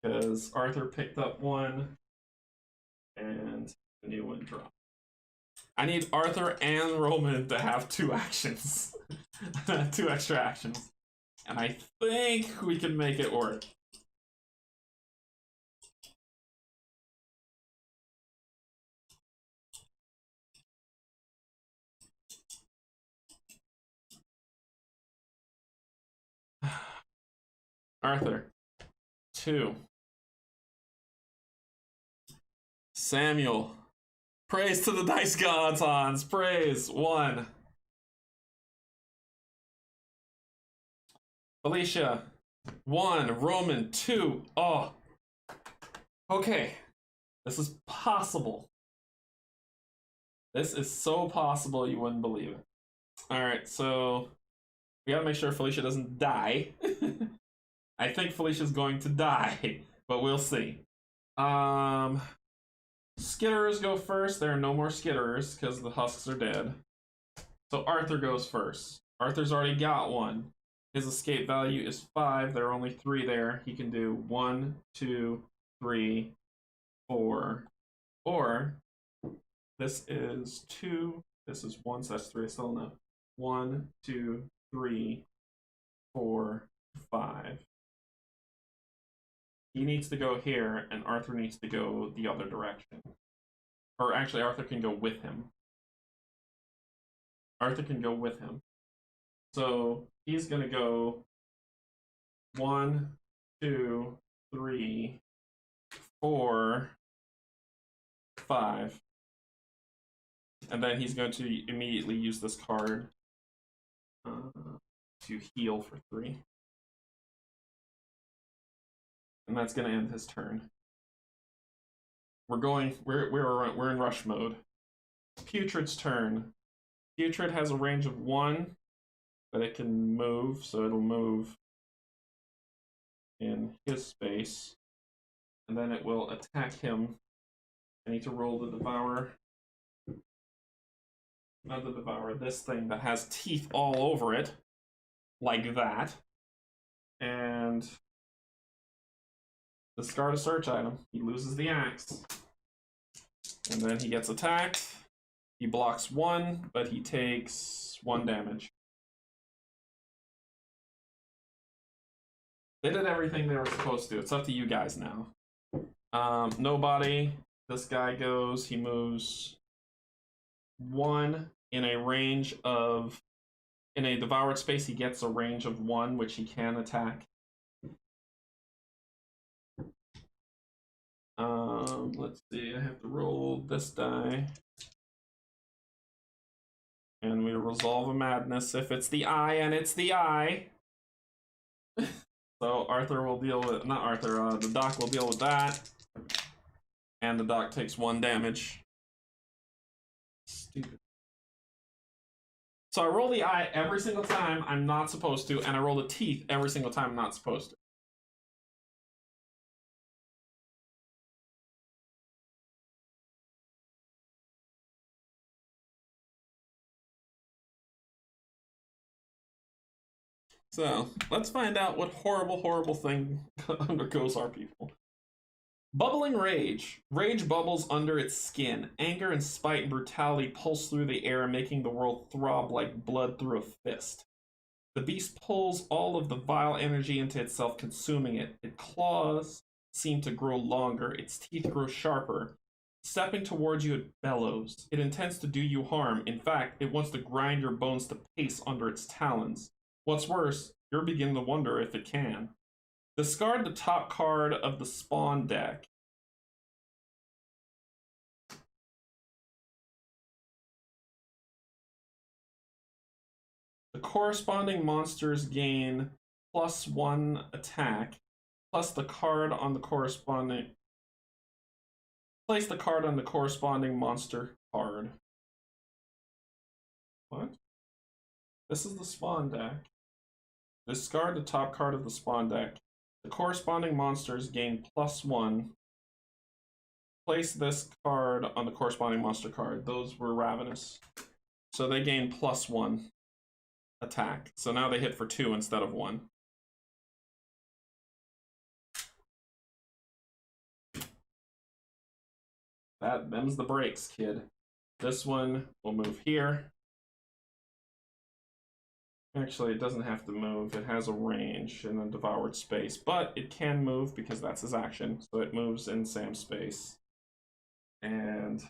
Because Arthur picked up 1. And the new one dropped. I need Arthur and Roman to have 2 actions. 2 extra actions. And I think we can make it work. Arthur. 2. Samuel. Praise to the dice gods, Hans. Praise. 1. Felicia. 1. Roman. 2. Oh. Okay. This is possible. This is so possible you wouldn't believe it. Alright, so we gotta make sure Felicia doesn't die. I think Felicia's going to die, but we'll see. Skitterers go first. There are no more skitterers because the husks are dead. So Arthur goes first. Arthur's already got 1. His escape value is 5. There are only 3 there. He can do 1, 2, 3, 4. Or this is 2. This is 1, so that's 3. Still enough. 1, 2, 3, 4, 5. He needs to go here, and Arthur needs to go the other direction. Or actually, Arthur can go with him. Arthur can go with him. So he's going to go 1, 2, 3, 4, 5. And then he's going to immediately use this card to heal for 3. And that's going to end his turn. We're in rush mode. Putrid's turn. Putrid has a range of 1, but it can move, so it'll move in his space, and then it will attack him. I need to roll the devour. Not the devour, this thing that has teeth all over it, like that. And discard a search item. He loses the axe. And then he gets attacked. He blocks 1, but he takes 1 damage. They did everything they were supposed to. It's up to you guys now. Nobody. This guy goes, he moves 1 in a range of, in a devoured space, he gets a range of 1, which he can attack. Let's see, I have to roll this die. And we resolve a madness if it's the eye, and it's the eye. So Arthur will deal with, not Arthur, the doc will deal with that. And the doc takes 1 damage. Stupid. So I roll the eye every single time I'm not supposed to, and I roll the teeth every single time I'm not supposed to. So, let's find out what horrible, horrible thing undergoes our people. Bubbling rage. Rage bubbles under its skin. Anger and spite and brutality pulse through the air, making the world throb like blood through a fist. The beast pulls all of the vile energy into itself, consuming it. Its claws seem to grow longer. Its teeth grow sharper. Stepping towards you, it bellows. It intends to do you harm. In fact, it wants to grind your bones to paste under its talons. What's worse, you're beginning to wonder if it can. Discard the top card of the spawn deck. The corresponding monsters gain +1 attack, plus the card on the corresponding... Place the card on the corresponding monster card. What? This is the spawn deck. Discard the top card of the spawn deck. The corresponding monsters gain +1. Place this card on the corresponding monster card. Those were ravenous. So they gain +1 attack. So now they hit for 2 instead of 1. Them's the breaks, kid. This one will move here. Actually, it doesn't have to move. It has a range in the devoured space, but it can move because that's his action. So it moves in Sam's space. And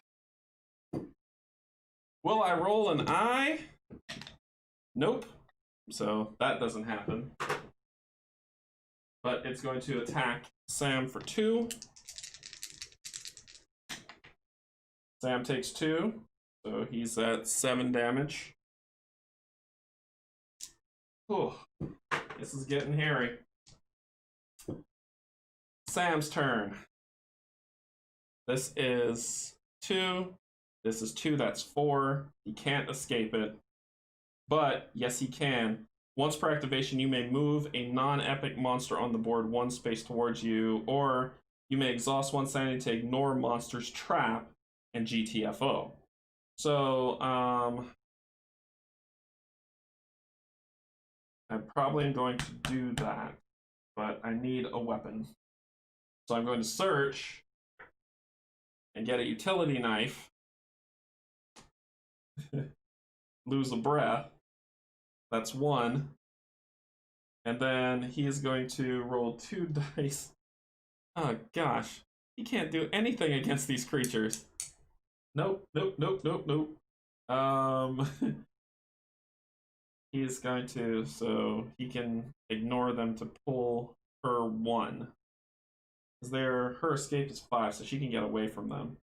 will I roll an eye? Nope. So that doesn't happen. But it's going to attack Sam for 2. Sam takes 2, so he's at 7 damage. Oh, this is getting hairy. Sam's turn. This is 2. This is 2, that's 4. He can't escape it. But, yes he can. Once per activation, you may move a non-epic monster on the board 1 space towards you, or you may exhaust 1 sanity to ignore monster's trap and GTFO. So, I probably am going to do that, but I need a weapon. So I'm going to search and get a utility knife. Lose a breath. That's 1. And then he is going to roll 2 dice. Oh gosh, he can't do anything against these creatures. Nope, nope, nope, nope, nope. He's going to, so he can ignore them to pull her 1. Because her escape is 5, so she can get away from them.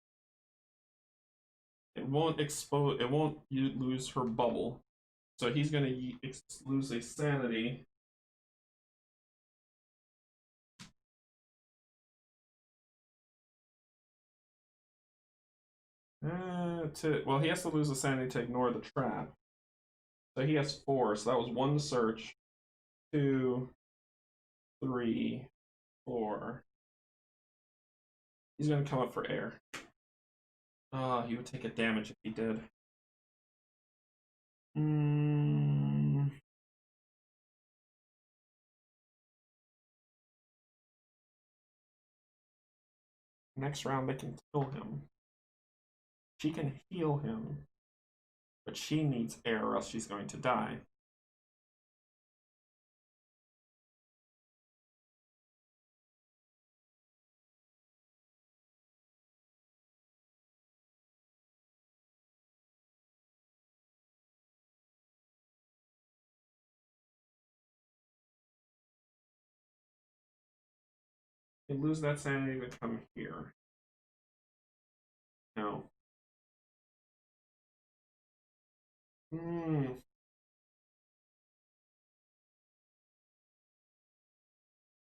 It won't expose, it won't lose her bubble. So he's going to lose a sanity. Well, he has to lose a sanity to ignore the trap. So he has 4, so that was 1 to search, 2, 3, 4. He's gonna come up for air. Oh, he would take a damage if he did. Next round they can kill him. She can heal him, but she needs air or else she's going to die. You lose that sanity to come here. No.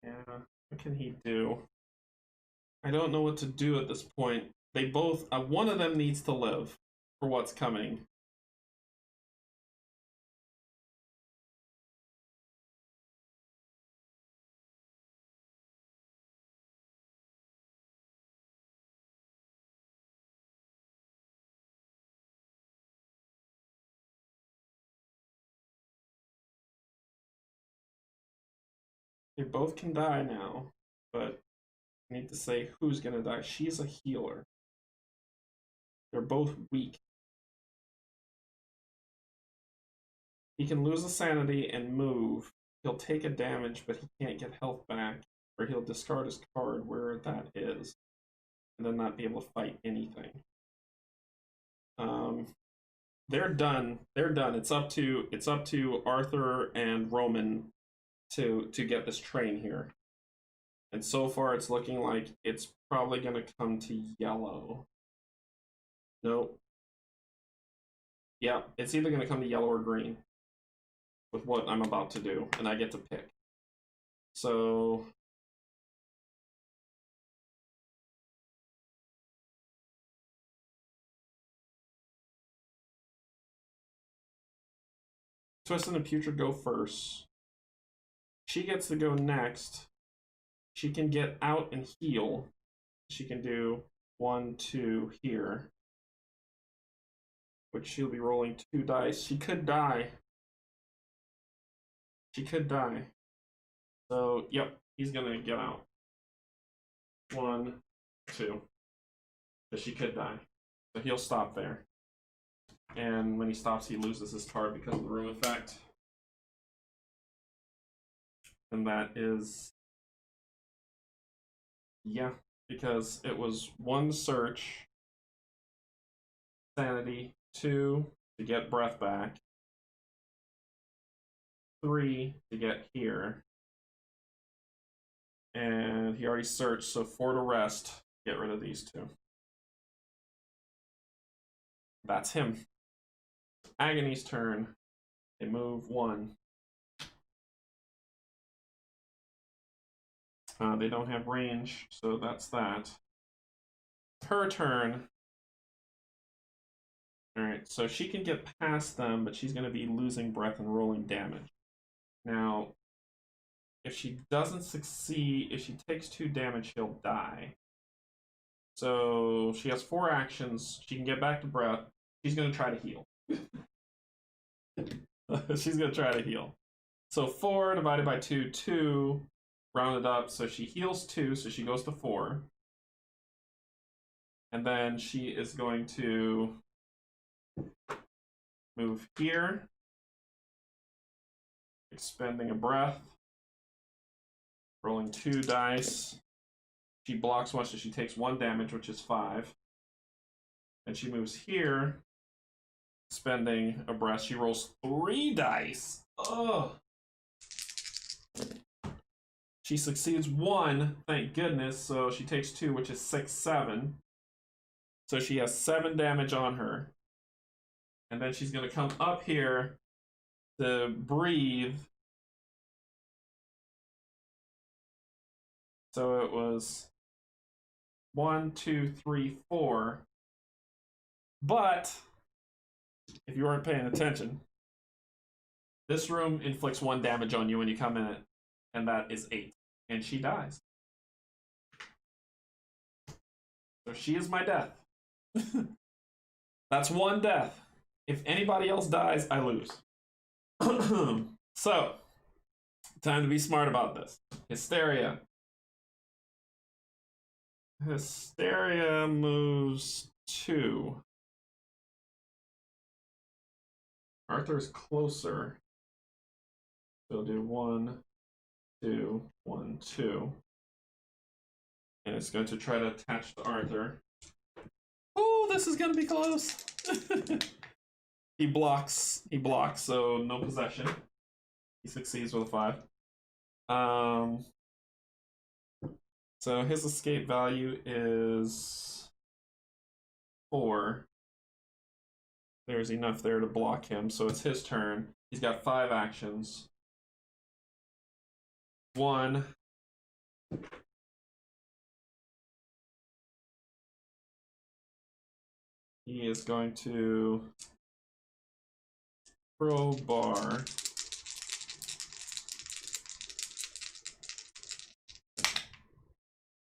Yeah, what can he do? I don't know what to do at this point. They both, one of them needs to live for what's coming. They both can die now, but I need to say who's gonna die. She's a healer. They're both weak. He can lose a sanity and move. He'll take a damage, but he can't get health back, or he'll discard his card where that is, and then not be able to fight anything. They're done. They're done. It's up to Arthur and Roman to get this train here. And so far it's looking like it's probably gonna come to yellow. Nope. Yeah, it's either gonna come to yellow or green with what I'm about to do, and I get to pick. So Twisted and Putrid go first. She gets to go next. She can get out and heal. She can do 1, 2 here. Which she'll be rolling 2 dice. She could die. She could die. So, yep, he's gonna get out. 1, 2. But she could die. So he'll stop there. And when he stops, he loses his card because of the room effect. And that is... yeah, because it was 1 search, sanity, 2 to get breath back, 3 to get here, and he already searched, so 4 to rest. Get rid of these 2. That's him. Agony's turn. They move 1. They don't have range, so that's that. Her turn. Alright, so she can get past them, but she's going to be losing breath and rolling damage. Now, if she doesn't succeed, if she takes 2 damage, she'll die. So she has 4 actions. She can get back to breath. She's going to try to heal. She's going to try to heal. So 4 divided by 2, 2. Rounded up, so she heals 2, so she goes to 4. And then she is going to move here, expending a breath, rolling 2 dice. She blocks 1, so she takes 1 damage, which is 5. And she moves here, spending a breath. She rolls 3 dice. Ugh. She succeeds 1, thank goodness, so she takes 2, which is 6, 7. So she has 7 damage on her. And then she's going to come up here to breathe. So it was 1, 2, 3, 4. But, if you weren't paying attention, this room inflicts 1 damage on you when you come in it, and that is 8. And she dies. So she is my death. That's one death. If anybody else dies, I lose. So, time to be smart about this. Hysteria. Hysteria moves 2. Arthur's closer. So do 1, 2, 1, 2. And it's going to try to attach to Arthur. Oh, this is going to be close. He blocks, so no possession. He succeeds with a 5. So his escape value is 4. There's enough there to block him, so it's his turn. He's got 5 actions. 1. He is going to crowbar.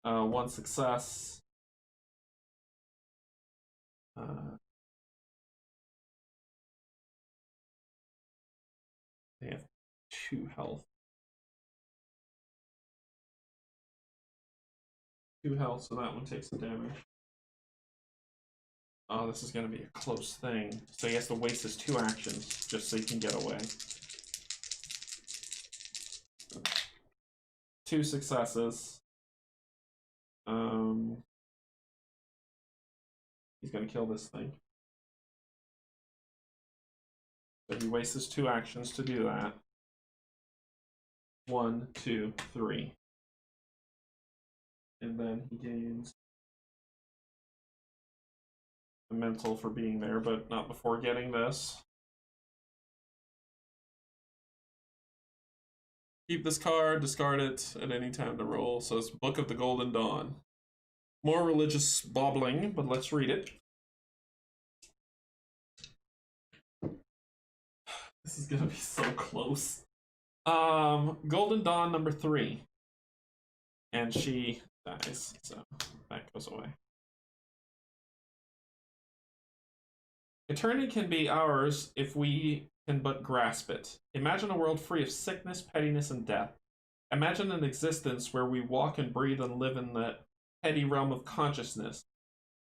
One success. They have 2 health. 2 health, so that one takes the damage. Oh, this is going to be a close thing. So he has to waste his 2 actions just so he can get away. 2 successes. He's going to kill this thing. So he wastes his 2 actions to do that. 1, 2, 3. And then he gains a mental for being there, but not before getting this. Keep this card, discard it at any time to roll. So it's Book of the Golden Dawn. More religious bobbling, but let's read it. This is gonna be so close. Golden Dawn number 3. And she dies, so that goes away. Eternity can be ours if we can but grasp it. Imagine a world free of sickness, pettiness, and death. Imagine an existence where we walk and breathe and live in the petty realm of consciousness,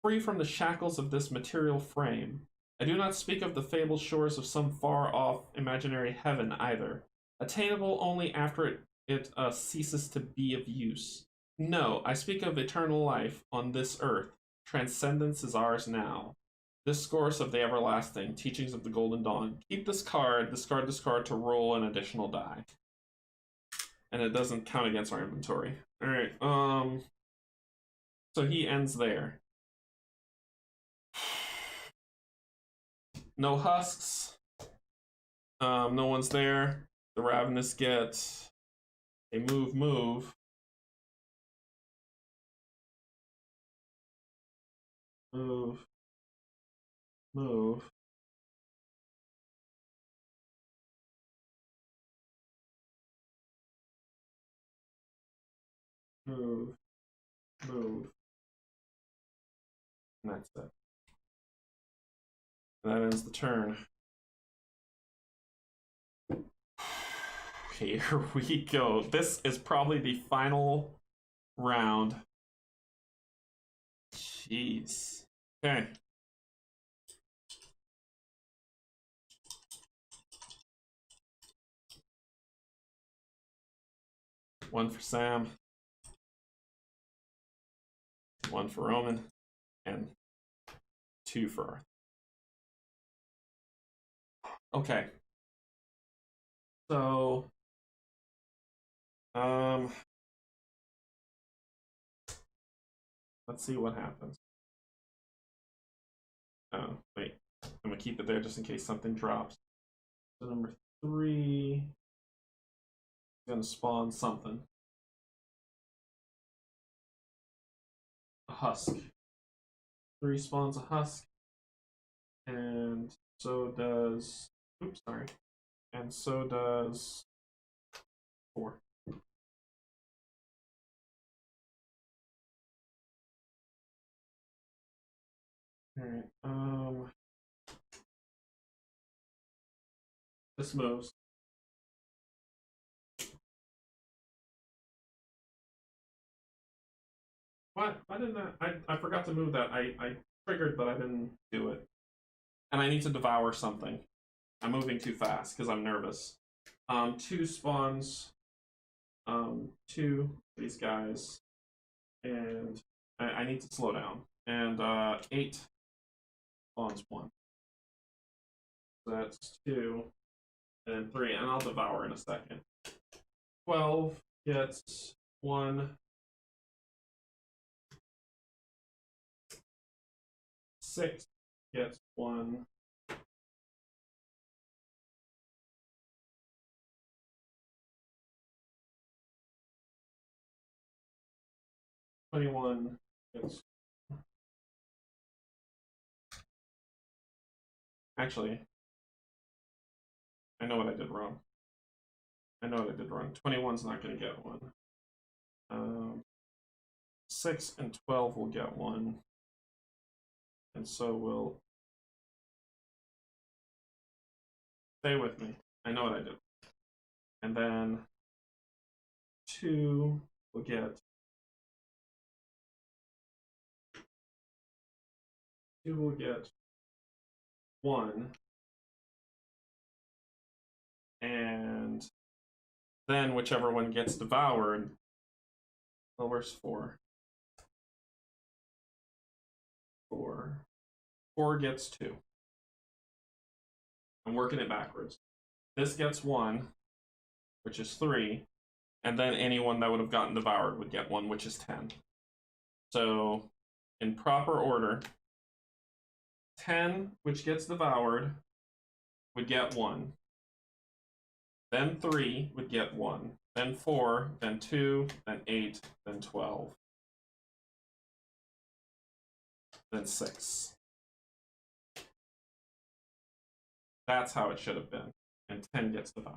free from the shackles of this material frame. I do not speak of the fabled shores of some far-off imaginary heaven either, attainable only after it ceases to be of use. No, I speak of eternal life on this earth. Transcendence is ours now. Discourse of the Everlasting, Teachings of the Golden Dawn. Keep this card, discard to roll an additional die. And it doesn't count against our inventory. Alright, so he ends there. No husks. No one's there. The Ravenous get a move. Move. Move. Move. And that's it. And that ends the turn. Here we go. This is probably the final round. Jeez. Okay. One for Sam. One for Roman. And 2 for Arthur. Okay. So, let's see what happens. Oh, wait. I'm gonna keep it there just in case something drops. So number 3 is gonna spawn something. A husk. 3 spawns a husk. And so does, oops, sorry. And so does 4. Alright, this moves. What? Why didn't I forgot to move that. I triggered, but I didn't do it. And I need to devour something. I'm moving too fast because I'm nervous. 2 spawns. 2 these guys. And I need to slow down. And 8 spawns 1. So that's 2. And then 3. And I'll devour in a second. 12 gets 1. 6 gets 1. 21 gets. Actually, I know what I did wrong. 21's not going to get 1. 6 and 12 will get 1. And so will. Stay with me. I know what I did. And then 2 will get. 2 will get 1. And then whichever one gets devoured. Oh, where's 4? 4 gets 2. I'm working it backwards. This gets 1, which is 3, and then anyone that would have gotten devoured would get 1, which is 10. So, in proper order, 10, which gets devoured, would get 1. Then 3 would get 1. Then 4, then 2, then 8, then 12. Then 6. That's how it should have been. And 10 gets devoured.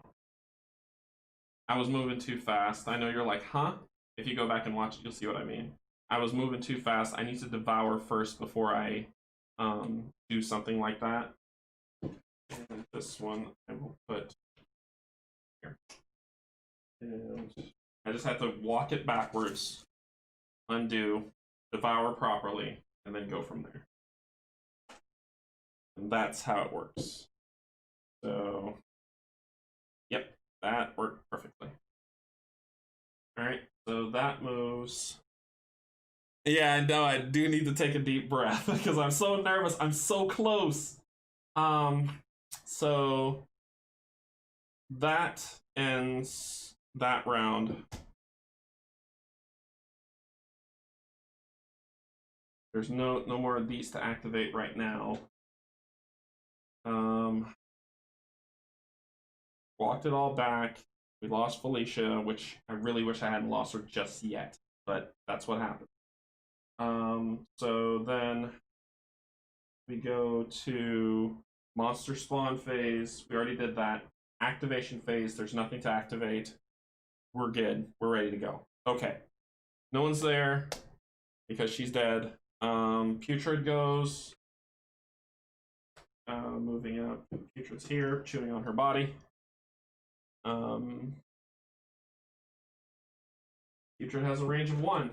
I was moving too fast. I know you're like, huh? If you go back and watch it, you'll see what I mean. I was moving too fast. I need to devour first before I do something like that. And this one I will put here. And I just have to walk it backwards, undo, devour properly, and then go from there. And that's how it works. So, yep, that worked perfectly. Alright, so that moves. Yeah, I know, I do need to take a deep breath because I'm so nervous. I'm so close. So that ends that round. There's no more of these to activate right now. Walked it all back. We lost Felicia, which I really wish I hadn't lost her just yet, but that's what happened. So then we go to monster spawn phase. We already did that. Activation phase, there's nothing to activate. We're good. We're ready to go. Okay. No one's there because she's dead. Putrid goes. Moving up. Putrid's here, chewing on her body. Putrid has a range of 1.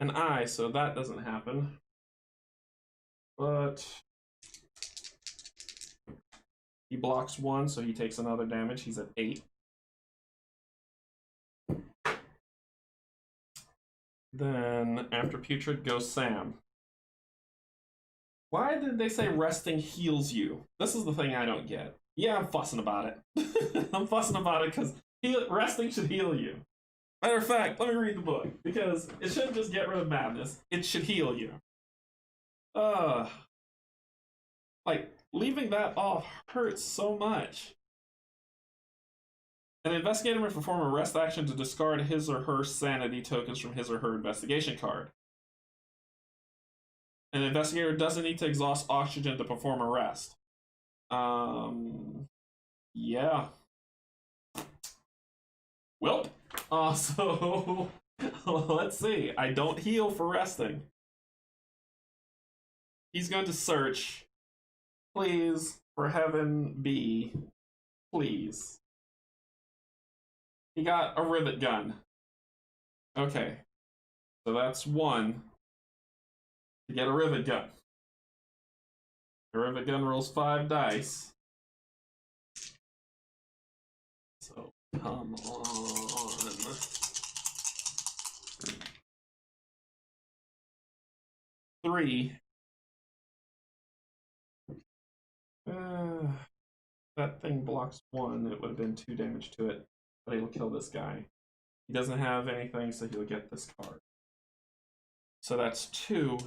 An eye, so that doesn't happen. But he blocks 1, so he takes another damage. He's at 8. Then after Putrid goes Sam. Why did they say resting heals you? This is the thing I don't get. Yeah, I'm fussing about it. I'm fussing about it because resting should heal you. Matter of fact, let me read the book because it shouldn't just get rid of madness. It should heal you. Like leaving that off hurts so much. An investigator may perform a rest action to discard his or her sanity tokens from his or her investigation card. An investigator doesn't need to exhaust oxygen to perform a rest. Yeah. Welp. So Let's see. I don't heal for resting. He's going to search. Please, for heaven be. Please. He got a rivet gun. Okay. So that's one to get a rivet gun. The rivet gun rolls 5 dice. So, come on. 3. That thing blocks 1. It would have been 2 damage to it, but he'll kill this guy. He doesn't have anything, so he'll get this card. So that's 2.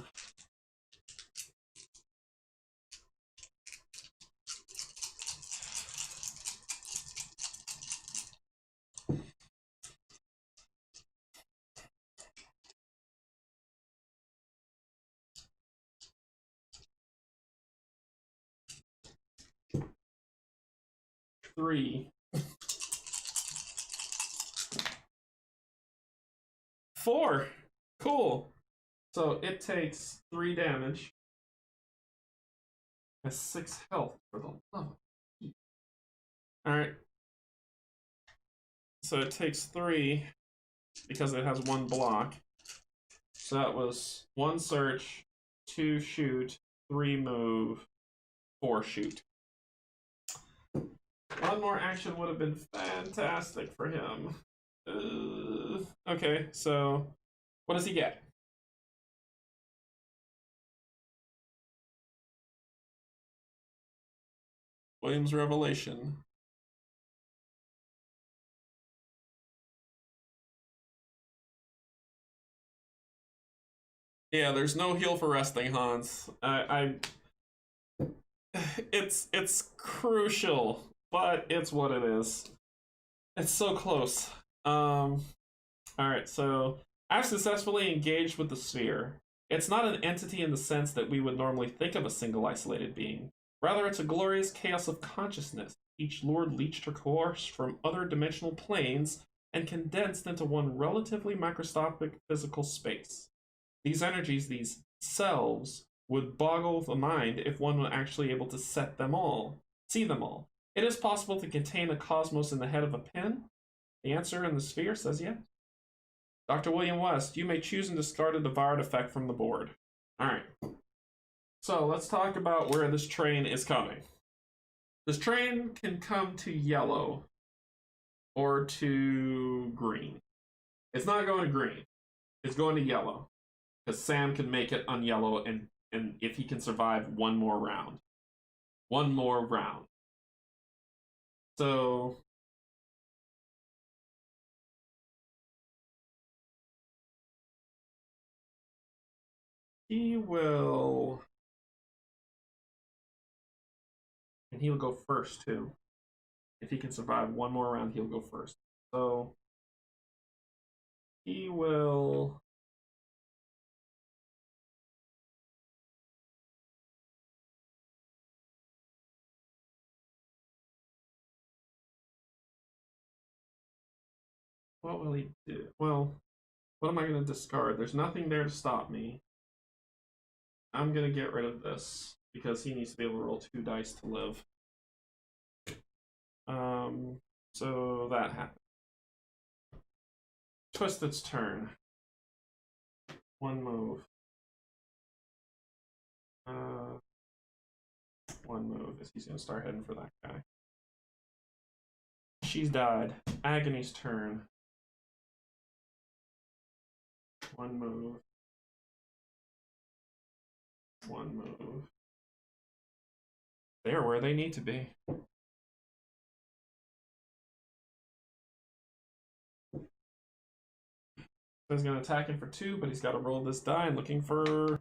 Three. 4. Cool. So it takes 3 damage. Has 6 health for the love. Alright. So it takes 3 because it has 1 block. So that was 1 search, 2 shoot, 3 move, 4 shoot. 1 more action would have been fantastic for him. Okay, so what does he get? William's Revelation. Yeah, there's no heal for resting, Hans. It's crucial, but it's what it is. It's so close. Alright, so I've successfully engaged with the sphere. It's not an entity in the sense that we would normally think of a single isolated being. Rather, it's a glorious chaos of consciousness, each lord leached or coerced from other dimensional planes and condensed into one relatively microscopic physical space. These energies, these selves, would boggle the mind if one were actually able to see them all. It is possible to contain a cosmos in the head of a pin. The answer in the sphere says yes. Dr. William West, you may choose and discard a devoured effect from the board. Alright. So let's talk about where this train is coming. This train can come to yellow or to green. It's not going to green. It's going to yellow. Because Sam can make it on yellow and if he can survive 1 more round. 1 more round. So he will, and he'll go first too. If he can survive 1 more round, he'll go first. So he will. What will he do? Well, what am I going to discard? There's nothing there to stop me. I'm going to get rid of this because he needs to be able to roll 2 dice to live. So that happened. Twisted's turn. 1 move. 1 move. Is he's going to start heading for that guy. She's died. Agony's turn. 1 move. 1 move. They're where they need to be. He's going to attack him for 2, but he's got to roll this die and looking for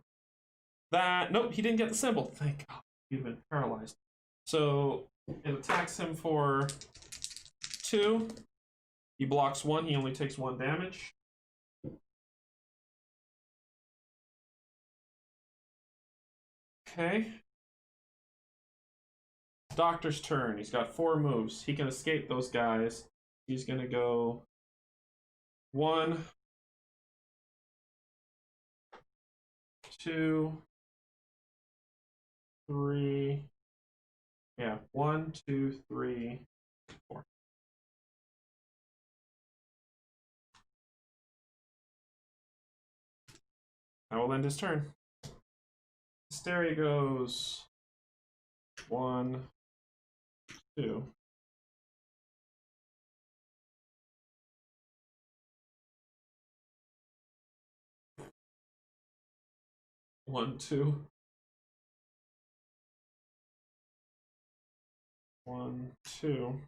that. Nope, he didn't get the symbol. Thank God. He'd been paralyzed. So it attacks him for 2. He blocks 1. He only takes 1 damage. Okay. Doctor's turn. He's got 4 moves. He can escape those guys. He's going to go 1, 2, 3. Yeah, 1, 2, 3, 4. I will end his turn. Hysteria goes 1, 2. 1, 2. 1, 2.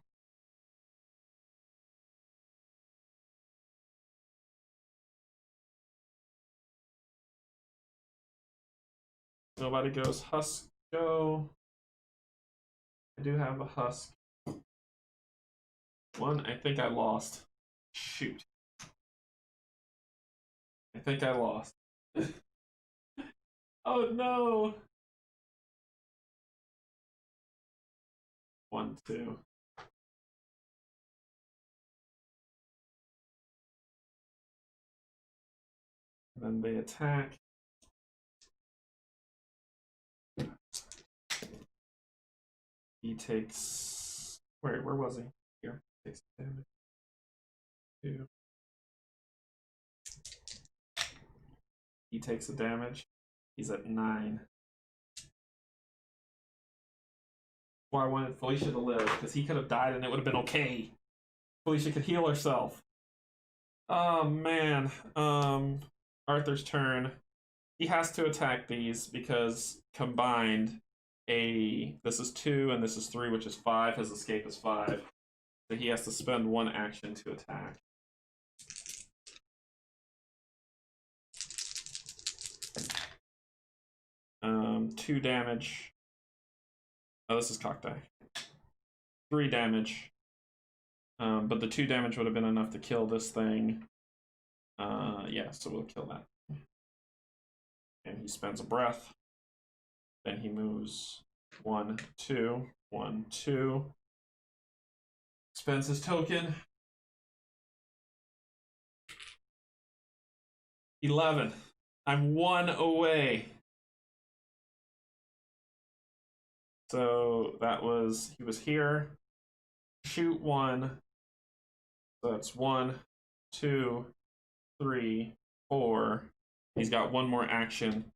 Nobody goes husk go. I do have a husk. 1, I think I lost. Shoot. I think I lost. Oh no! 1, 2. And then they attack. He takes. Where was he? Here. Takes damage. 2. He takes the damage. He's at 9. Why I wanted Felicia to live, because he could have died and it would have been okay. Felicia could heal herself. Oh man. Arthur's turn. He has to attack these because combined, this is 2 and this is 3, which is 5. His escape is 5. So he has to spend 1 action to attack. Two damage. Oh, this is cock die. 3 damage. But the 2 damage would have been enough to kill this thing. Yeah, so we'll kill that. And he spends a breath. Then he moves 1, 2, 1, 2. Spends his token. 11. I'm 1 away. So that was, he was here. Shoot 1. So that's 1, 2, 3, 4. He's got 1 more action.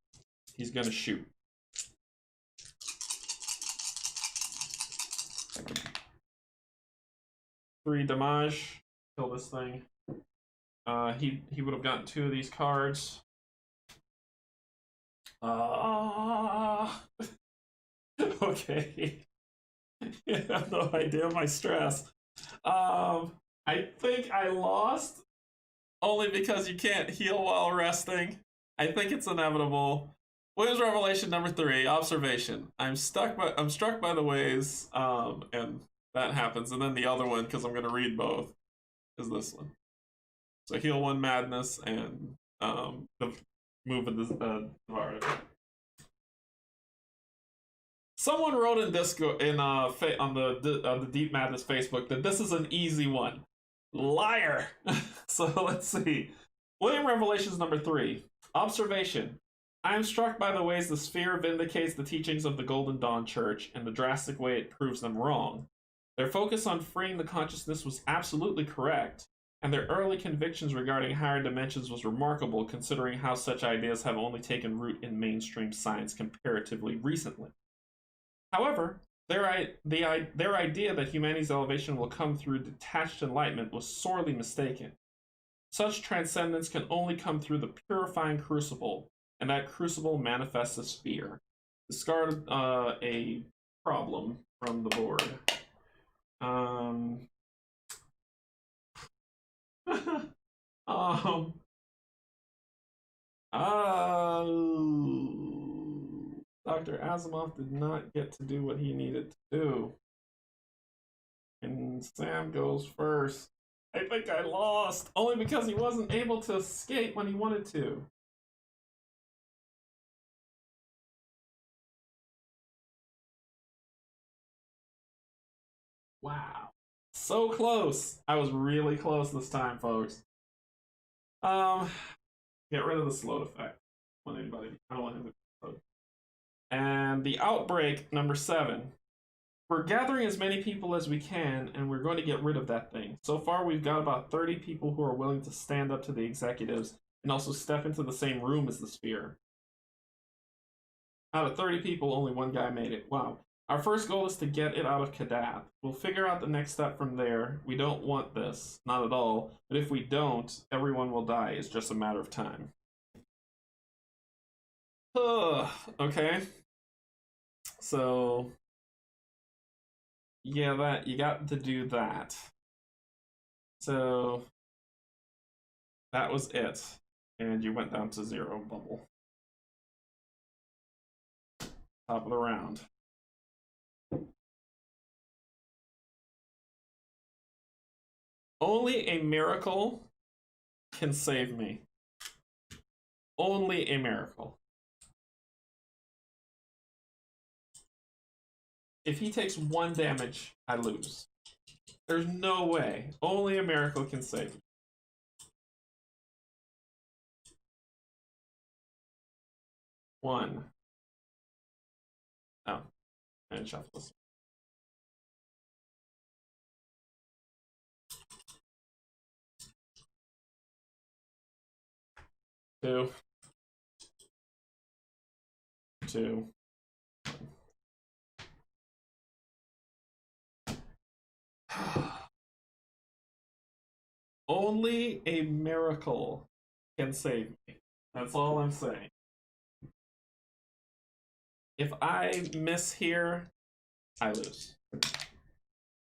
He's gonna shoot. Three damage. Kill this thing. He would have gotten 2 of these cards. Okay. I have no idea my stress. I think I lost only because you can't heal while resting. I think it's inevitable. Williams Revelation number 3, observation. I'm struck by the ways, and that happens. And then the other one, because I'm gonna read both, is this one. So heal 1 madness and the move of the Devara. Someone wrote in Discord on the Deep Madness Facebook that this is an easy one. Liar. So let's see. William Revelations number 3. Observation. I am struck by the ways the sphere vindicates the teachings of the Golden Dawn Church and the drastic way it proves them wrong. Their focus on freeing the consciousness was absolutely correct, and their early convictions regarding higher dimensions was remarkable considering how such ideas have only taken root in mainstream science comparatively recently. However, their idea that humanity's elevation will come through detached enlightenment was sorely mistaken. Such transcendence can only come through the purifying crucible, and that crucible manifests as fear. Discard a problem from the board. Dr. Asimov did not get to do what he needed to do. And Sam goes first. I think I lost, only because he wasn't able to escape when he wanted to. Wow. So close. I was really close this time, folks. Get rid of the slowed effect. want anybody. I don't want him to. And the outbreak number 7. We're gathering as many people as we can, and we're going to get rid of that thing. So far, we've got about 30 people who are willing to stand up to the executives and also step into the same room as the sphere. Out of 30 people, only 1 guy made it. Wow. Our first goal is to get it out of Kadath. We'll figure out the next step from there. We don't want this. Not at all. But if we don't, everyone will die. It's just a matter of time. Okay. So... yeah, that you got to do that. So... that was it. And you went down to 0 bubble. Top of the round. Only a miracle can save me. Only a miracle. If he takes 1 damage, I lose. There's no way. Only a miracle can save me. One. Oh. And shuffle this. 2. 2. Only a miracle can save me. That's all I'm saying. If I miss here, I lose.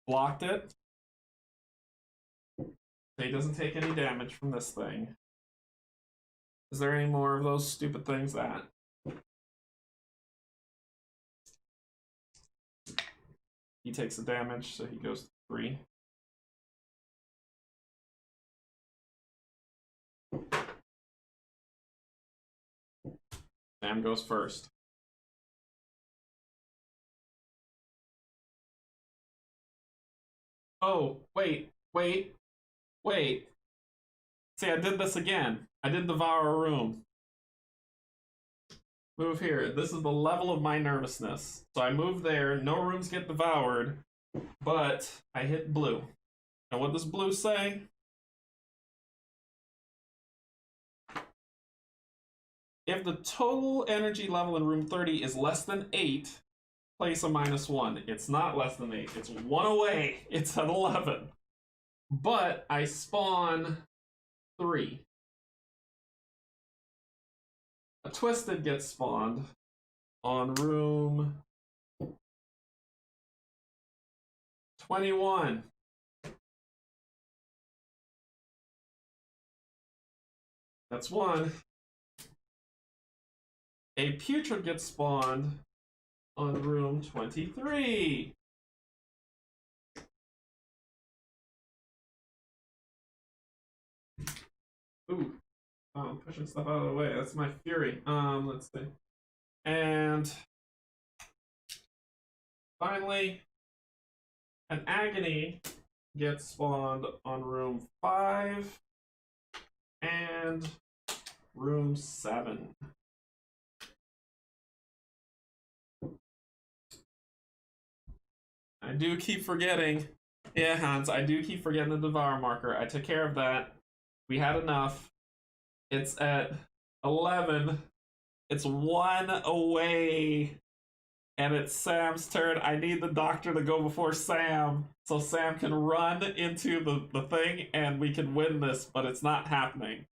Blocked it. So he doesn't take any damage from this thing. Is there any more of those stupid things that? He takes the damage, so he goes to 3. Sam goes first. Oh, wait. See, I did this again. I did devour a room. Move here. This is the level of my nervousness. So I move there. No rooms get devoured, but I hit blue. And what does blue say? If the total energy level in room 30 is less than 8, place a -1. It's not less than 8. It's 1 away. It's at 11. But I spawn 3. A twisted gets spawned on room 21. That's 1. A putrid gets spawned on room 23. Ooh. Oh, I'm pushing stuff out of the way. That's my fury. Let's see. And finally, an agony gets spawned on room 5 and room 7. I do keep forgetting. Yeah, Hans, I do keep forgetting the devour marker. I took care of that. We had enough. It's at 11. It's 1 away. And it's Sam's turn. I need the doctor to go before Sam, so Sam can run into the thing and we can win this, but it's not happening.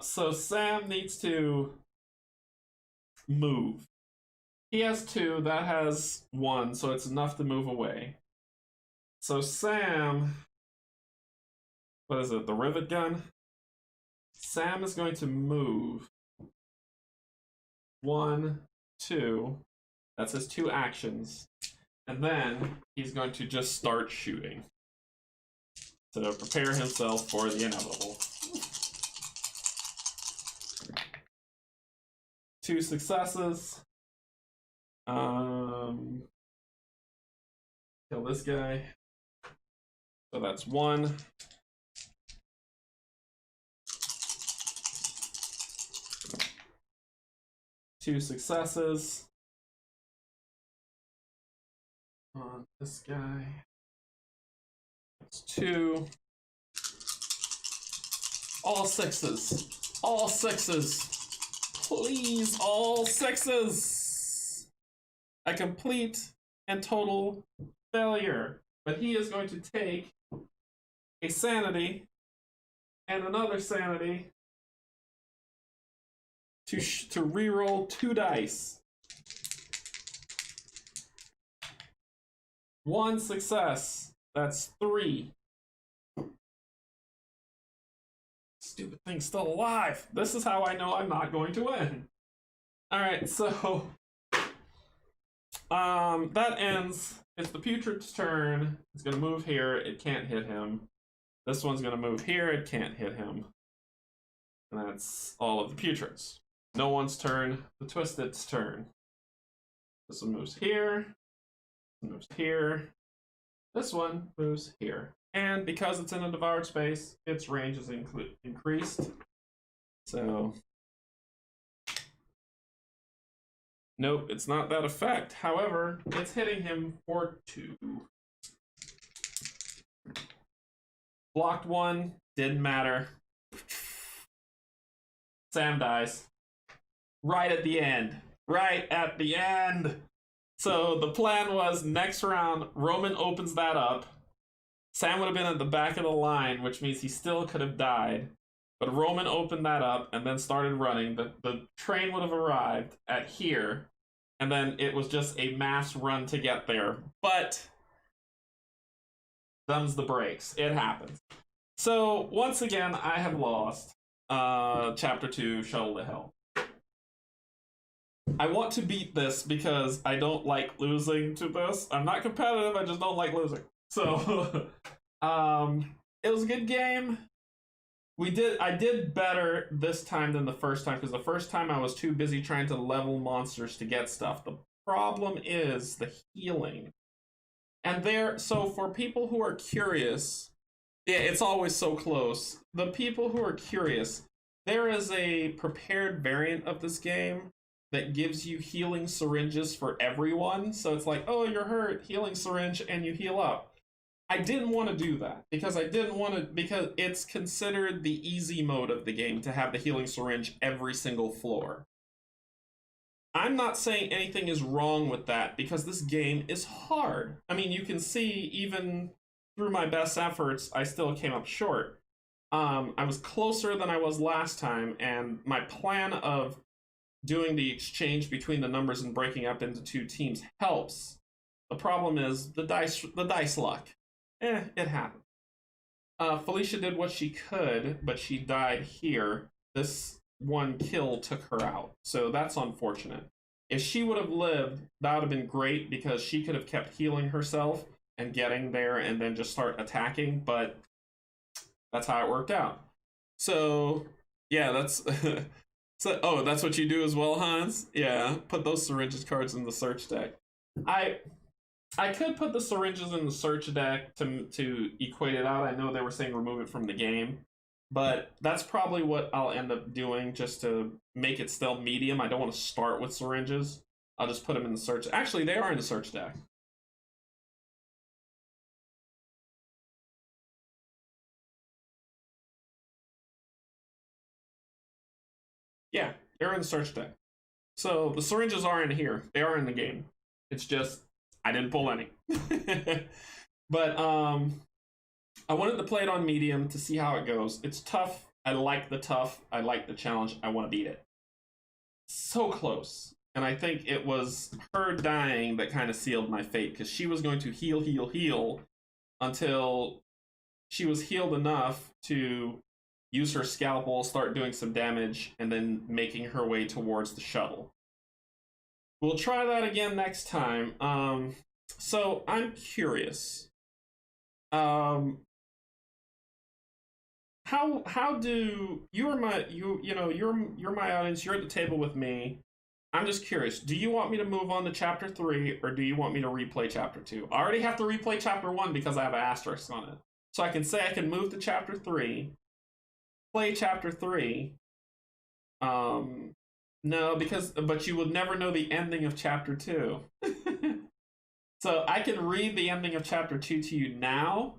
So Sam needs to move. He has 2, that has 1, so it's enough to move away. So Sam, what is it, the rivet gun? Sam is going to move 1, 2, that's his 2 actions, and then he's going to just start shooting to prepare himself for the inevitable. 2 successes. Kill this guy. So that's 1. 2 successes on this guy. That's 2. All 6s. All 6s. Please, all 6s. A complete and total failure. But he is going to take a sanity and another sanity to reroll 2 dice. 1 success. That's 3. Stupid thing's still alive. This is how I know I'm not going to win. Alright, so that ends. It's the putrid's turn. It's gonna move here. It can't hit him. This one's gonna move here. It can't hit him. And that's all of the putrids. No one's turn. The twisted's turn. This one moves here. This one moves here. This one moves here. And because it's in a devoured space, its range is increased. So, nope, it's not that effect. However, it's hitting him for 2. Blocked 1, didn't matter. Sam dies. Right at the end. Right at the end. So the plan was next round, Roman opens that up. Sam would have been at the back of the line, which means he still could have died. But Roman opened that up and then started running. The train would have arrived at here, and then it was just a mass run to get there. But thumbs the brakes. It happens. So once again, I have lost Chapter 2, Shuttle to Hell. I want to beat this because I don't like losing to this. I'm not competitive, I just don't like losing. So, it was a good game. I did better this time than the first time, because the first time I was too busy trying to level monsters to get stuff. The problem is the healing. And so for people who are curious, yeah, it's always so close. The people who are curious, there is a prepared variant of this game that gives you healing syringes for everyone. So it's like, oh, you're hurt, healing syringe, and you heal up. I didn't want to do that because because it's considered the easy mode of the game to have the healing syringe every single floor. I'm not saying anything is wrong with that because this game is hard. I mean, you can see even through my best efforts, I still came up short. I was closer than I was last time, and my plan of doing the exchange between the numbers and breaking up into 2 teams helps. The problem is the dice luck. It happened. Felicia did what she could, but she died here. This 1 kill took her out, so that's unfortunate. If she would have lived, that would have been great because she could have kept healing herself and getting there and then just start attacking, but that's how it worked out. So, yeah, that's... So, oh, that's what you do as well, Hans? Yeah, put those syringes cards in the search deck. I could put the syringes in the search deck to equate it out. I know they were saying remove it from the game, but that's probably what I'll end up doing just to make it still medium. I don't want to start with syringes. I'll just put them in the search. Actually, they are in the search deck. Yeah, they're in the search deck. So the syringes are in here. They are in the game. It's just I didn't pull any. But I wanted to play it on medium to see how it goes. It's tough. I like the tough. I like the challenge. I want to beat it. So close. And I think it was her dying that kind of sealed my fate, because she was going to heal until she was healed enough to use her scalpel, start doing some damage, and then making her way towards the shuttle. We'll try that again next time. So I'm curious. How do you're my audience, you're at the table with me. I'm just curious, do you want me to move on to chapter 3 or do you want me to replay chapter 2? I already have to replay chapter 1 because I have an asterisk on it. So I can say I can move to chapter 3, play chapter 3, No, but you would never know the ending of chapter 2. So I can read the ending of chapter 2 to you now,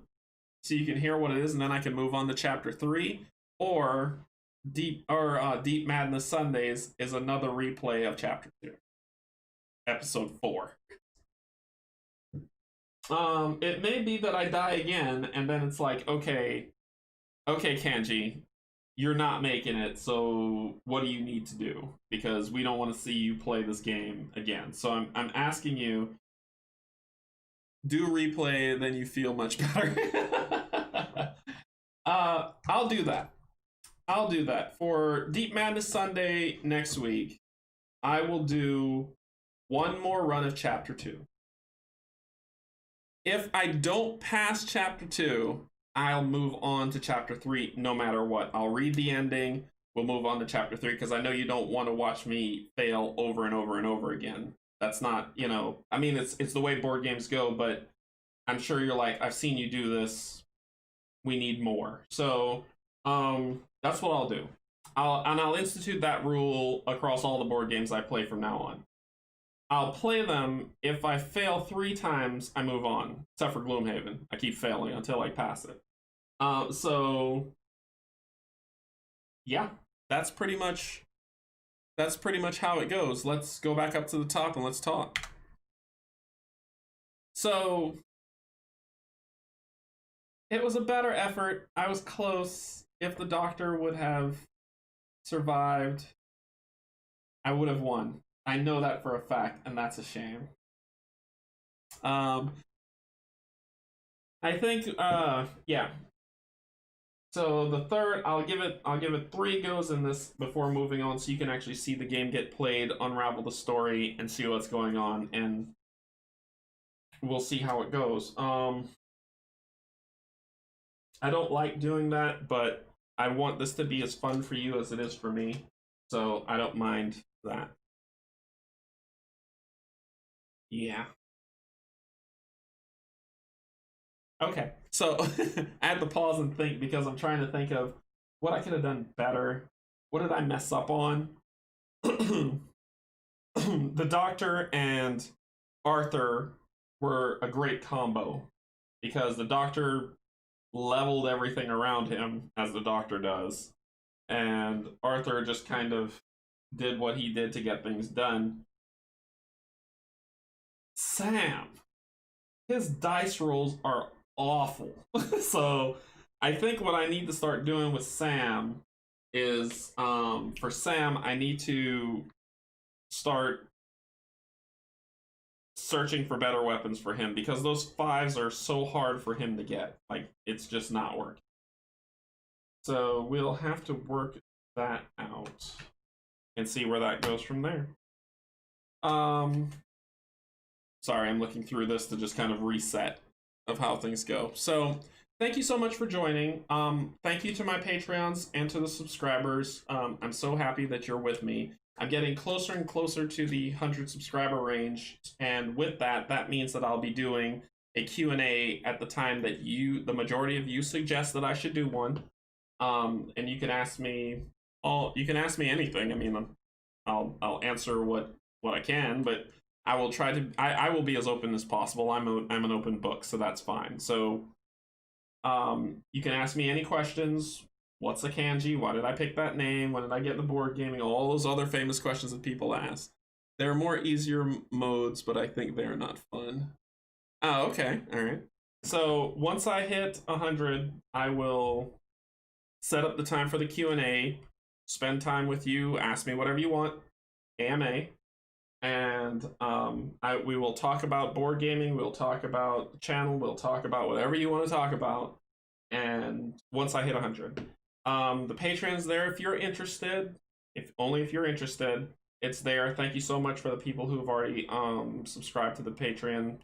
so you can hear what it is, and then I can move on to chapter 3. Or Deep Madness Sundays is another replay of chapter 2, episode 4. It may be that I die again, and then it's like, okay, Canje, you're not making it, so what do you need to do? Because we don't want to see you play this game again. So I'm asking you, do replay, then you feel much better. I'll do that. I'll do that. For Deep Madness Sunday next week, I will do one more run of chapter 2. If I don't pass chapter 2, I'll move on to chapter 3 no matter what. I'll read the ending. We'll move on to chapter 3 because I know you don't want to watch me fail over and over and over again. That's not, I mean, it's the way board games go, but I'm sure you're like, I've seen you do this. We need more. So, that's what I'll do. I'll institute that rule across all the board games I play from now on. I'll play them. If I fail 3 times, I move on. Except for Gloomhaven. I keep failing until I pass it. So yeah, that's pretty much how it goes. Let's go back up to the top and let's talk. So it was a better effort. I was close. If the doctor would have survived, I would have won. I know that for a fact, and that's a shame. I think, yeah. So the third, I'll give it 3 goes in this before moving on, so you can actually see the game get played, unravel the story, and see what's going on, and we'll see how it goes. I don't like doing that, but I want this to be as fun for you as it is for me, so I don't mind that. Yeah. Okay. So I had to pause and think because I'm trying to think of what I could have done better. What did I mess up on? The Doctor and Arthur were a great combo because the Doctor leveled everything around him as the Doctor does, and Arthur just kind of did what he did to get things done. Sam, his dice rolls are awful. So I think what I need to start doing with Sam is, for Sam, I need to start searching for better weapons for him because those 5s are so hard for him to get. Like, it's just not working. So we'll have to work that out and see where that goes from there. Sorry, I'm looking through this to just kind of reset of how things go. So thank you so much for joining. Thank you to my Patreons and to the subscribers. I'm so happy that you're with me. I'm getting closer and closer to the 100 subscriber range, and with that, that means that I'll be doing a Q&A at the time that the majority of you suggest that I should do one. And you can ask me anything. I mean, I'll answer what I can, but I will try to. I will be as open as possible. I'm an open book, so that's fine. So, you can ask me any questions. What's a kanji? Why did I pick that name? When did I get the board gaming? All those other famous questions that people ask. There are more easier modes, but I think they're not fun. Oh, okay, all right. So once I hit 100, I will set up the time for the Q&A. Spend time with you. Ask me whatever you want. AMA. And we will talk about board gaming, we'll talk about the channel, we'll talk about whatever you want to talk about. And once I hit 100, the Patreon's there if you're interested. Only if you're interested, it's there. Thank you so much for the people who have already subscribed to the Patreon.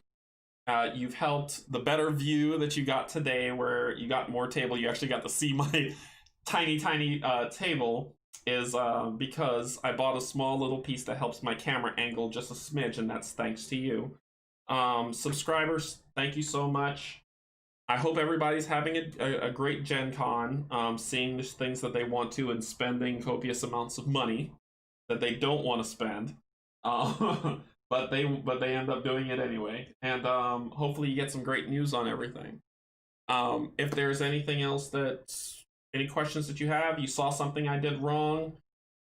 You've helped the better view that you got today, where you got more table. You actually got to see my tiny table. Is because I bought a small little piece that helps my camera angle just a smidge, and that's thanks to you. Subscribers, thank you so much. I hope everybody's having a great Gen Con, seeing the things that they want to and spending copious amounts of money. that they don't want to spend. But they end up doing it anyway. And hopefully you get some great news on everything. If there's anything else any questions that you have, you saw something I did wrong.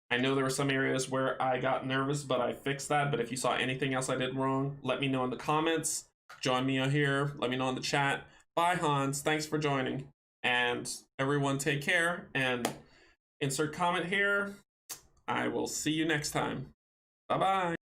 I know there were some areas where I got nervous, but I fixed that. But if you saw anything else I did wrong, let me know in the comments. Join me here. Let me know in the chat. Bye, Hans. Thanks for joining. And everyone take care and insert comment here. I will see you next time. Bye-bye.